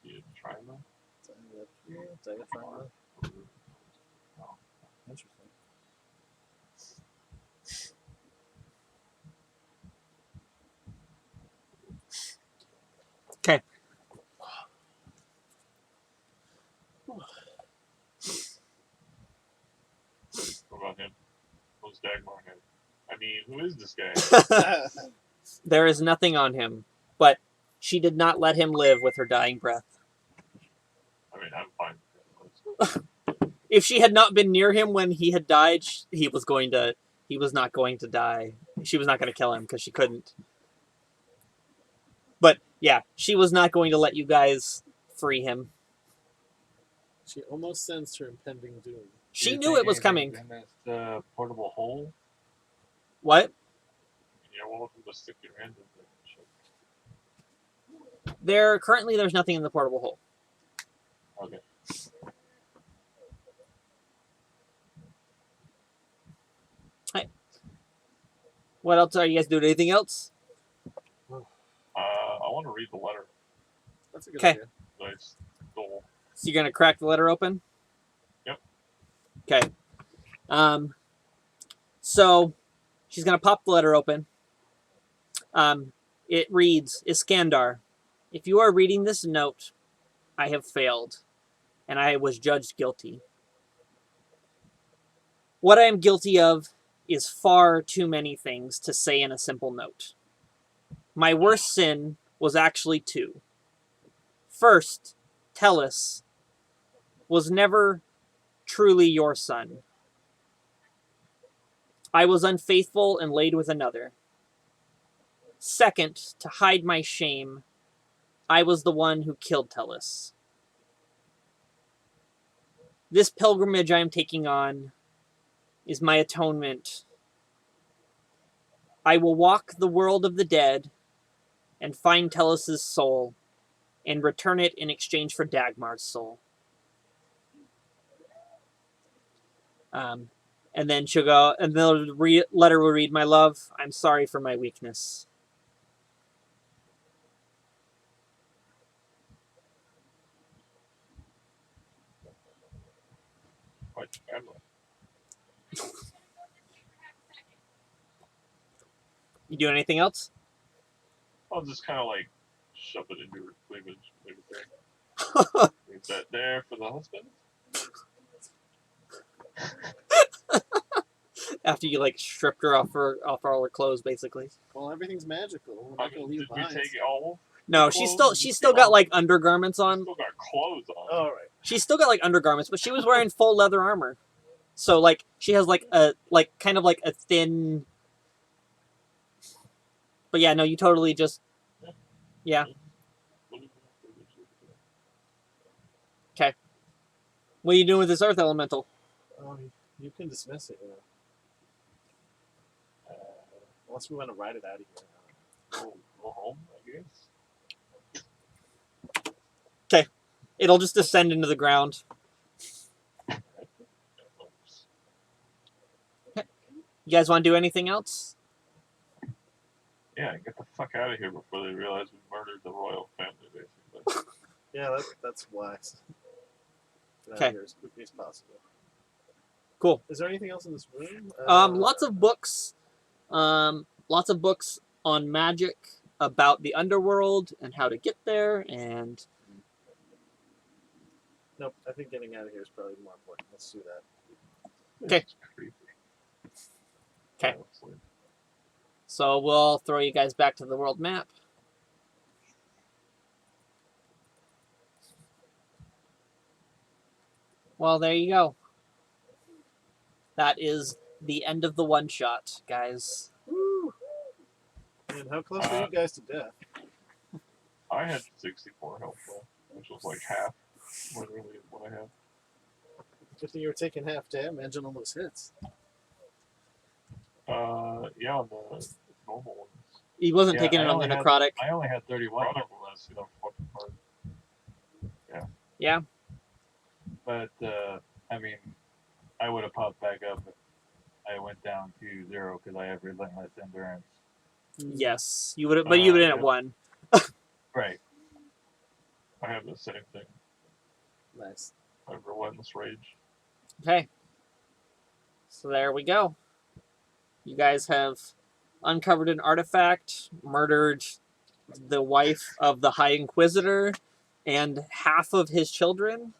You try them? Interesting. Okay. What about him? Who's Dagmar him? I mean, who is this guy? There is nothing on him, but she did not let him live with her dying breath. I mean, I'm fine. with it. If she had not been near him when he had died, he was not going to die. She was not going to kill him because she couldn't. But yeah, she was not going to let you guys free him. She almost sensed her impending doom. She Do you knew think it was coming. anything's in this portable hole? What? You're welcome to stick your hand in there. There's nothing in the portable hole. Okay. What else are you guys doing? Anything else? I want to read the letter That's a good 'Kay. idea. that I stole. So you're gonna crack the letter open? Yep. Okay. So she's gonna pop the letter open. It reads, Iskandar, if you are reading this note, I have failed, and I was judged guilty. What I am guilty of is far too many things to say in a simple note. My worst sin was actually two. First, Tellus was never truly your son. I was unfaithful and laid with another. Second, to hide my shame, I was the one who killed Tellus. This pilgrimage I am taking on is my atonement. I will walk the world of the dead and find Tellus's soul and return it in exchange for Dagmar's soul. And then she'll go, and the letter will read, my love, I'm sorry for my weakness. Quite the family. You do anything else? I'll just kind of like shove it into her cleavage. Maybe there. Leave that there for the husband. After you like stripped her off all her clothes, basically. Well, everything's magical. We're I not gonna mean, leave did we behind. take it all? No, Clothes? she's still got like undergarments She's on. still got clothes on. All right. She's still got like undergarments, but she was wearing full leather armor. So like she has like a kind of like a thin. But yeah, no, you totally just. Yeah. What are you doing with this earth elemental? Oh, you can dismiss it. Unless we want to ride it out of here. Go home, I guess. It'll just descend into the ground. You guys want to do anything else? Yeah, get the fuck out of here before they realize we murdered the royal family, basically. Yeah, that's wise. Get out Okay. of here as quickly as possible. Cool. Is there anything else in this room? Lots of books. Lots of books on magic about the underworld and how to get there, and Nope. I think getting out of here is probably more important. Let's do that. 'Kay. It's creepy. 'Kay. Honestly. so we'll throw you guys back to the world map. Well, there you go. That is the end of the one shot, guys. Woo! And how close are you guys to death? I had 64 health though, which was like half literally what I had. Good thing you were taking half damage and almost hits. Yeah, on the normal ones. He wasn't Yeah, taking it I on the only had- necrotic. I only had 31. Product less, fucking hard. Yeah. But I mean, I would have popped back up if I went down to 0 because I have relentless endurance. Yes, you would have, but you would have been at yeah. 1. Right. I have the same thing. Nice. I have relentless rage. Okay. So there we go. You guys have uncovered an artifact, murdered the wife of the High Inquisitor, and half of his children.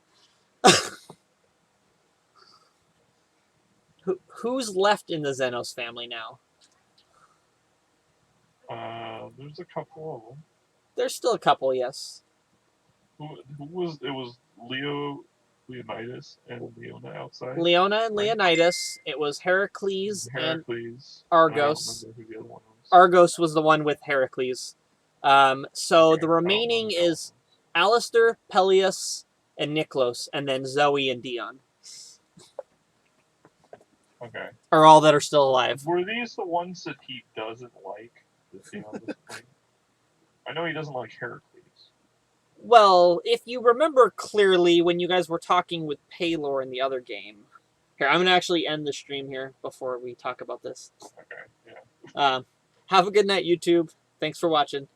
Who's left in the Xenos family now? There's a couple of them. There's still a couple, yes. Who was it? Was Leonidas and Leona outside? Leona and Right. Leonidas. It was Heracles and Heracles. Argos. I don't remember who the other one was. Argos was the one with Heracles. So Okay, the I don't remaining remember that is Alistair, Peleus, and Niklos, and then Zoe and Dion one. Okay. are all that are still alive. Were these the ones that he doesn't like? That Theon doesn't like? I know he doesn't like Heracles. Well, if you remember clearly when you guys were talking with Paylor in the other game. Here, I'm going to actually end the stream here before we talk about this. Okay, yeah. Have a good night, YouTube. Thanks for watching.